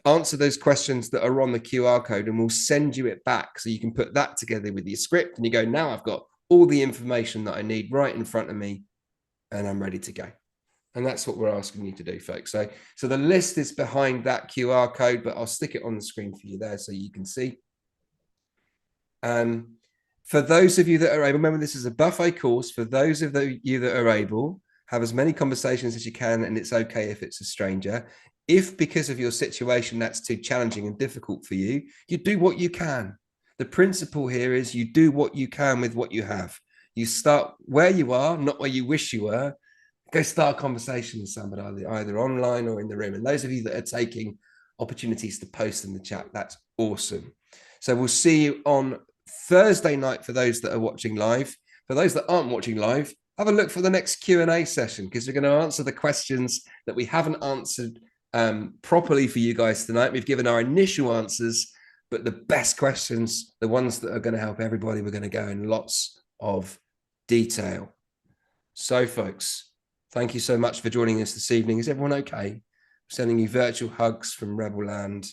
answer those questions that are on the QR code and we'll send you it back so you can put that together with your script and you go, now I've got all the information that I need right in front of me and I'm ready to go. And that's what we're asking you to do, folks. So the list is behind that QR code, but I'll stick it on the screen for you there so you can see. For those of you that are able, remember this is a buffet course. For those of you that are able, have as many conversations as you can, and it's okay if it's a stranger. If because of your situation that's too challenging and difficult for you, you do what you can. The principle here is you do what you can with what you have. You start where you are, not where you wish you were. Go start a conversation with somebody, either online or in the room. And those of you that are taking opportunities to post in the chat, that's awesome. So we'll see you on Thursday night for those that are watching live. For those that aren't watching live, have a look for the next Q&A session because we're going to answer the questions that we haven't answered properly for you guys tonight. We've given our initial answers, but the best questions, the ones that are going to help everybody, we're going to go in lots of detail. So folks, thank you so much for joining us this evening. Is everyone okay? I'm sending you virtual hugs from Rebel Land.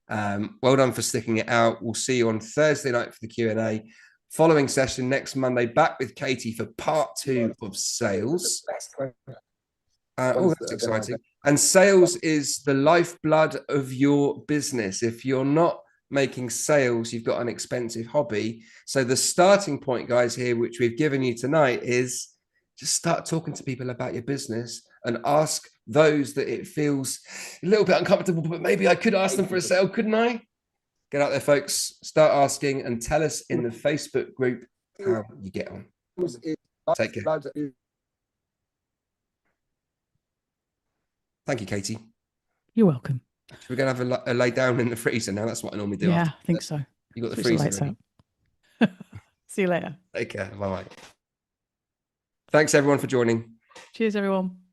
Well done for sticking it out. We'll see you on Thursday night for the Q&A. Following session next Monday, back with Katie for part 2 of sales. Oh, that's exciting. And sales is the lifeblood of your business. If you're not making sales, you've got an expensive hobby. So the starting point, guys, here, which we've given you tonight, is just start talking to people about your business and ask those that it feels a little bit uncomfortable, but maybe I could ask them for a sale, couldn't I? Get out there, folks. Start asking and tell us in the Facebook group how you get on. Take care. Thank you, Katie. You're welcome. We're going to have a lay down in the freezer now. That's what I normally do. Yeah, I think so. You got the freezer ready. See you later. Take care. Bye-bye. Thanks, everyone, for joining. Cheers, everyone.